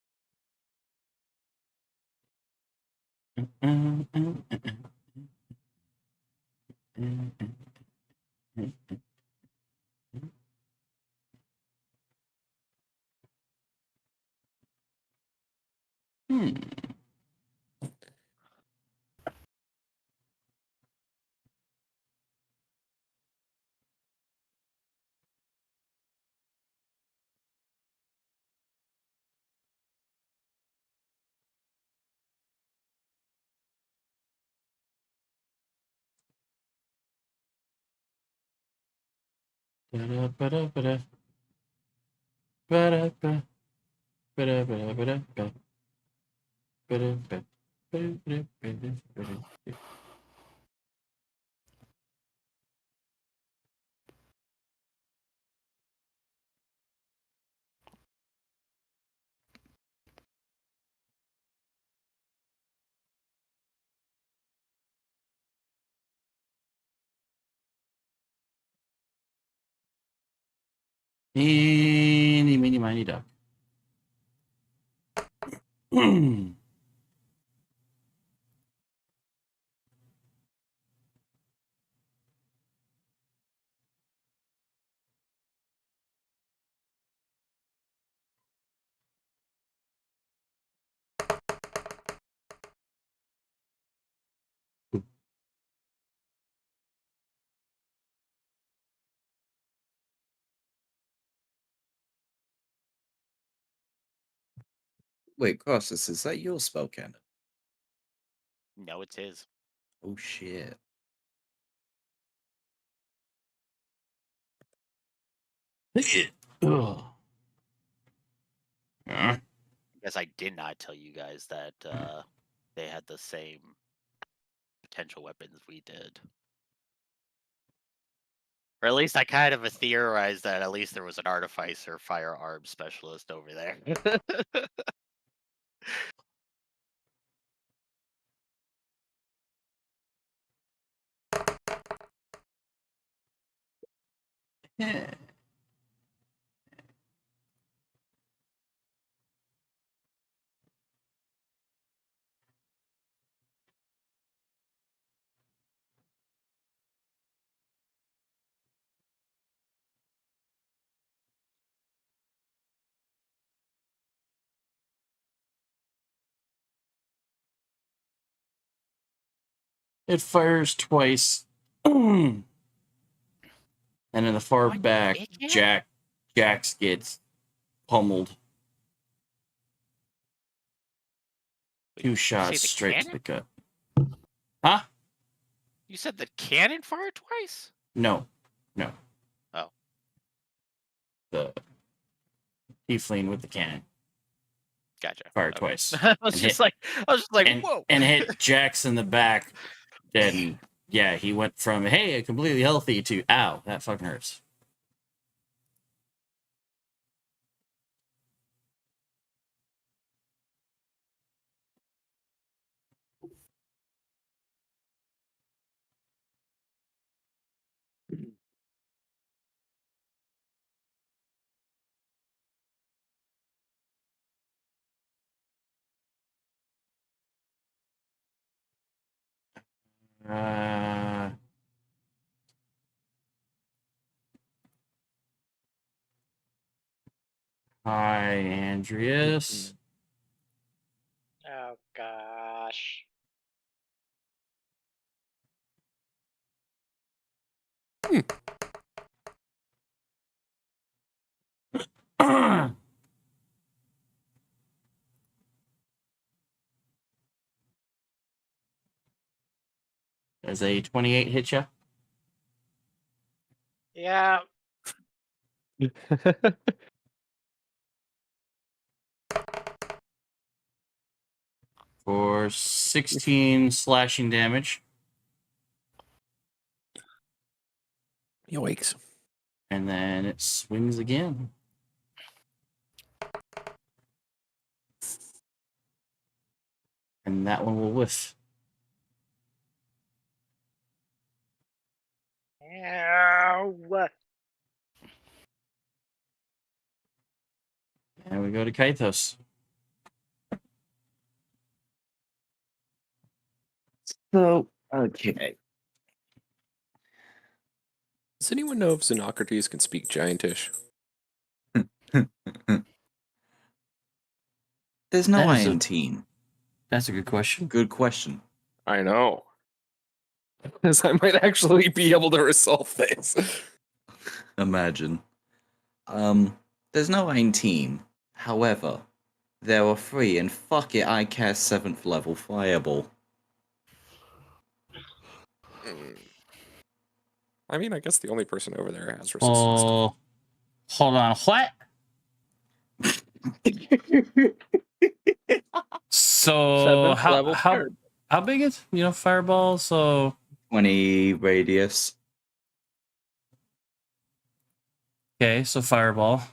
Eeny, meeny, miny, duck. Wait, Crossus, is that your spell cannon? No, it's his. Oh shit. Ugh. Huh? Guess I did not tell you guys that they had the same potential weapons we did. Or at least I kind of theorized that at least there was an artificer firearm specialist over there. It fires twice. And in the far What, back, dickhead? Jax gets pummeled. Wait, Two did you say shots the straight to cannon? the gut. Huh? You said the cannon fired twice? No. Oh. The tiefling with the cannon Gotcha. fired Okay. twice. I was And just hit- like, and, whoa. and hit Jax in the back. Then, yeah, he went from, hey, completely healthy to, ow, that fucking hurts. Hi, Andreas. Oh gosh. Does a 28 hit you? Yeah. For 16 slashing damage. Yoinks. And then it swings again. And that one will whiff. Ow. And we go to Kaitos. So, okay. Does anyone know if Xenocrates can speak Giantish? There's no That I is a- in teen. That's a good question. Good question. I know. Because I might actually be able to resolve this. Imagine. There's no I in teen. However, there are 3, and fuck it, I cast 7th level Fireball. I mean, I guess the only person over there has resistance. Oh, hold on. What? So Seventh how level how fire. how big is fireball? So 20 radius. okay, so fireball.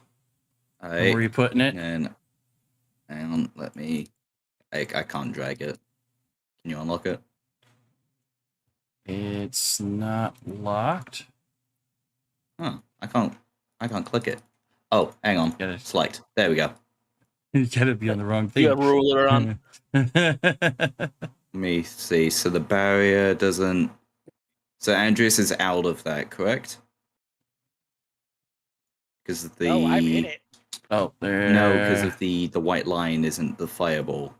Where are you putting it? And hang on, let me. I can't drag it. Can you unlock it? It's not locked. Huh. I can't click it. Oh, hang on. Get it. Select. There we go. You gotta be on the wrong thing. You have a ruler on. Let me see. So the barrier doesn't. So Andreas is out of that, correct? Because the. Oh, I'm in it. Oh, there. No, because of the white line isn't the fireball.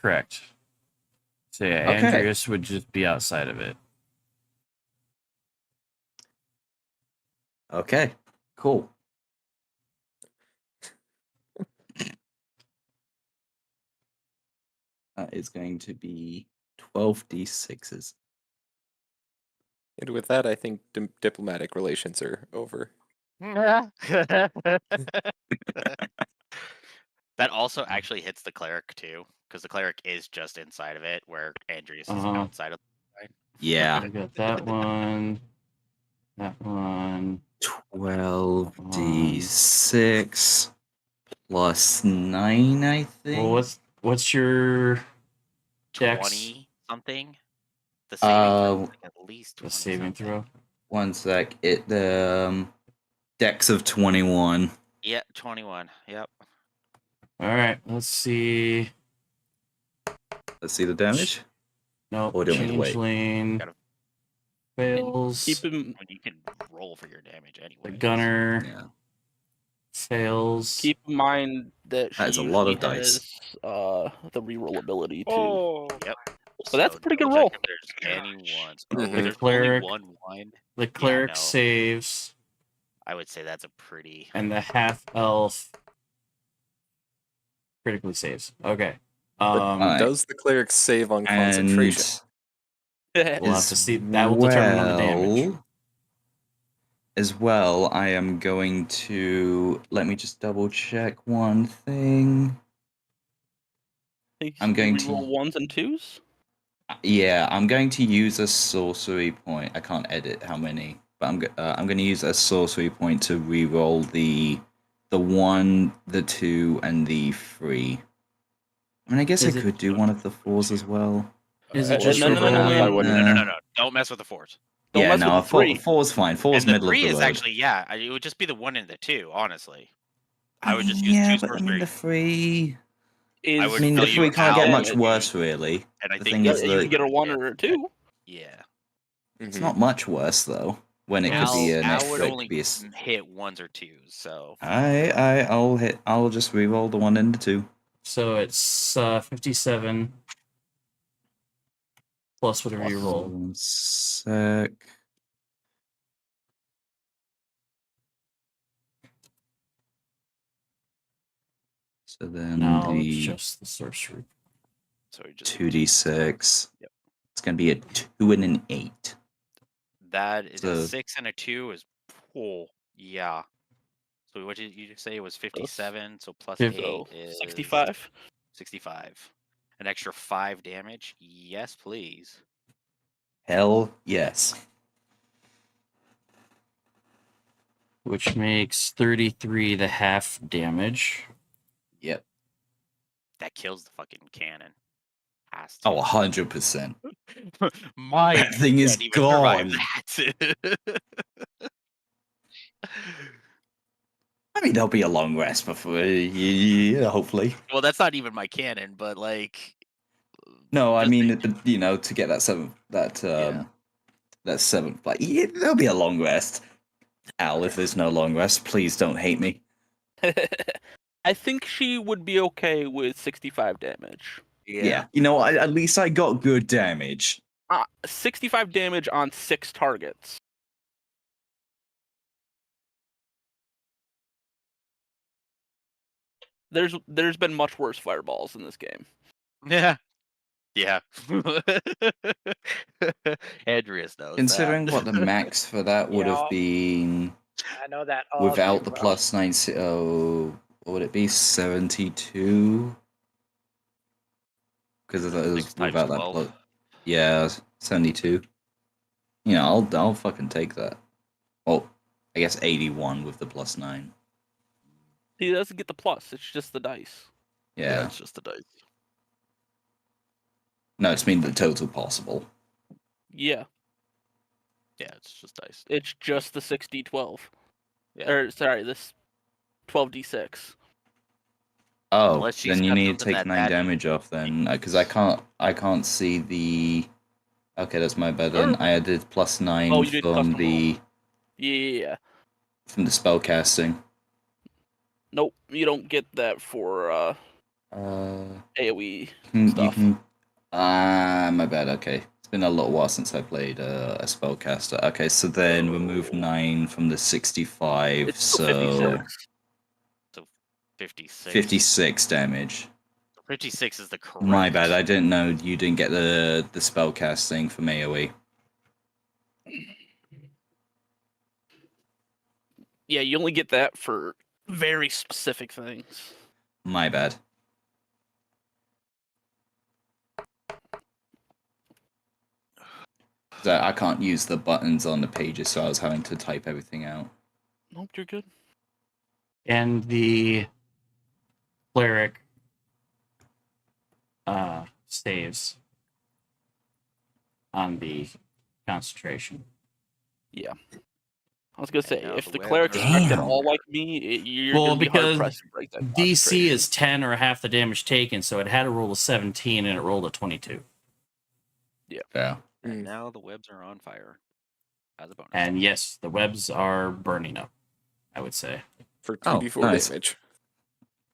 Correct. So yeah, Okay. Andreas would just be outside of it. Okay. Cool. That is going to be 12d6s. And with that, I think diplomatic relations are over. That also actually hits the cleric too, because the cleric is just inside of it, where Andreas is outside of. Yeah. I got that one. That one. 2d6 plus 9, I think. Well, what's your dex? 20 something. The saving throw is like at least 20 The saving something. throw. One sec. Dex of 21. Yeah, 21. Yep. All right, let's see. Let's see the damage. No, Or do you want me to wait? changeling Gotta- fails. Keep him When you can roll for your damage anyway. The gunner Yeah. fails. keep in mind that she That is a lot usually of dice. has the reroll ability too. Oh, Yep. So that's a pretty good double roll. check if there's any ones. Oh, Mhm. The there's cleric- only one wine. The cleric no. saves, I would say that's a pretty. and the half elf critically saves. Okay. Alright. Does the cleric save on And concentration? We'll have to as see. That will determine on the damage. As well, I am going to let me just double check one thing. I'm going to- reroll ones and twos. Yeah, I'm going to use a sorcery point. I can't edit how many, but I'm going to use a sorcery point to re-roll the 1, the 2, and the 3. I mean, I guess Is I it- could do one of the 4s as well. Is Uh, it just no, no, no, no, re-rolling? I wouldn't. No. Don't mess with the fours. Don't yeah, mess no, with the 3. 4's fine. 4's And the middle of 3 the is road. actually, it would just be the 1 and the 2, honestly. I would just mean, use yeah, twos but I for mean, 3. the 3. I would I mean, tell the you 3 can't get how much many- worse, really. And I The think thing Yeah, is you that- can get a 1 or a 2. Yeah. It's Mhm. not much worse though. When it could be an Al extra. would It only could be a... hit 1s or 2s, so. I'll just re-roll the 1 and the 2. So it's 57 plus whatever you roll. One sec. So then No, it's the just the sorcery. So we just 2d6. Yep. It's gonna be a 2 and an 8. that is So- a 6 and a 2 is yeah. So what did you say it was 57? So plus Fif- 8 So is 65. 65. An extra 5 damage? Yes, please. Hell yes. Which makes 33 the half damage. Yep. That kills the fucking cannon. Has to. Oh, 100%. Mine That thing is can't even survive gone. that. I mean, there'll be a long rest before, yeah, hopefully. Well, that's not even my cannon, but like. No, I just mean, think- to get that 7th, Yeah. that 7th, like, yeah, there'll be a long rest. Al, if there's no long rest, please don't hate me. I think she would be okay with 65 damage. Yeah. You know, at least I got good damage. 65 damage on 6 targets. There's been much worse fireballs in this game. Yeah. Yeah. Andreas knows Considering that. what the max for that would have Yeah. been I know that all without too the well. plus 9, what would it be? 72? Because it was 6 times without that 12. plus. Yeah, 72. You know, I'll fucking take that. Well, I guess 81 with the plus 9. He doesn't get the plus, it's just the dice. Yeah. It's just the dice. No, it's mean the total possible. Yeah, Yeah, it's just dice. it's just the 6d12. Yeah. Or, sorry, this 12d6. Oh, Unless she's then you got need to something take that 9 bad damage off then, because I can't see the. Okay, that's my bad then. Or- I added plus 9 Oh, you did from custom the Yeah. spell casting. Nope, you don't get that for AoE. You Stuff. can. My bad. Okay, it's been a little while since I played a spellcaster. Okay, so then remove 9 from the 65, It's still so 56. 56. 56 damage. 56 is the correct. My bad. I didn't know you didn't get the spellcasting from AoE. Yeah, you only get that for very specific things. My bad. I can't use the buttons on the pages, so I was having to type everything out. Nope, you're good. And the cleric saves on the concentration. Yeah. I was gonna say, now if the the webs cleric's are affected Damn. all like me, you're Well, gonna be hard because pressed to break that DC concentration. is 10 or half the damage taken, so it had a roll of 17 and it rolled a 22. Yeah. And Mm. now the webs are on fire as a bonus. And yes, the webs are burning up, I would say. For Oh, 2d4 nice. damage.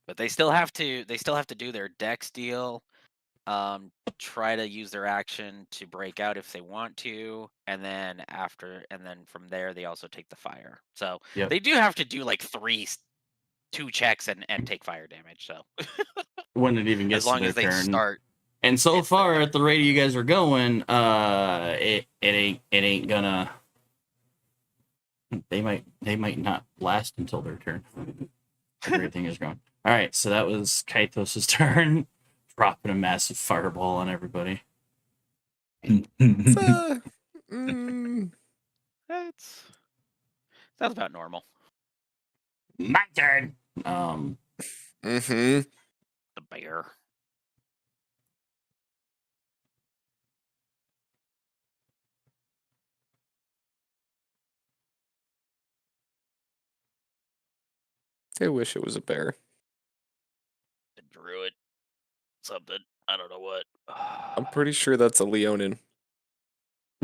But they still have to do their dex deal, try to use their action to break out if they want to, and then from there they also take the fire. So Yep. they do have to do like 2 checks and take fire damage. So When it even gets as long to their as they turn. start, And so it's their far, turn. at the rate you guys are going, it ain't gonna. They might not last until their turn. Everything is going. All right, so that was Kaitos' turn, dropping a massive fireball on everybody. It's, mm, It's sounds about normal. My turn. mm-hmm. The bear. I wish it was a bear. The druid. Something. I don't know what. I'm pretty sure that's a Leonin.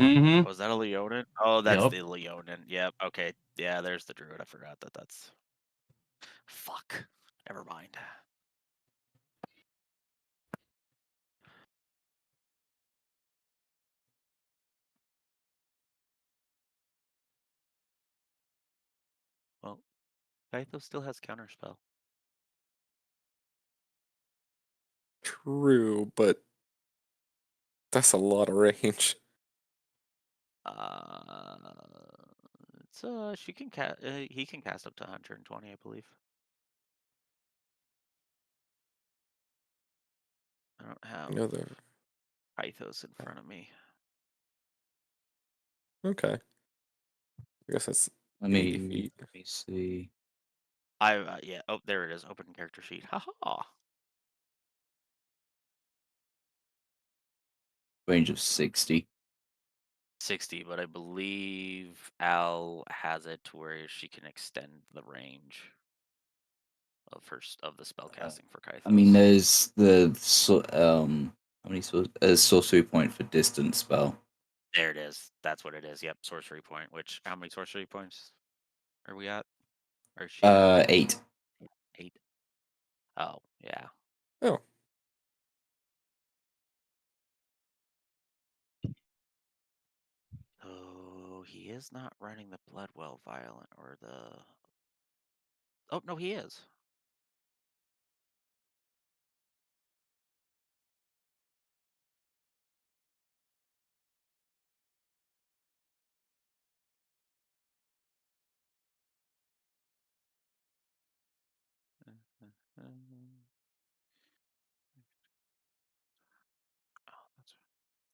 Mm-hmm. Was that a Leonin? Oh, that's Yep. the Leonin. Yep. Okay. Yeah, there's the druid. I forgot that's. Fuck. Never mind. Well, Kaito still has counterspell. True, but that's a lot of range. It's she can cast. He can cast up to 120, I believe. I don't have Another. Pythos in front of me. Okay. I guess that's Let 80 me feet. see. Yeah. Oh, there it is. Open character sheet. Haha. Range of 60. 60, but I believe Al has it to where she can extend the range of the spell casting for Kythos. I mean, there's the how many sorcery point for distance spell? There it is. That's what it is. Yep, sorcery point. Which how many sorcery points are we at? Or is she at 8. 8? Oh, yeah. Oh, Oh, he is not running the Bloodwell Violent or the. Oh no, he is.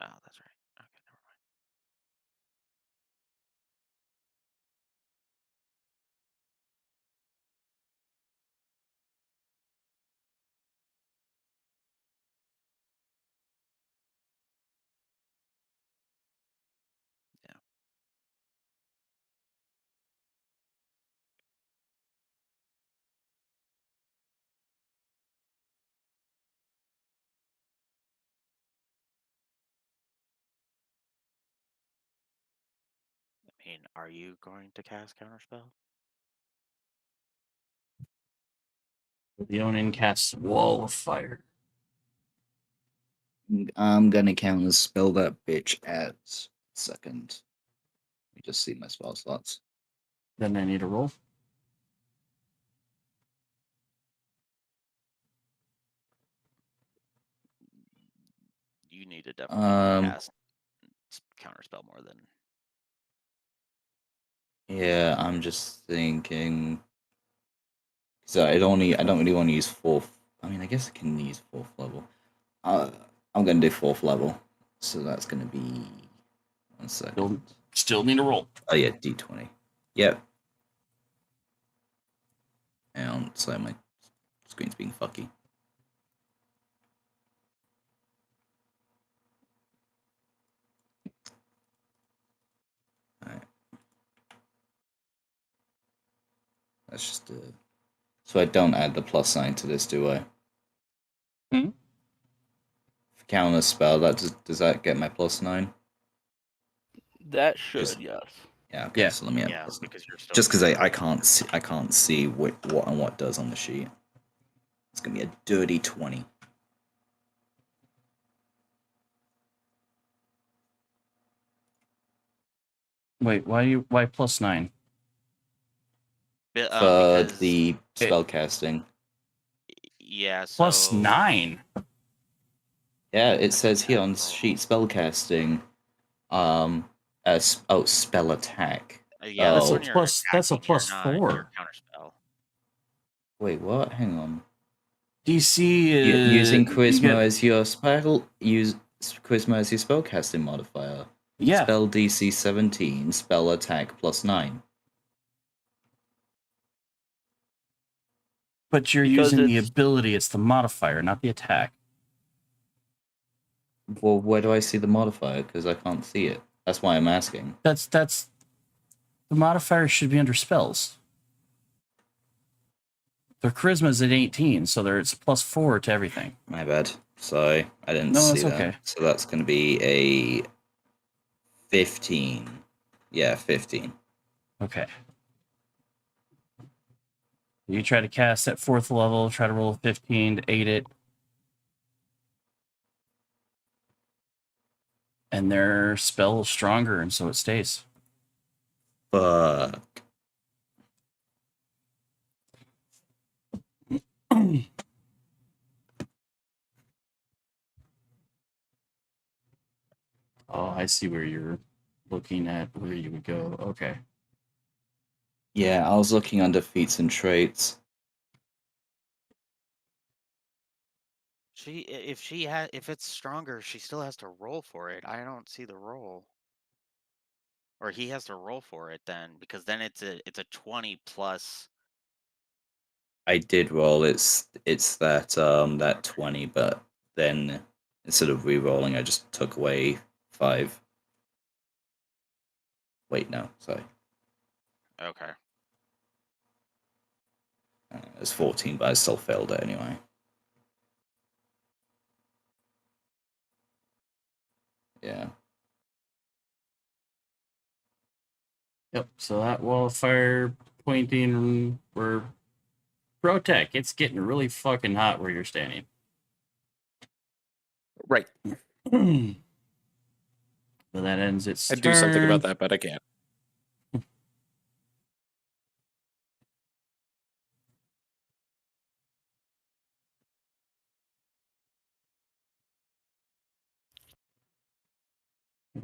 Oh, that's right. Okay, never mind. Yeah. I mean, are you going to cast Counterspell? Leonin casts Wall of Fire. I'm gonna counter spell that bitch at second. Let me just see my spell slots. Then I need a roll. You need to definitely cast Counterspell more than. Yeah, I'm just thinking. So I don't really want to use fourth. I mean, I guess I can use fourth level. I'm gonna do fourth level, so that's gonna be 1 second. Still need a roll. Oh yeah, D20. Yep. And so my screen's being fucky. Alright. Let's just so I don't add the plus sign to this, do I? Hmm? Counter spell, does that get my +9? That should, Just- yes. Yeah, okay, Yeah. so let me add Yeah, +9. because you're still Just because I can't see what and what does on the sheet. It's gonna be a dirty 20. Wait, why +9? Bi- For because the spellcasting. yeah, so +9. Yeah, it says here on Attack roll. sheet spellcasting, spell attack. Yeah, that's Oh. when you're That's a attacking, you're +4. not your counterspell. Wait, what? Hang on. DC Using you charisma get- as your spell, use charisma as your spellcasting modifier. yeah, Spell DC 17, spell attack +9. but you're Because using the it's- ability. It's the modifier, not the attack. Well, where do I see the modifier? Because I can't see it. That's why I'm asking. That's the modifier should be under spells. Their charisma is at 18, so it's +4 to everything. My bad. Sorry, I didn't No, see that's that. okay. So that's going to be a 15. Yeah, 15. Okay. You try to cast at 4th level, try to roll a 15 to aid it. And their spell is stronger, and so it stays. Fuck. Oh, I see where you're looking at where you would go. Okay. Yeah, I was looking under feats and traits. If it's stronger, she still has to roll for it. I don't see the roll. Or he has to roll for it then, because then it's a 20 plus. I did roll. It's that 20, but then instead of re-rolling, I just took away 5. Wait, no, sorry. Okay. It's 14, but I still failed it anyway. Yeah. Yep. So that wall of fire pointing where Protec, it's getting really fucking hot where you're standing. Right. But that ends its I'd do something turn. about that, but I can't.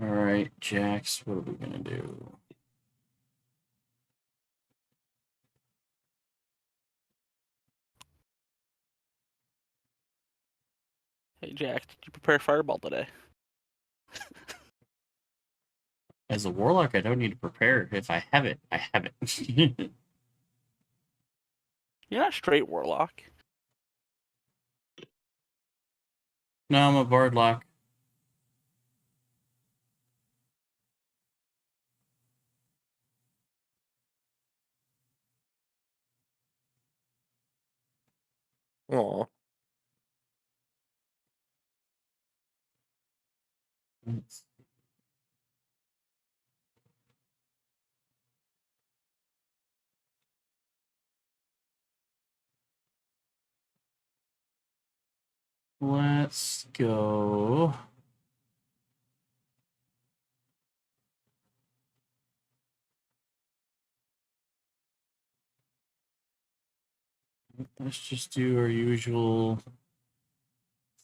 All right, Jax, what are we gonna do? Hey, Jack, did you prepare Fireball today? As a warlock, I don't need to prepare. If I have it, I have it. You're not straight Warlock. No, I'm a bard lock. Aw. Let's go. Let's just do our usual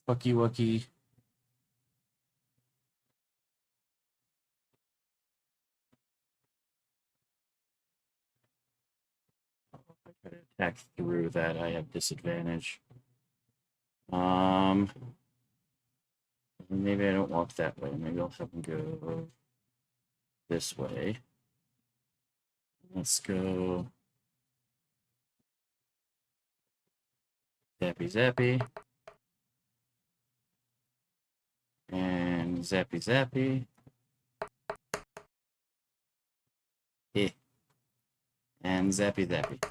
fucky wucky. If I try to attack through that, I have disadvantage. Maybe I don't walk that way. Maybe I'll have them go this way. Let's go Zappy zappy. And zappy zappy. Eh. And zappy zappy.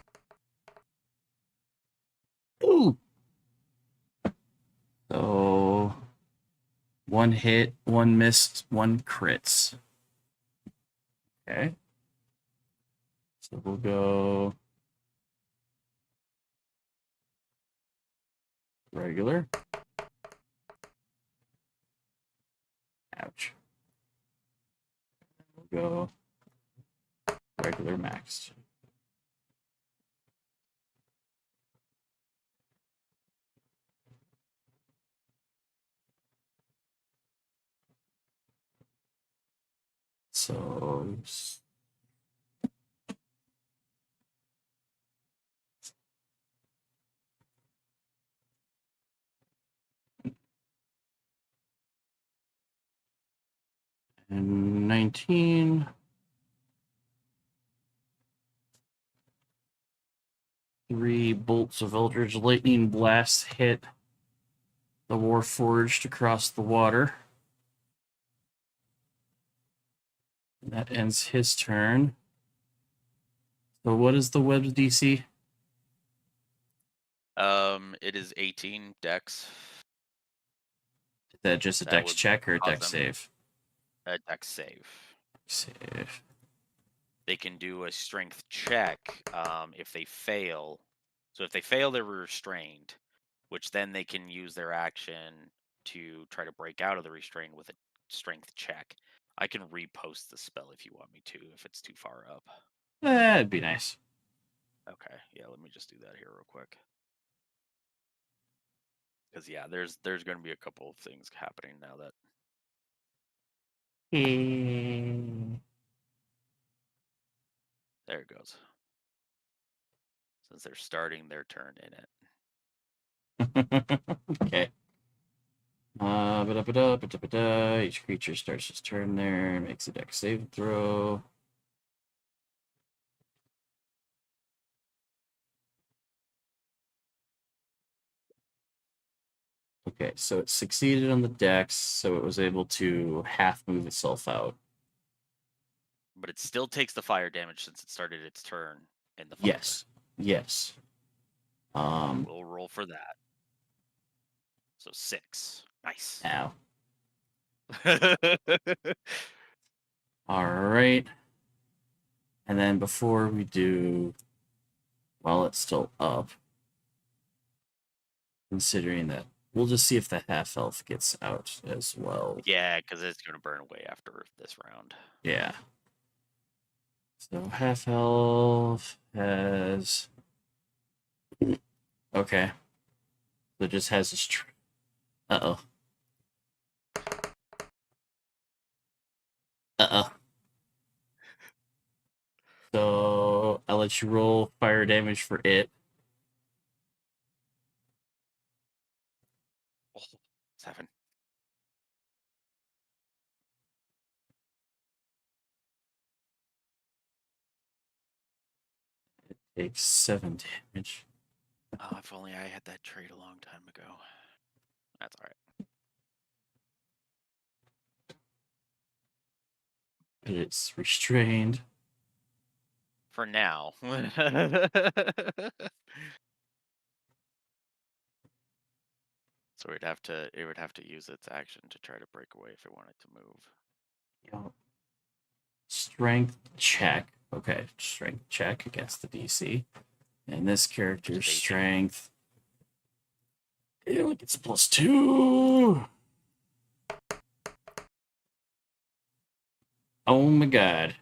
Ooh! So, one hit, one missed, one crits. Okay. So we'll go regular. Ouch. We'll go regular maxed. So and 19. 3 bolts of Eldritch Lightning Blast hit the Warforged across the water. And that ends his turn. So what is the web's DC? It is 18 dex. Is that just a That dex would check or a cause dex them- save? A dex save. Save. They can do a strength check if they fail. So if they fail, they're restrained, which then they can use their action to try to break out of the restraint with a strength check. I can repost the spell if you want me to, if it's too far up. That'd be nice. Okay, yeah, let me just do that here real quick. Because yeah, there's going to be a couple of things happening now that there it goes. Since they're starting their turn in it. Okay. Each creature starts its turn there, makes a dex save throw. Okay, so it succeeded on the dex, so it was able to half move itself out. But it still takes the fire damage since it started its turn in the fire. Yes. Yes. We'll roll for that. So 6. Nice. Ow. All right. And then before we do, while it's still up, considering that, we'll just see if the half elf gets out as well. Yeah, because it's going to burn away after this round. Yeah. So half elf has. Okay. So it just has this. Uh-oh. Uh-oh. So I'll let you roll fire damage for it. Oh, 7. It takes 7 damage. Oh, if only I had that trait a long time ago. That's all right. But it's restrained. For now. So it would have to use its action to try to break away if it wanted to move. Yep. Strength check. Okay, strength check against the DC. And this character's Basic. strength. It only gets +2. Oh my god.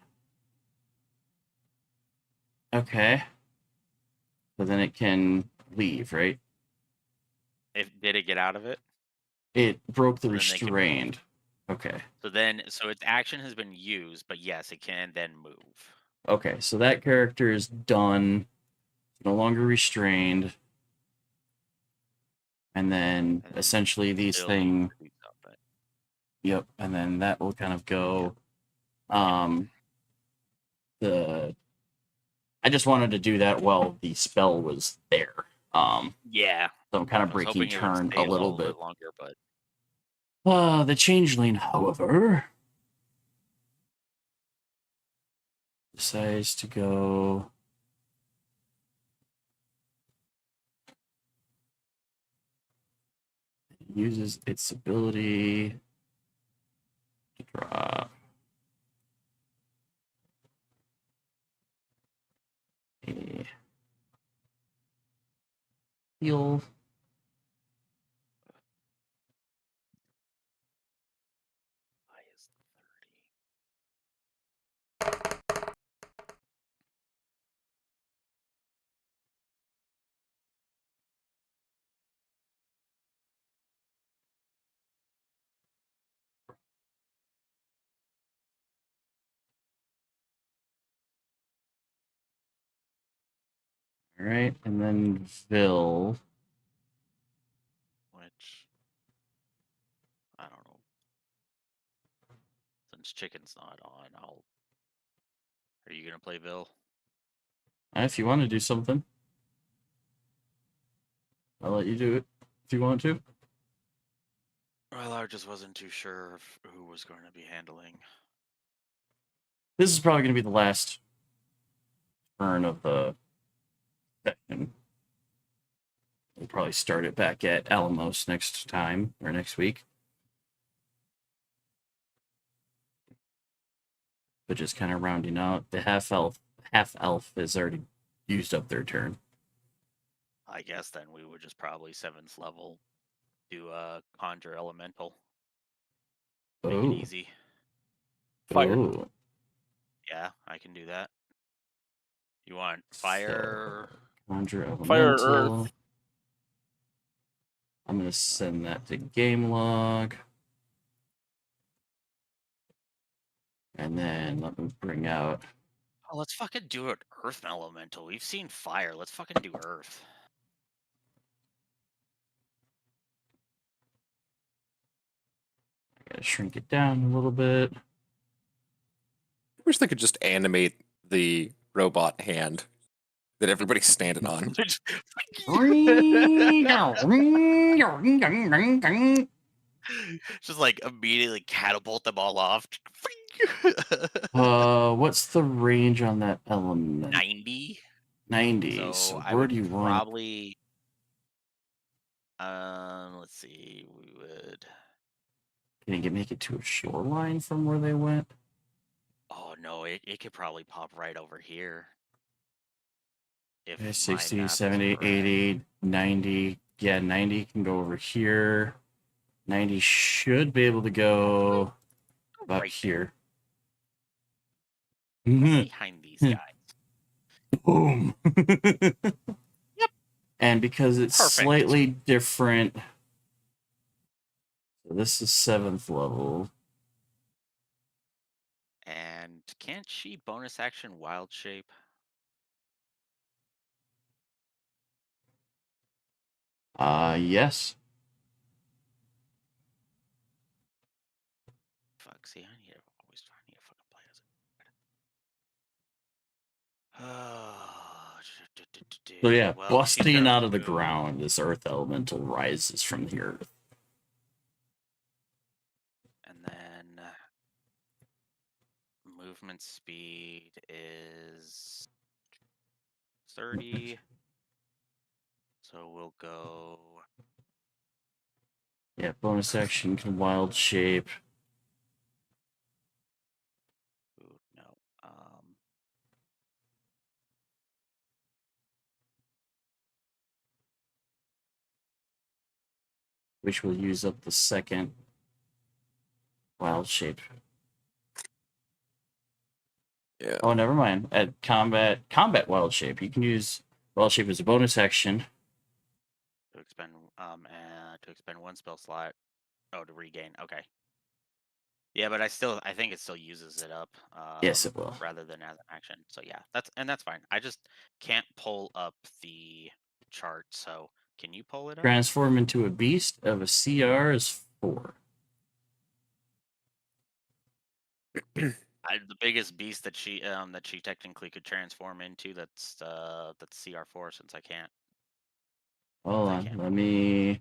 Okay. So then it can leave, right? Did it get out of it? It broke the Then they can move. restrained. Okay. So its action has been used, but yes, it can then move. Okay, so that character is done. No longer restrained. And then then essentially these Still things. needs to do something. Yep, and then that will kind of go. I just wanted to do that while the spell was there. Yeah. So I'm kind I of was breaking hoping it would turn stay a little bit. bit longer, but The changeling, however, decides to go. Uses its ability to drop a heal. highest 30. All right, and then Vil. Which I don't know. Since Chicken's not on, Are you gonna play Bill? If you want to do something, I'll let you do it if you want to. Well, I just wasn't too sure who was going to be handling. This is probably going to be the last turn of the session. We'll probably start it back at Alamos next time or next week. But just kind of rounding out the half elf has already used up their turn. I guess then we would just probably 7th level do a conjure elemental. Make it easy. Fire. Oh. Yeah, I can do that. You want fire? So, conjure elemental. Fire or earth. I'm going to send that to game log. And then let me bring out. Oh, let's fucking do it. Earth elemental. We've seen fire. Let's fucking do earth. I gotta shrink it down a little bit. I wish they could just animate the robot hand that everybody's standing on. Just like immediately catapult them all off. What's the range on that element? 90. 90. So So I where would do you want? probably. Let's see. We would. Can you make it to a shoreline from where they went? Oh no, it could probably pop right over here. If Okay, my 60, map is 70, correct. 80, 90. Yeah, 90 can go over here. 90 should be able to go about Right here. behind these guys. Boom. And because it's Perfect. slightly different, so this is 7th level. And can't she bonus action wild shape? Yes. Fuck, see, I need to fucking play as it. So yeah, Well, she's busting gonna out of the move. ground, this earth elemental rises from the earth. And then movement speed is 30. So we'll go. Yeah, bonus action can wild shape. Ooh, no. Which will use up the second wild shape. Yeah. Oh, never mind. At combat wild shape, you can use wild shape as a bonus action. To expend one spell slot. Oh, to regain. Okay. Yeah, but I think it still uses it up. Yes, it will. Rather than as an action. So yeah, that's fine. I just can't pull up the chart. So can you pull it up? Transform into a beast of a CR is 4. The biggest beast that she technically could transform into that's CR4 since I can't. Hold I on. can't Let me.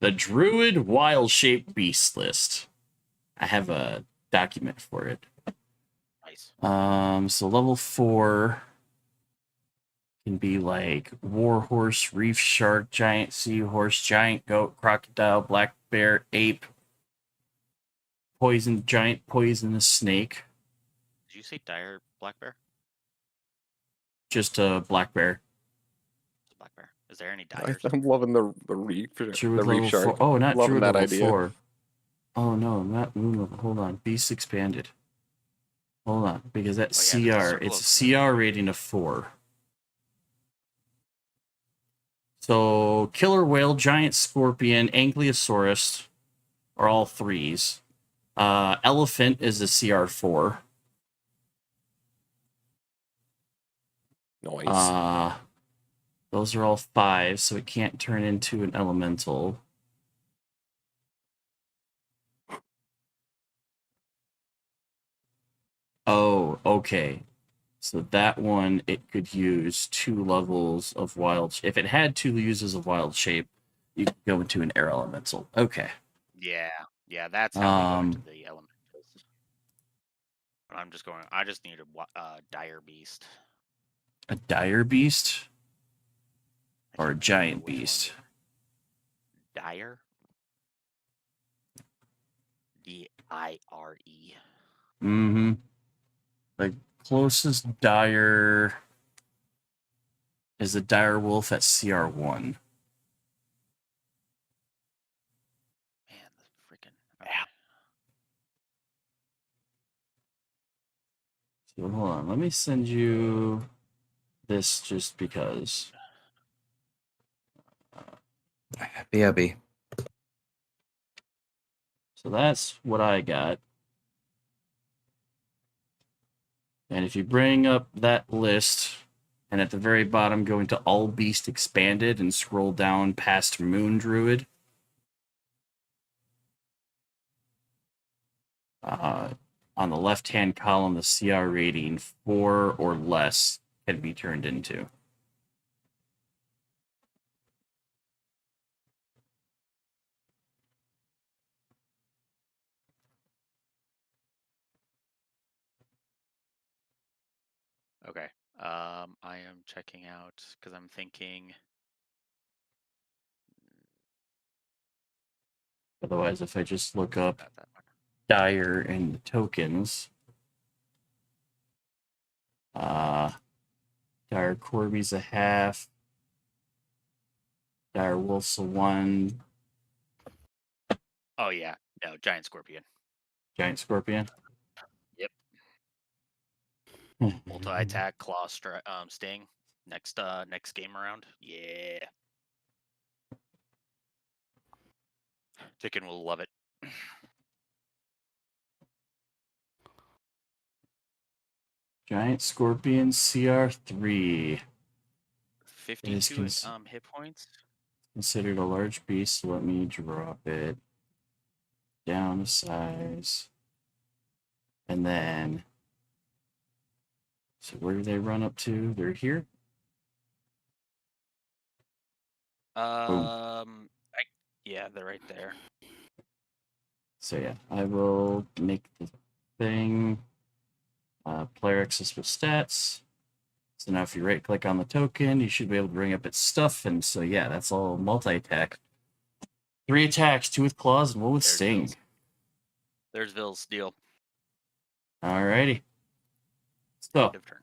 The Druid Wild Shape Beast list. I have a document for it. Nice. So level 4 can be like warhorse, reef shark, giant seahorse, giant goat, crocodile, black bear, ape, giant poisonous snake. Did you say dire black bear? Just a black bear. It's a black bear. Is there any dyers? I'm loving the reef Druid the reef level shark. 4. Oh, not loving Druid that level idea. 4. Oh no, not moon level. Hold on. Beast expanded. Hold on, because that Oh, yeah, there's a CR, circle it's of- a CR rating of 4. So killer whale, giant scorpion, ankylosaurus are all 3s. Elephant is a CR4. Nice. Those are all 5s, so it can't turn into an elemental. Oh, okay. So that one, it could use 2 levels of wild. If it had 2 uses of wild shape, you could go into an air elemental. Okay. Yeah, that's how we got into the elementals. I'm just going. I just need a dire beast. A dire beast I or a can't remember giant which one beast? Dire. D-I-R-E. Mm-hmm. The closest dire is a dire wolf at CR1. Man, the freaking. Okay. So hold on, let me send you this just because. BRB. So that's what I got. And if you bring up that list, and at the very bottom go into All Beast Expanded and scroll down past Moon Druid, on the left-hand column, the CR rating 4 or less can be turned into. Okay. I am checking out because I'm thinking. Otherwise, if I just look up Not that one. dire and the tokens, dire Corby's a half, dire Wolf's a 1, Oh yeah, no, giant scorpion. giant scorpion. Yep. Multi attack, claw, sting. Next game around. Yeah. Chicken will love it. Giant scorpion CR3. 52 It is hit points. considered a large beast, so let me drop it down a size. And then, so where do they run up to? They're here. Yeah, they're right there. So yeah, I will make the thing player access with stats. So now if you right click on the token, you should be able to bring up its stuff. And so yeah, that's all multi-attack. 3 attacks, 2 with claws and 1 with There's sting. Ville's. There's Ville's deal. Alrighty. So End of turn.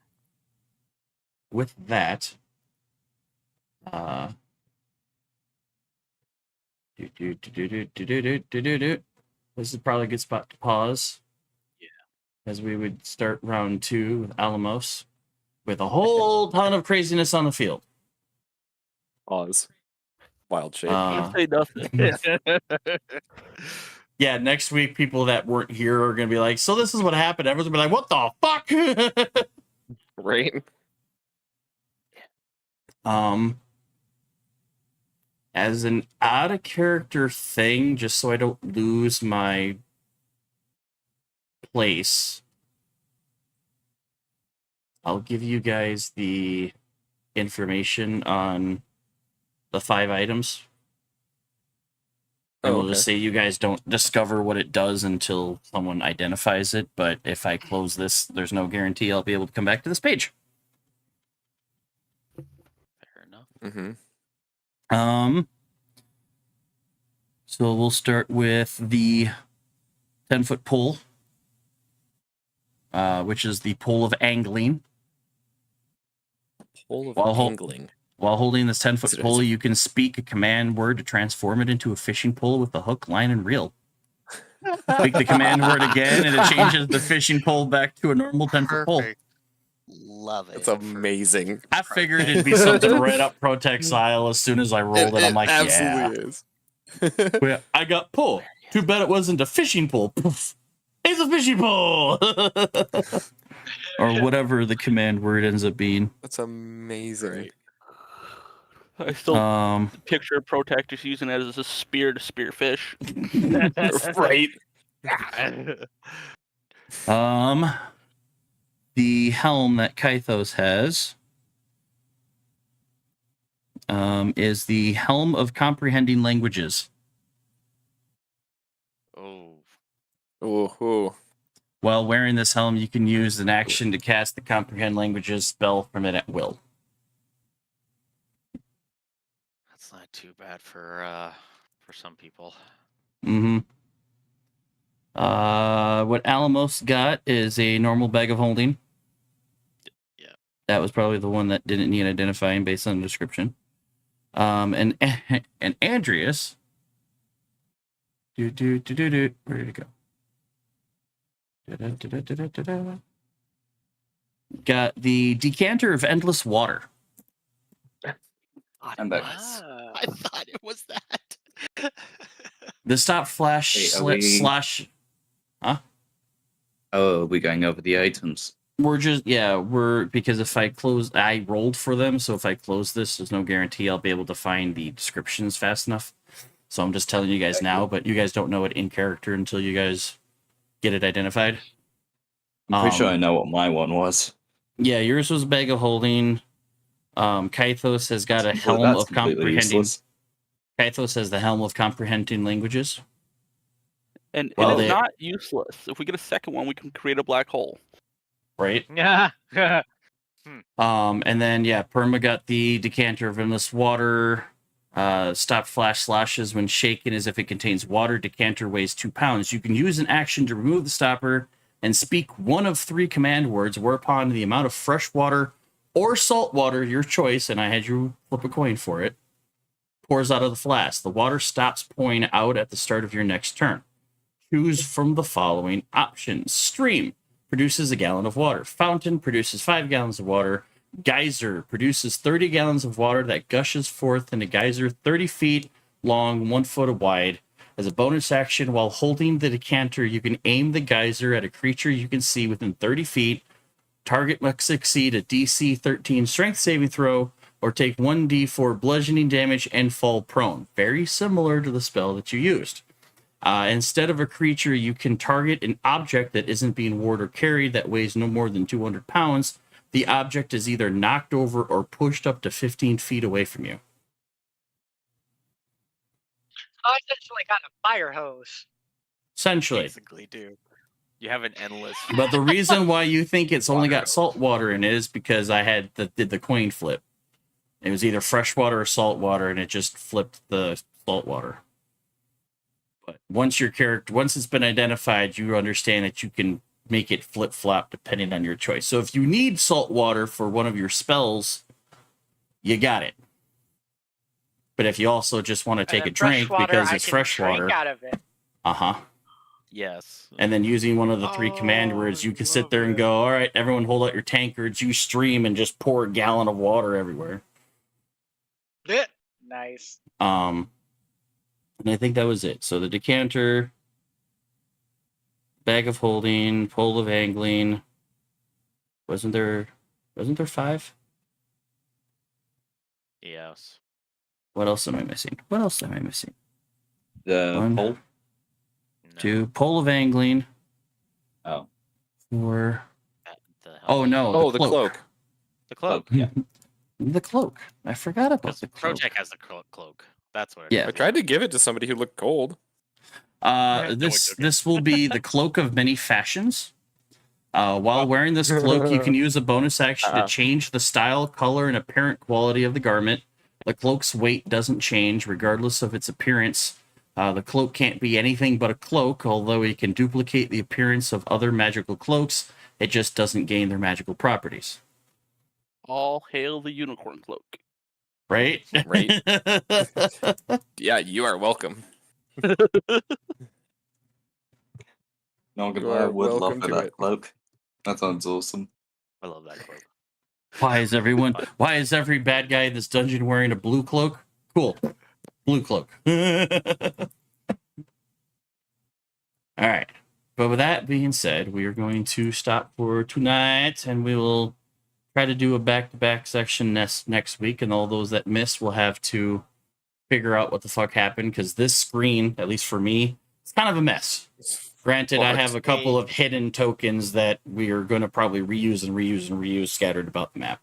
with that, this is probably a good spot to pause. Yeah. As we would start round 2 with Alamos with a whole ton of craziness on the field. Pause. Wild shape. Uh, Say nothing. Yeah, next week people that weren't here are gonna be like, so this is what happened. Everyone's gonna be like, what the fuck? Right? As an out of character thing, just so I don't lose my place, I'll give you guys the information on the 5 items. And Oh, we'll just say you guys don't discover what it does until someone identifies it. But if I close this, there's no guarantee I'll be able to come back to this page. Fair enough. Mm-hmm. So we'll start with the 10-foot pole, which is the pole of angling. Pole of While angling. While holding this 10-foot Is it- pole, you can speak a command word to transform it into a fishing pole with a hook, line, and reel. Speak the command word again, and it changes the fishing pole back to a normal 10-foot pole. Perfect. Love it. That's amazing. I figured it'd be something right up Protect style. As soon as I rolled it, I'm like, absolutely is. yeah. I got pull. Too bad it wasn't a fishing pole. Poof. It's a fishing pole! Or whatever the command word ends up being. That's amazing. I still Um, picture Protect just using it as a spear to spear fish. Right. the helm that Kythos has is the Helm of Comprehending Languages. Oh. Ooh. While wearing this helm, you can use an action to cast the Comprehend Languages spell from it at will. That's not too bad for some people. Mm-hmm. What Alamos got is a normal bag of holding. Yeah. That was probably the one that didn't need identifying based on the description. And Andreas. Where did it go? Got the Decanter of Endless Water. And that- Ah. I thought it was that. The stop flash Wait, are we- slash. Oh, are we going over the items? We're because if I rolled for them, so if I close this, there's no guarantee I'll be able to find the descriptions fast enough. So I'm just telling you guys now, but you guys don't know it in character until you guys get it identified. I'm pretty sure I know what my one was. Yeah, yours was Bag of Holding. Kythos has got a Well, Helm that's of completely Comprehending. useless. Kythos has the Helm of Comprehending Languages. And Well, it is they- not useless. If we get a second one, we can create a black hole. Right? Yeah. And then Perma got the Decanter of Endless Water. Stop flash slashes when shaken as if it contains water. Decanter weighs 2 pounds. You can use an action to remove the stopper and speak one of 3 command words, whereupon the amount of fresh water or salt water, your choice, and I had you flip a coin for it, pours out of the flask. The water stops pouring out at the start of your next turn. Choose from the following options. Stream produces a gallon of water. Fountain produces 5 gallons of water. Geyser produces 30 gallons of water that gushes forth in a geyser 30 feet long, 1 foot wide. As a bonus action, while holding the decanter, you can aim the geyser at a creature you can see within 30 feet. Target must succeed a DC 13 strength saving throw or take 1d4 bludgeoning damage and fall prone. Very similar to the spell that you used. Instead of a creature, you can target an object that isn't being warded or carried that weighs no more than 200 pounds. The object is either knocked over or pushed up to 15 feet away from you. I essentially got a fire hose. Essentially. Basically, do. You have an endless. But the reason why you think it's only got Water. salt water in it is because I did the coin flip. It was either fresh water or salt water, and it just flipped the salt water. But once it's been identified, you understand that you can make it flip flop depending on your choice. So if you need salt water for one of your spells, you got it. But if you also just want to take a drink because it's fresh water, out of it. Yes. and then using one of the 3 command words, you can sit there and go, all right, everyone hold out your tankards, you stream and just pour a gallon of water everywhere. Nice. And I think that was it. So the decanter, bag of holding, pole of angling. Wasn't there 5? Yes. What else am I missing? The One. pole? No. 2, pole of angling. Oh. 4. The Oh helmet. no, Oh, the cloak. The cloak. Yeah. The cloak. I forgot about Because the cloak. Protech has the cloak. That's what. Yeah. I tried to give it to somebody who looked cold. This will be the cloak of many fashions. While wearing this cloak, you can use a bonus action to change the style, color, and apparent quality of the garment. The cloak's weight doesn't change regardless of its appearance. The cloak can't be anything but a cloak, although it can duplicate the appearance of other magical cloaks. It just doesn't gain their magical properties. All hail the unicorn cloak. Right? Right. Yeah, you are welcome. Not gonna You lie, I are would love welcome for to that it. cloak. That sounds awesome. I love that cloak. Why is every bad guy in this dungeon wearing a blue cloak? Cool. Blue cloak. All right. But with that being said, we are going to stop for tonight, and we will try to do a back-to-back section next week, and all those that missed will have to figure out what the fuck happened, because this screen, at least for me, it's kind of a mess. Granted, I have a couple of hidden tokens that we are going to probably reuse and reuse and reuse scattered about the map.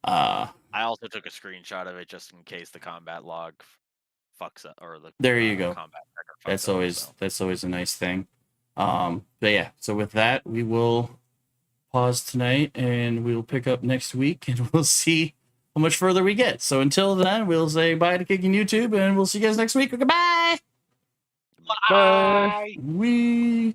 I also took a screenshot of it just in case the combat log fucks up, or the There you go. combat record fucks That's up, always so. that's always a nice thing. But yeah, so with that, we will pause tonight, and we'll pick up next week, and we'll see how much further we get. So until then, we'll say bye to Kicking YouTube, and we'll see you guys next week. Goodbye. Bye. We